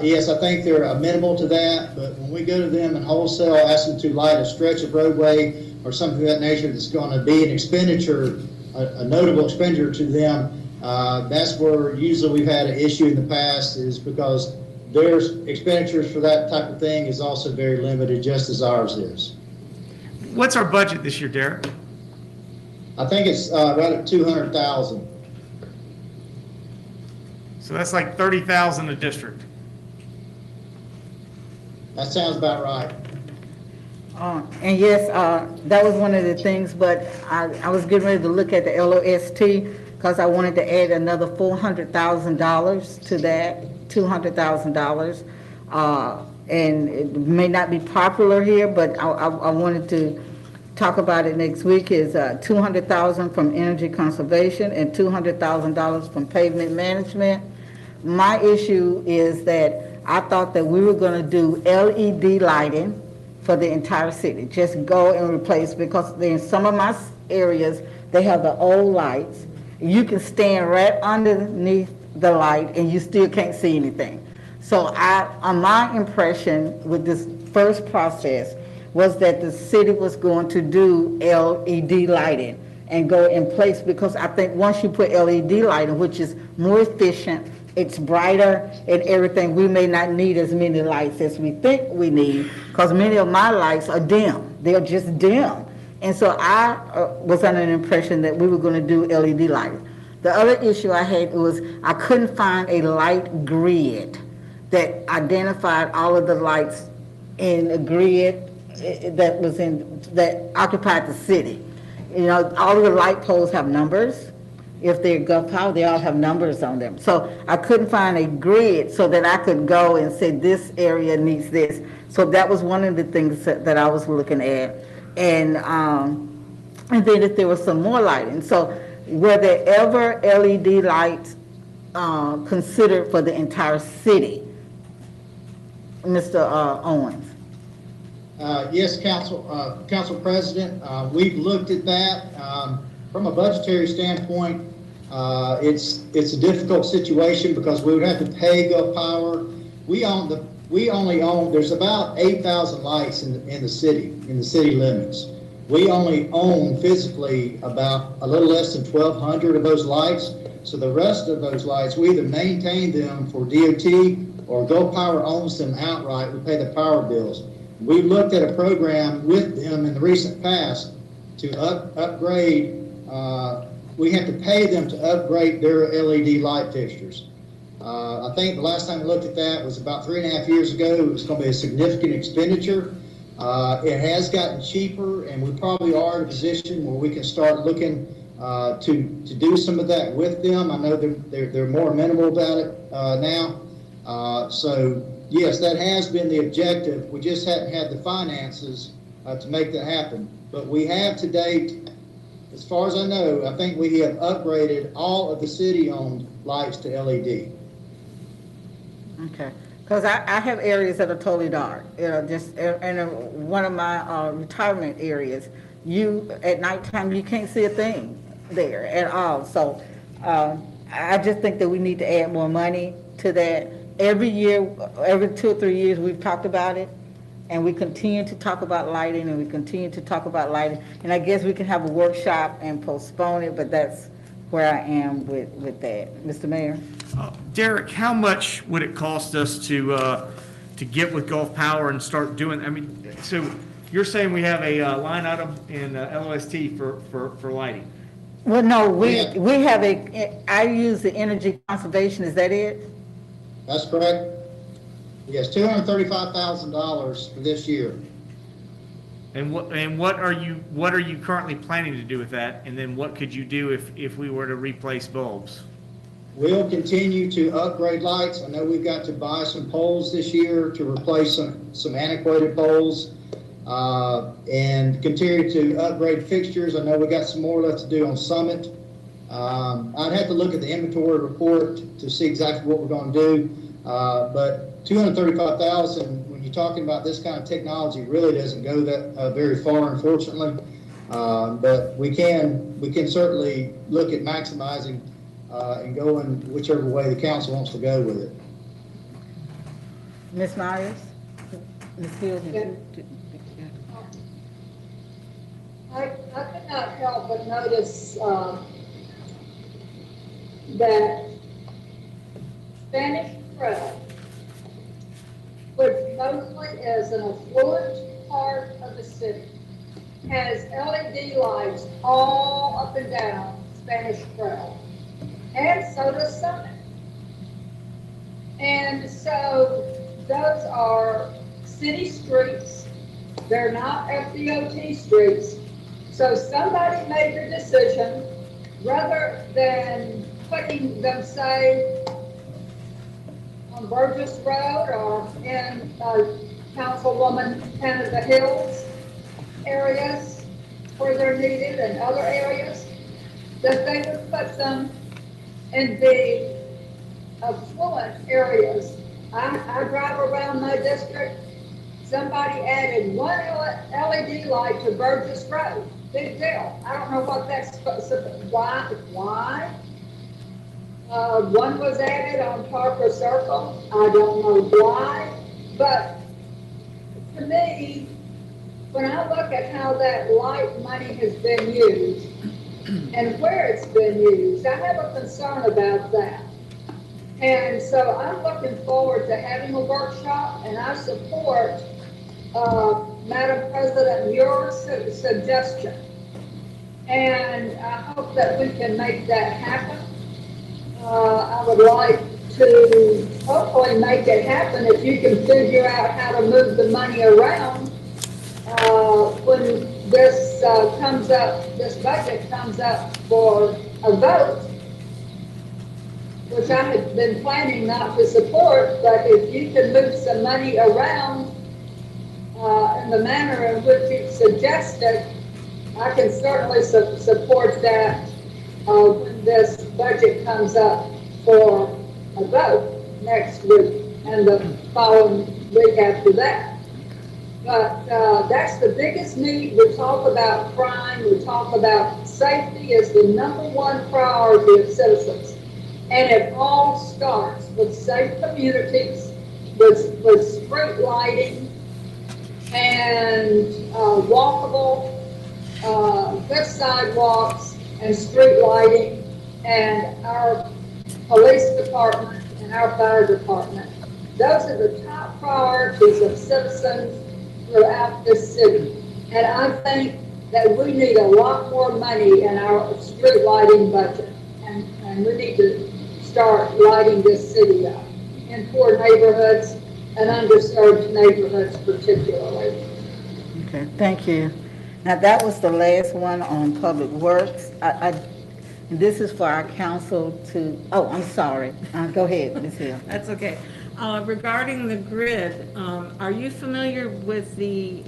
Speaker 20: yes, I think they're amenable to that, but when we go to them and wholesale, ask them to light a stretch of roadway or something of that nature that's going to be an expenditure, a notable expenditure to them, that's where usually we've had an issue in the past, is because their expenditures for that type of thing is also very limited, just as ours is.
Speaker 11: What's our budget this year, Derek?
Speaker 20: I think it's right at 200,000.
Speaker 11: So that's like 30,000 a district.
Speaker 20: That sounds about right.
Speaker 1: And yes, that was one of the things, but I was getting ready to look at the LOST because I wanted to add another $400,000 to that, $200,000. And it may not be popular here, but I wanted to talk about it next week, is $200,000 from energy conservation and $200,000 from pavement management. My issue is that I thought that we were going to do LED lighting for the entire city. Just go and replace, because in some of my areas, they have the old lights. You can stand right underneath the light and you still can't see anything. So my impression with this first process was that the city was going to do LED lighting and go in place, because I think once you put LED lighting, which is more efficient, it's brighter and everything, we may not need as many lights as we think we need, because many of my lights are dim. They're just dim. And so I was under an impression that we were going to do LED lighting. The other issue I had was I couldn't find a light grid that identified all of the lights in a grid that occupied the city. You know, all of the light poles have numbers. If they're gov power, they all have numbers on them. So I couldn't find a grid so that I could go and say this area needs this. So that was one of the things that I was looking at. And then if there was some more lighting. So were there ever LED lights considered for the entire city, Mr. Owens?
Speaker 20: Yes, Council President, we've looked at that. From a budgetary standpoint, it's a difficult situation because we would have to pay Gulf Power. We only own, there's about 8,000 lights in the city limits. We only own physically about a little less than 1,200 of those lights. So the rest of those lights, we either maintain them for DOT or Gulf Power owns them outright. We pay the power bills. We've looked at a program with them in the recent past to upgrade. We have to pay them to upgrade their LED light fixtures. I think the last time we looked at that was about 3.5 years ago. It was going to be a significant expenditure. It has gotten cheaper, and we probably are in a position where we can start looking to do some of that with them. I know they're more amenable about it now. So yes, that has been the objective. We just hadn't had the finances to make that happen. But we have to date, as far as I know, I think we have upgraded all of the city-owned lights to LED.
Speaker 1: Okay, because I have areas that are totally dark. You know, just in one of my retirement areas, at nighttime you can't see a thing there at all. So I just think that we need to add more money to that. Every year, every 2 or 3 years, we've talked about it, and we continue to talk about lighting, and we continue to talk about lighting. And I guess we can have a workshop and postpone it, but that's where I am with that. Mr. Mayor?
Speaker 11: Derek, how much would it cost us to get with Gulf Power and start doing, I mean, so you're saying we have a line item in LOST for lighting?
Speaker 1: Well, no, we have I use the energy conservation, is that it?
Speaker 20: That's correct. Yes, $235,000 for this year.
Speaker 11: And what are you currently planning to do with that? And then what could you do if we were to replace bulbs?
Speaker 20: We'll continue to upgrade lights. I know we've got to buy some poles this year to replace some antiquated poles, and continue to upgrade fixtures. I know we got some more left to do on Summit. I'd have to look at the inventory report to see exactly what we're going to do. But $235,000, when you're talking about this kind of technology, really doesn't go that very far, unfortunately. But we can certainly look at maximizing and going whichever way the council wants to go with it.
Speaker 1: Ms. Myers? Ms. Fields?
Speaker 14: I could not help but notice that Spanish Trail, which mostly is an affluent part of the city, has LED lights all up and down Spanish Trail. And so does Summit. And so those are city streets. They're not FDOT streets. So somebody made the decision, rather than putting them, say, on Burgess Road or in Councilwoman Canada Hills areas, where they're needed in other areas, that they would put them in the affluent areas. I drive around my district, somebody added one LED light to Burgess Road, big deal. I don't know what that's supposed to, why? One was added on Parker Circle, I don't know why, but to me, when I look at how that light money has been used and where it's been used, I have a concern about that. And so I'm looking forward to having a workshop, and I support, Madam President, your suggestion. And I hope that we can make that happen. I would like to hopefully make it happen if you can figure out how to move the money around when this comes up, this budget comes up for a vote, which I had been planning not to support, but if you can move some money around in the manner in which you suggested, I can certainly support that when this budget comes up for a vote next week and the following week after that. But that's the biggest need. We talk about crime, we talk about safety is the #1 priority of citizens. And it all starts with safe communities, with street lighting and walkable, good sidewalks and street lighting, and our police department and our fire department. Those are the top priorities of citizens throughout this city. And I think that we need a lot more money in our street lighting budget. And we need to start lighting this city up in poor neighborhoods and underserved neighborhoods particularly.
Speaker 1: Okay, thank you. Now, that was the last one on Public Works. This is for our council to, oh, I'm sorry. Go ahead, Ms. Hill.
Speaker 10: That's okay. Regarding the grid, are you familiar with the,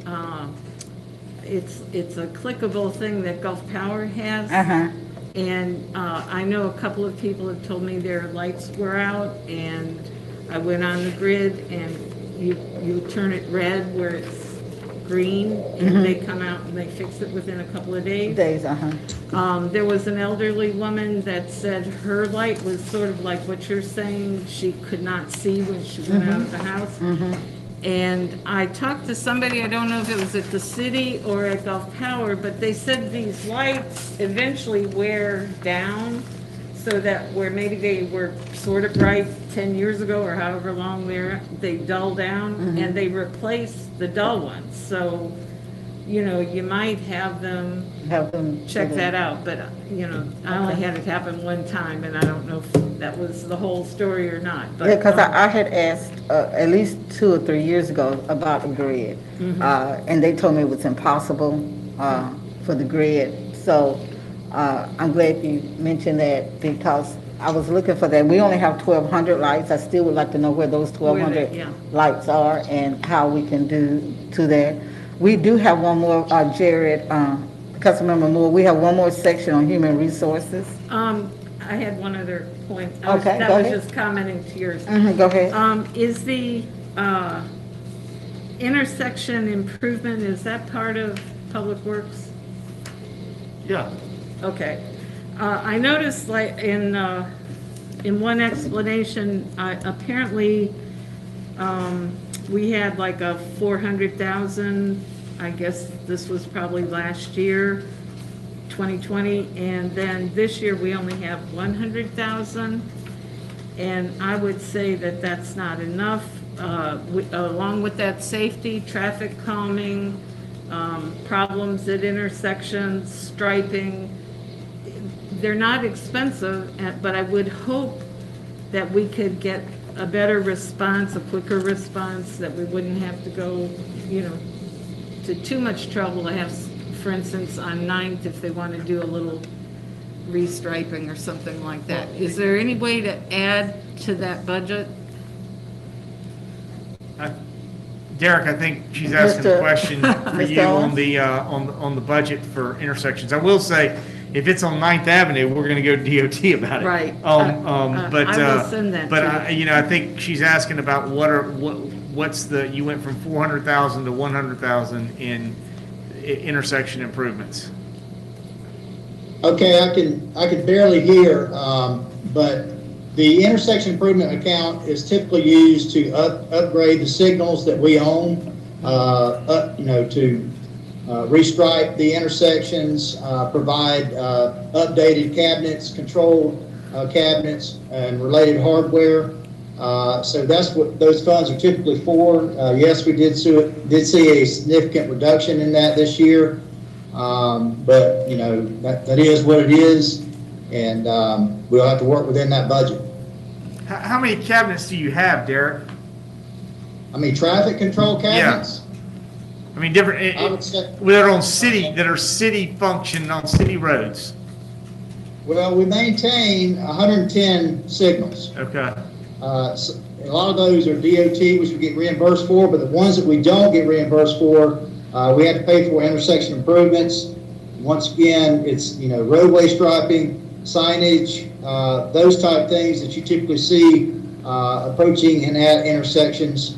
Speaker 10: it's a clickable thing that Gulf Power has?
Speaker 1: Uh-huh.
Speaker 10: And I know a couple of people have told me their lights were out, and I went on the grid, and you turn it red where it's green, and they come out and they fix it within a couple of days. There was an elderly woman that said her light was sort of like what you're saying. She could not see when she went out of the house. And I talked to somebody, I don't know if it was at the city or at Gulf Power, but they said these lights eventually wear down, so that where maybe they were sort of bright 10 years ago or however long they dull down, and they replace the dull ones. So, you know, you might have them check that out, but, you know, I only had it happen one time, and I don't know if that was the whole story or not. But,
Speaker 1: Yeah, because I had asked at least 2 or 3 years ago about the grid, and they told me it was impossible for the grid. So I'm glad you mentioned that, because I was looking for that. We only have 1,200 lights. I still would like to know where those 1,200 lights are and how we can do to that. We do have one more, Jared, Councilmember Moore, we have one more section on human resources.
Speaker 10: I had one other point.
Speaker 1: Okay,
Speaker 10: that
Speaker 1: go
Speaker 10: was
Speaker 1: ahead.
Speaker 10: just commenting to yours.
Speaker 1: Go ahead.
Speaker 10: Is the intersection improvement, is that part of Public Works?
Speaker 11: Yeah.
Speaker 10: Okay. I noticed, like, in one explanation, apparently we had like a 400,000, I guess this was probably last year, 2020, and then this year we only have 100,000, and I would say that that's not enough. Along with that, safety, traffic calming, problems at intersections, striping, they're not expensive, but I would hope that we could get a better response, a quicker response, that we wouldn't have to go, you know, to too much trouble to have, for instance, on 9th, if they want to do a little restriping or something like that. Is there any way to add to that budget?
Speaker 11: Derek, I think she's asking a
Speaker 1: Mr.
Speaker 11: question for
Speaker 1: Mr.
Speaker 11: you on
Speaker 1: Owens?
Speaker 11: the, on the budget for intersections. I will say, if it's on 9th Avenue, we're gonna go to DOT about it.
Speaker 10: Right.
Speaker 11: But,
Speaker 10: I will send that
Speaker 11: but,
Speaker 10: to you.
Speaker 11: you know, I think she's asking about what's the, you went from 400,000 to 100,000 in intersection improvements.
Speaker 20: Okay, I can barely hear, but the intersection improvement account is typically used to upgrade the signals that we own, to restripe the intersections, provide updated cabinets, control cabinets, and related hardware. So that's what those funds are typically for. Yes, we did see a significant reduction in that this year. But you know, that is what it is, and we'll have to work within that budget.
Speaker 11: How many cabinets do you have, Derek?
Speaker 20: I mean, traffic control cabinets?
Speaker 11: I mean, different,
Speaker 20: I would say,
Speaker 11: that are city function on city roads.
Speaker 20: well, we maintain 110 signals.
Speaker 11: Okay.
Speaker 20: So a lot of those are DOT, which we get reimbursed for, but the ones that we don't get reimbursed for, we have to pay for intersection improvements. Once again, it's, you know, roadway striping, signage, those type things that you typically see approaching and at intersections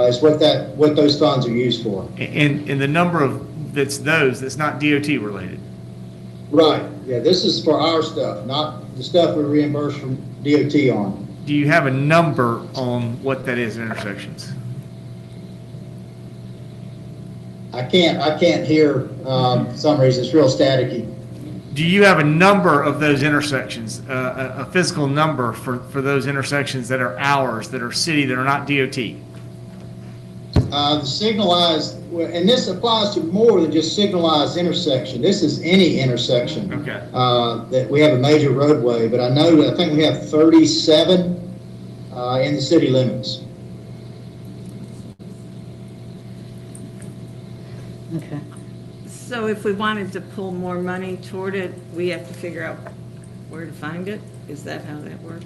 Speaker 20: is what those funds are used for.
Speaker 11: And the number of, that's not DOT related.
Speaker 20: Right, yeah, this is for our stuff, not the stuff we reimburse from DOT on.
Speaker 11: Do you have a number on what that is in intersections?
Speaker 20: I can't hear, for some reason, it's real staticky.
Speaker 11: Do you have a number of those intersections, a physical number for those intersections that are ours, that are city, that are not DOT?
Speaker 20: The signalized, and this applies to more than just signalized intersection. This is any intersection.
Speaker 11: Okay.
Speaker 20: That we have a major roadway, but I think we have 37 in the city limits.
Speaker 1: Okay.
Speaker 10: So if we wanted to pull more money toward it, we have to figure out where to find it? Is that how that works?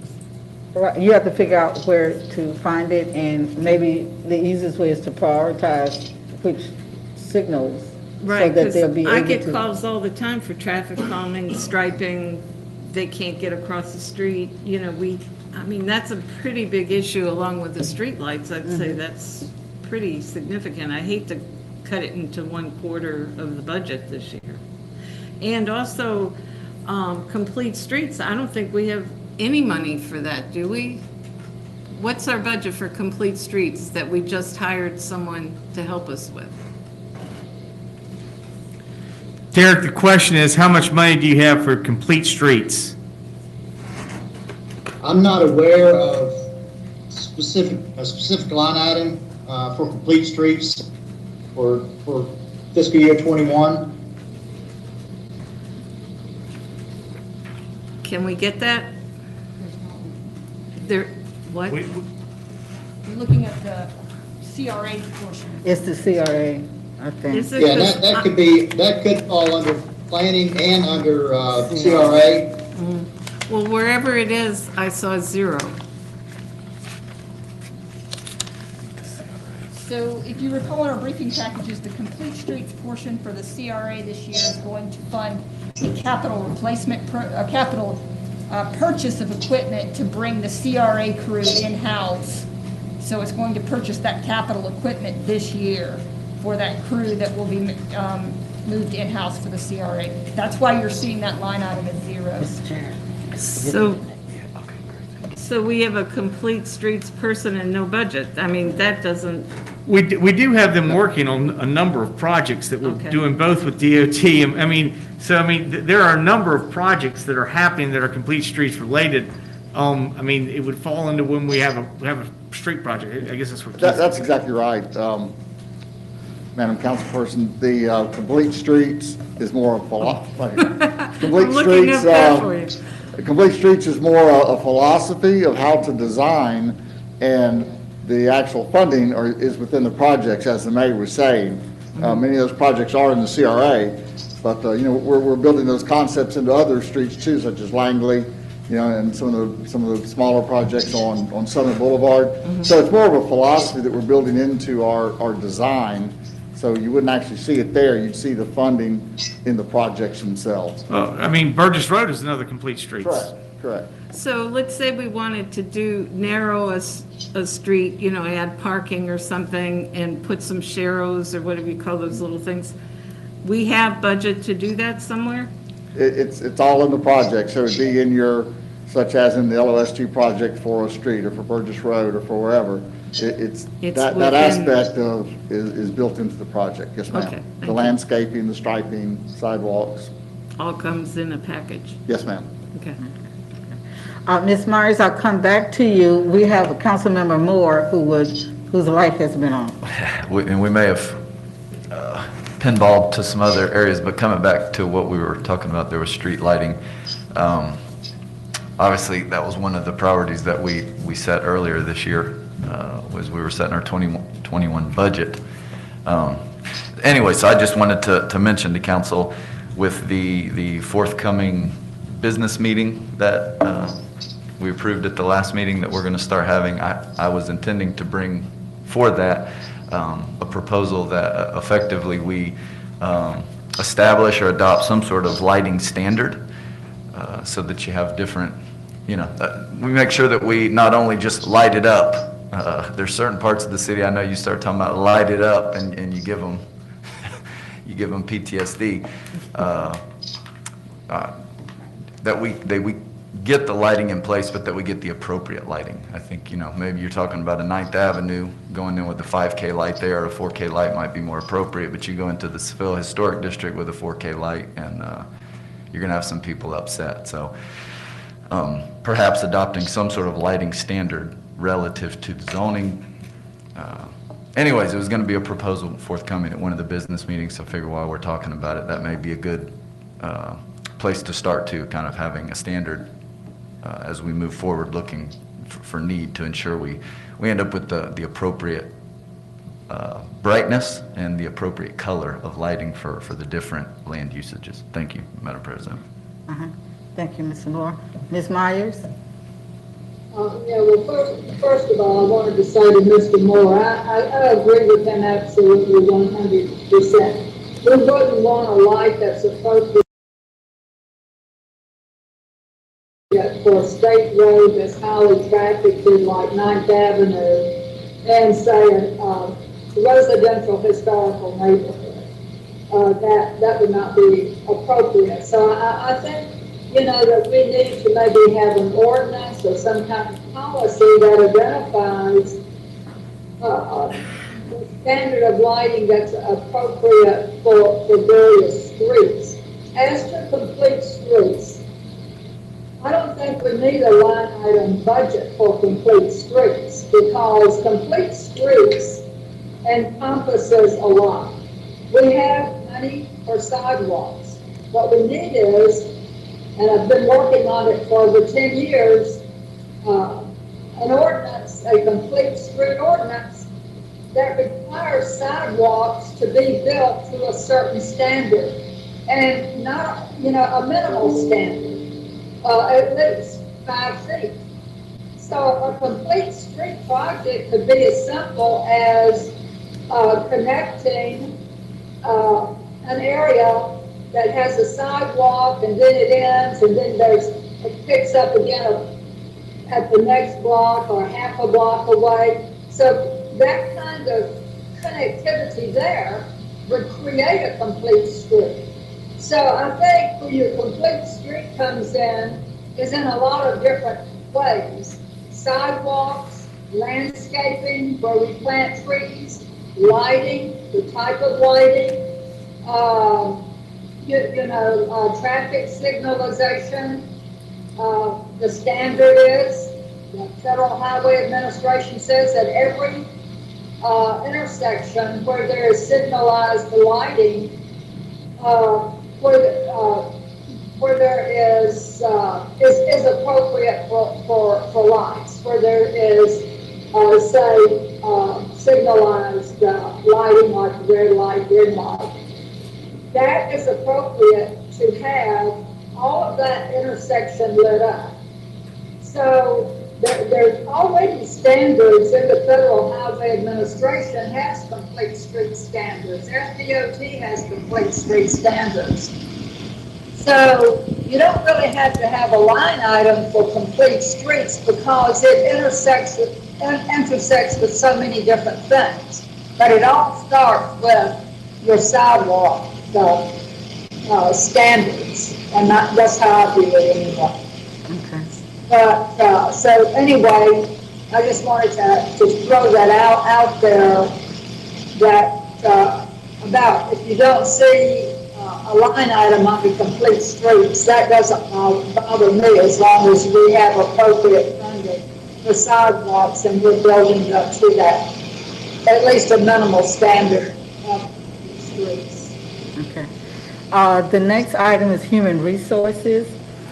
Speaker 1: Right, you have to figure out where to find it, and maybe the easiest way is to prioritize which signals.
Speaker 10: Right,
Speaker 1: So that
Speaker 10: because
Speaker 1: they'll be
Speaker 10: I
Speaker 1: able
Speaker 10: get
Speaker 1: to.
Speaker 10: calls all the time for traffic calming, striping, they can't get across the street, you know, I mean, that's a pretty big issue along with the streetlights. I'd say that's pretty significant. I hate to cut it into 1/4 of the budget this year. And also, complete streets, I don't think we have any money for that, do we? What's our budget for complete streets that we just hired someone to help us with?
Speaker 11: Derek, the question is, how much money do you have for complete streets?
Speaker 20: I'm not aware of a specific line item for complete streets for fiscal year 21.
Speaker 10: Can we get that? There, what?
Speaker 19: You're looking at the CRA portion.
Speaker 1: It's the CRA, I think.
Speaker 10: Is it
Speaker 20: Yeah,
Speaker 10: this-
Speaker 20: that could fall under planning and under CRA.
Speaker 10: Well, wherever it is, I saw 0.
Speaker 19: So if you recall in our briefing packages, the complete streets portion for the CRA this year is going to fund a capital replacement, purchase of equipment to bring the CRA crew in-house. So it's going to purchase that capital equipment this year for that crew that will be moved in-house for the CRA. That's why you're seeing that line item at 0.
Speaker 10: So we have a complete streets person and no budget. I mean, that doesn't,
Speaker 11: We do have them working on a number of projects that we're
Speaker 10: Okay.
Speaker 11: doing both with DOT. I mean, there are a number of projects that are happening that are complete streets related. I mean, it would fall into when we have a street project. I guess that's what.
Speaker 12: That's exactly right, Madam Councilperson. The complete streets is more of complete
Speaker 10: I'm looking
Speaker 12: streets.
Speaker 10: up that for you.
Speaker 12: Complete streets is more a philosophy of how to design, and the actual funding is within the projects, as the mayor was saying. Many of those projects are in the CRA, but we're building those concepts into other streets too, such as Langley, and some of the smaller projects on Southern Boulevard. So it's more of a philosophy that we're building into our design. So you wouldn't actually see it there. You'd see the funding in the projects themselves.
Speaker 11: Well, I mean, Burgess Road is another complete streets.
Speaker 12: Correct.
Speaker 10: So let's say we wanted to narrow a street, add parking or something and put some sharrows or whatever you call those little things. We have budget to do that somewhere?
Speaker 12: It's all in the project, so it'd be in such as in the LOS2 project for a street or for Burgess Road or for wherever. It's that aspect is built into the project, yes ma'am.
Speaker 10: Okay,
Speaker 12: the landscaping, the striping, sidewalks.
Speaker 10: All comes in a package?
Speaker 12: Yes ma'am.
Speaker 10: Okay.
Speaker 1: Ms. Myers, I'll come back to you. We have a council member Moore whose light has been on.
Speaker 21: And we may have pinballed to some other areas, but coming back to what we were talking about, there was street lighting. Obviously, that was one of the priorities that we set earlier this year, was we were setting our 2021 budget. Anyway, so I just wanted to mention to council with the forthcoming business meeting that we approved at the last meeting that we're going to start having. I was intending to bring for that a proposal that effectively we establish or adopt some sort of lighting standard so that you have different, we make sure that we not only just light it up. There's certain parts of the city, I know you start talking about light it up and you give them PTSD. That we get the lighting in place, but that we get the appropriate lighting. I think, maybe you're talking about a 9th Avenue, going in with a 5K light there, or a 4K light might be more appropriate, but you go into the Seville Historic District with a 4K light, and you're going to have some people upset. So perhaps adopting some sort of lighting standard relative to the zoning. Anyways, it was going to be a proposal forthcoming at one of the business meetings, so I figure while we're talking about it, that may be a good place to start to kind of having a standard as we move forward, looking for need to ensure we end up with the appropriate brightness and the appropriate color of lighting for the different land usages. Thank you, Madam President.
Speaker 1: Thank you, Mr. Moore. Ms. Myers?
Speaker 14: First of all, I wanted to say to Mr. Moore, I agree with him absolutely 100%. We wouldn't want a light that's appropriate for a state road that's highly trafficked like 9th Avenue and say a residential historical neighborhood. That would not be appropriate. So I think, that we need to maybe have an ordinance or some kind of policy that identifies the standard of lighting that's appropriate for various streets. As to complete streets, I don't think we need a line item budget for complete streets because complete streets encompasses a lot. We have money for sidewalks. What we need is, and I've been working on it for over 10 years, an ordinance, a complete street ordinance that requires sidewalks to be built to a certain standard and not, a minimal standard. At least 5 feet. So a complete street project could be as simple as connecting an area that has a sidewalk and then it ends and then it picks up again at the next block or half a block away. So that kind of connectivity there would create a complete street. So I think where your complete street comes in is in a lot of different ways. Sidewalks, landscaping, where we plant trees, lighting, the type of lighting, traffic signalization. The standard is, the Federal Highway Administration says that every intersection where there is signalized lighting, where there is appropriate for lights, where there is, signalized lighting like red light, green light. That is appropriate to have all of that intersection lit up. So there's already standards in the Federal Highway Administration has complete street standards. FDOT has complete street standards. So you don't really have to have a line item for complete streets because it intersects with so many different things. But it all starts with your sidewalk standards, and that's how I do it anyway.
Speaker 1: Okay.
Speaker 14: But, so anyway, I just wanted to throw that out there, that, about if you don't see a line item on the complete streets, that doesn't bother me as long as we have appropriate funding for sidewalks and we're building up to that, at least a minimal standard of streets.
Speaker 1: Okay. The next item is human resources.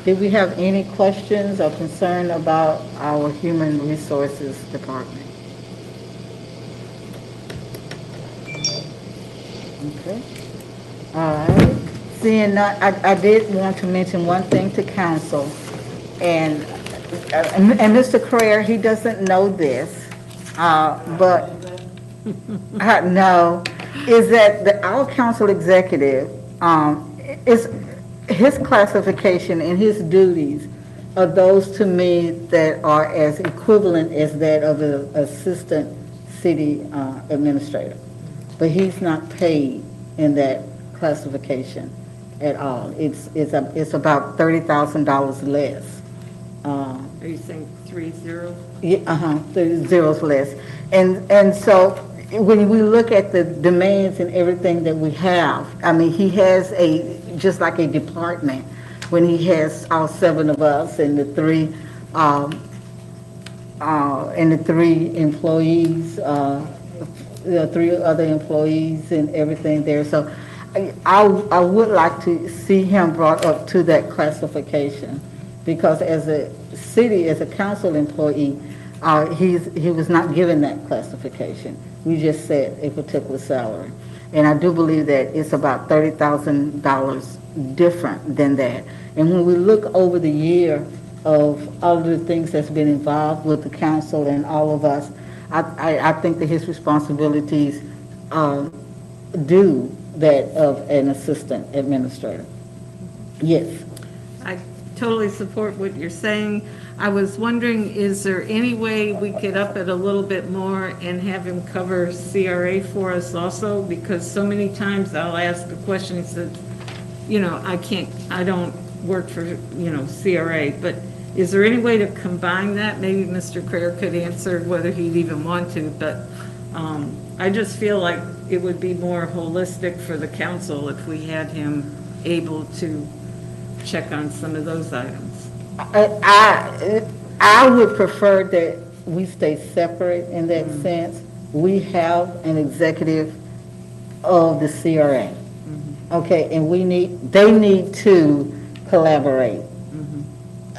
Speaker 1: Did we have any questions or concern about our human resources department? Okay. All right. Seeing none, I did want to mention one thing to council, and Mr. Carrere, he doesn't know this, but no, is that our council executive is his classification and his duties are those to me that are as equivalent as that of an assistant city administrator, but he's not paid in that classification at all. It's about $30,000 less.
Speaker 10: Are you saying 30?
Speaker 1: Yeah, 30 zeros less. And so when we look at the demands and everything that we have, I mean, he has just like a department when he has all 7 of us and the 3 employees, the 3 other employees and everything there. So I would like to see him brought up to that classification, because as a city, as a council employee, he was not given that classification. We just set a particular salary. And I do believe that it's about $30,000 different than that. And when we look over the year of all of the things that's been involved with the council and all of us, I think that his responsibilities do that of an assistant administrator. Yes.
Speaker 10: I totally support what you're saying. I was wondering, is there any way we could up it a little bit more and have him cover CRA for us also? Because so many times I'll ask a question, he says, I don't work for, CRA, but is there any way to combine that? Maybe Mr. Carrere could answer whether he'd even want to, but I just feel like it would be more holistic for the council if we had him able to check on some of those items.
Speaker 1: I would prefer that we stay separate in that sense. We have an executive of the CRA, okay, and they need to collaborate.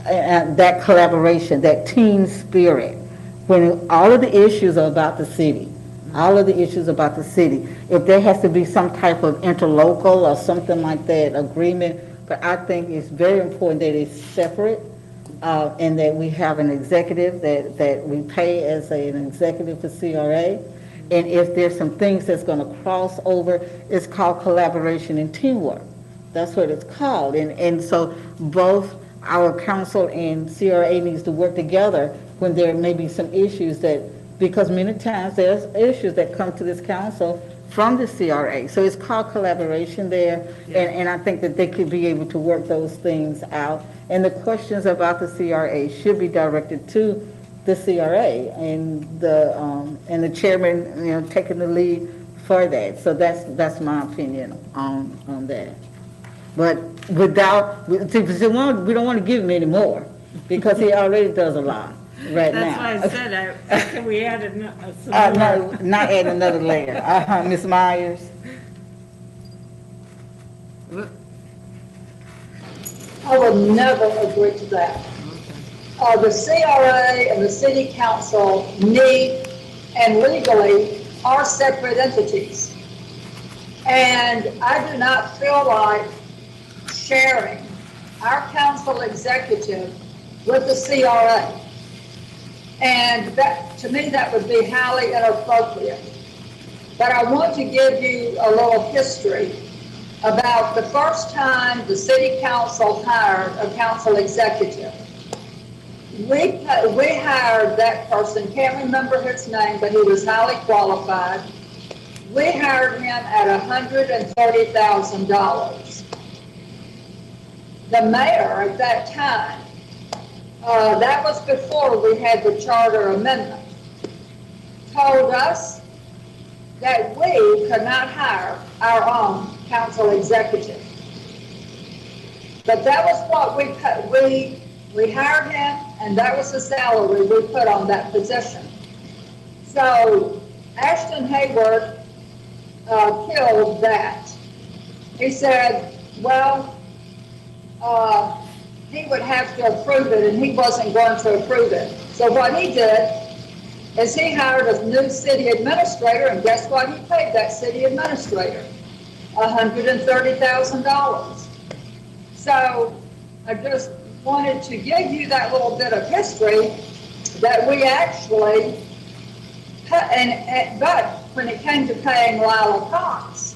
Speaker 1: That collaboration, that team spirit, when all of the issues are about the city, if there has to be some type of interlocal or something like that agreement, but I think it's very important that it's separate, and that we have an executive that we pay as an executive for CRA. And if there's some things that's going to cross over, it's called collaboration and teamwork. That's what it's called. And so both our council and CRA needs to work together when there may be some issues because many times there's issues that come to this council from the CRA. So it's called collaboration there, and I think that they could be able to work those things out. And the questions about the CRA should be directed to the CRA and the chairman, taking the lead for that. So that's my opinion on that. But we don't want to give him any more because he already does a lot right now.
Speaker 10: That's why I said, can we add some
Speaker 1: no, not add another layer. Ms. Myers?
Speaker 14: I would never agree to that. The CRA and the city council need and legally are separate entities. And I do not feel like sharing our council executive with the CRA. And that, to me, that would be highly inappropriate. But I want to give you a little history about the first time the city council hired a council executive. We hired that person, can't remember his name, but he was highly qualified. We hired him at $130,000. The mayor at that time, that was before we had the charter amendment, told us that we could not hire our own council executive. But that was what we hired him, and that was the salary we put on that position. So Ashton Hayward killed that. He said, well, he would have to approve it, and he wasn't going to approve it. So what he did is he hired a new city administrator, and guess what he paid that city administrator? $130,000. So I just wanted to give you that little bit of history that we actually, but when it came to paying Lila Cox,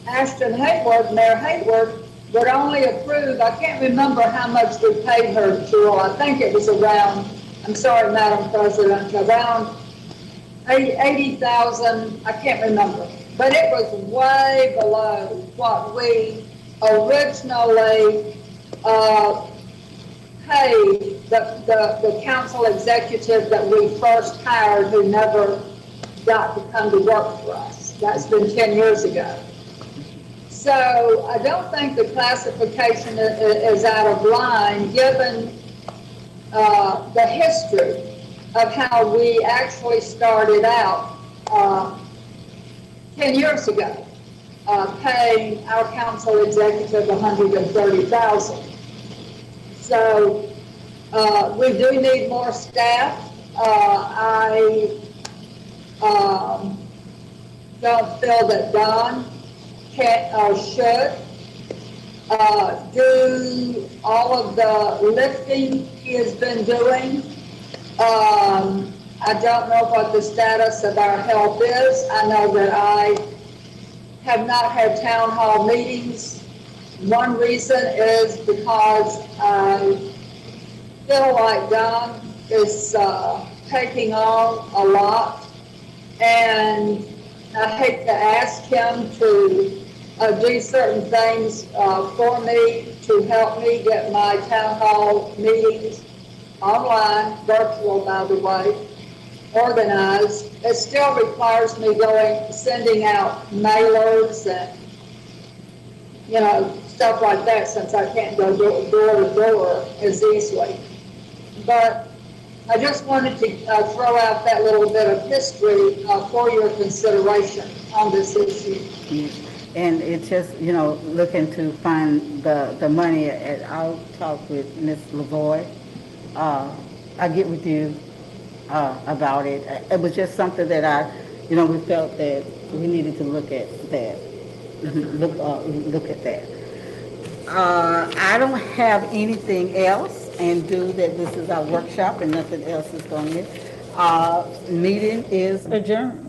Speaker 14: Ashton Hayward, Mayor Hayward, would only approve, I can't remember how much we paid her, Jewel. I think it was around, I'm sorry, Madam President, around 80,000, I can't remember. But it was way below what we originally paid the council executive that we first hired, who never got to come to work for us. That's been 10 years ago. So I don't think the classification is out of line, given the history of how we actually started out 10 years ago, paying our council executive $130,000. So we do need more staff. I don't feel that Don can or should do all of the lifting he has been doing. I don't know what the status of our health is. I know that I have not had town hall meetings. One reason is because I feel like Don is taking on a lot, and I hate to ask him to do certain things for me to help me get my town hall meetings online, virtual by the way, organized. It still requires me sending out mailers and, stuff like that, since I can't go door to door as easily. But I just wanted to throw out that little bit of history for your consideration on this issue.
Speaker 1: Yes. And it's just, looking to find the money. I'll talk with Ms. Lavoy. I'll get with you about it. It was just something that we felt that we needed to look at that. Look at that. I don't have anything else, and that this is our workshop and nothing else is going in. Meeting is adjourned.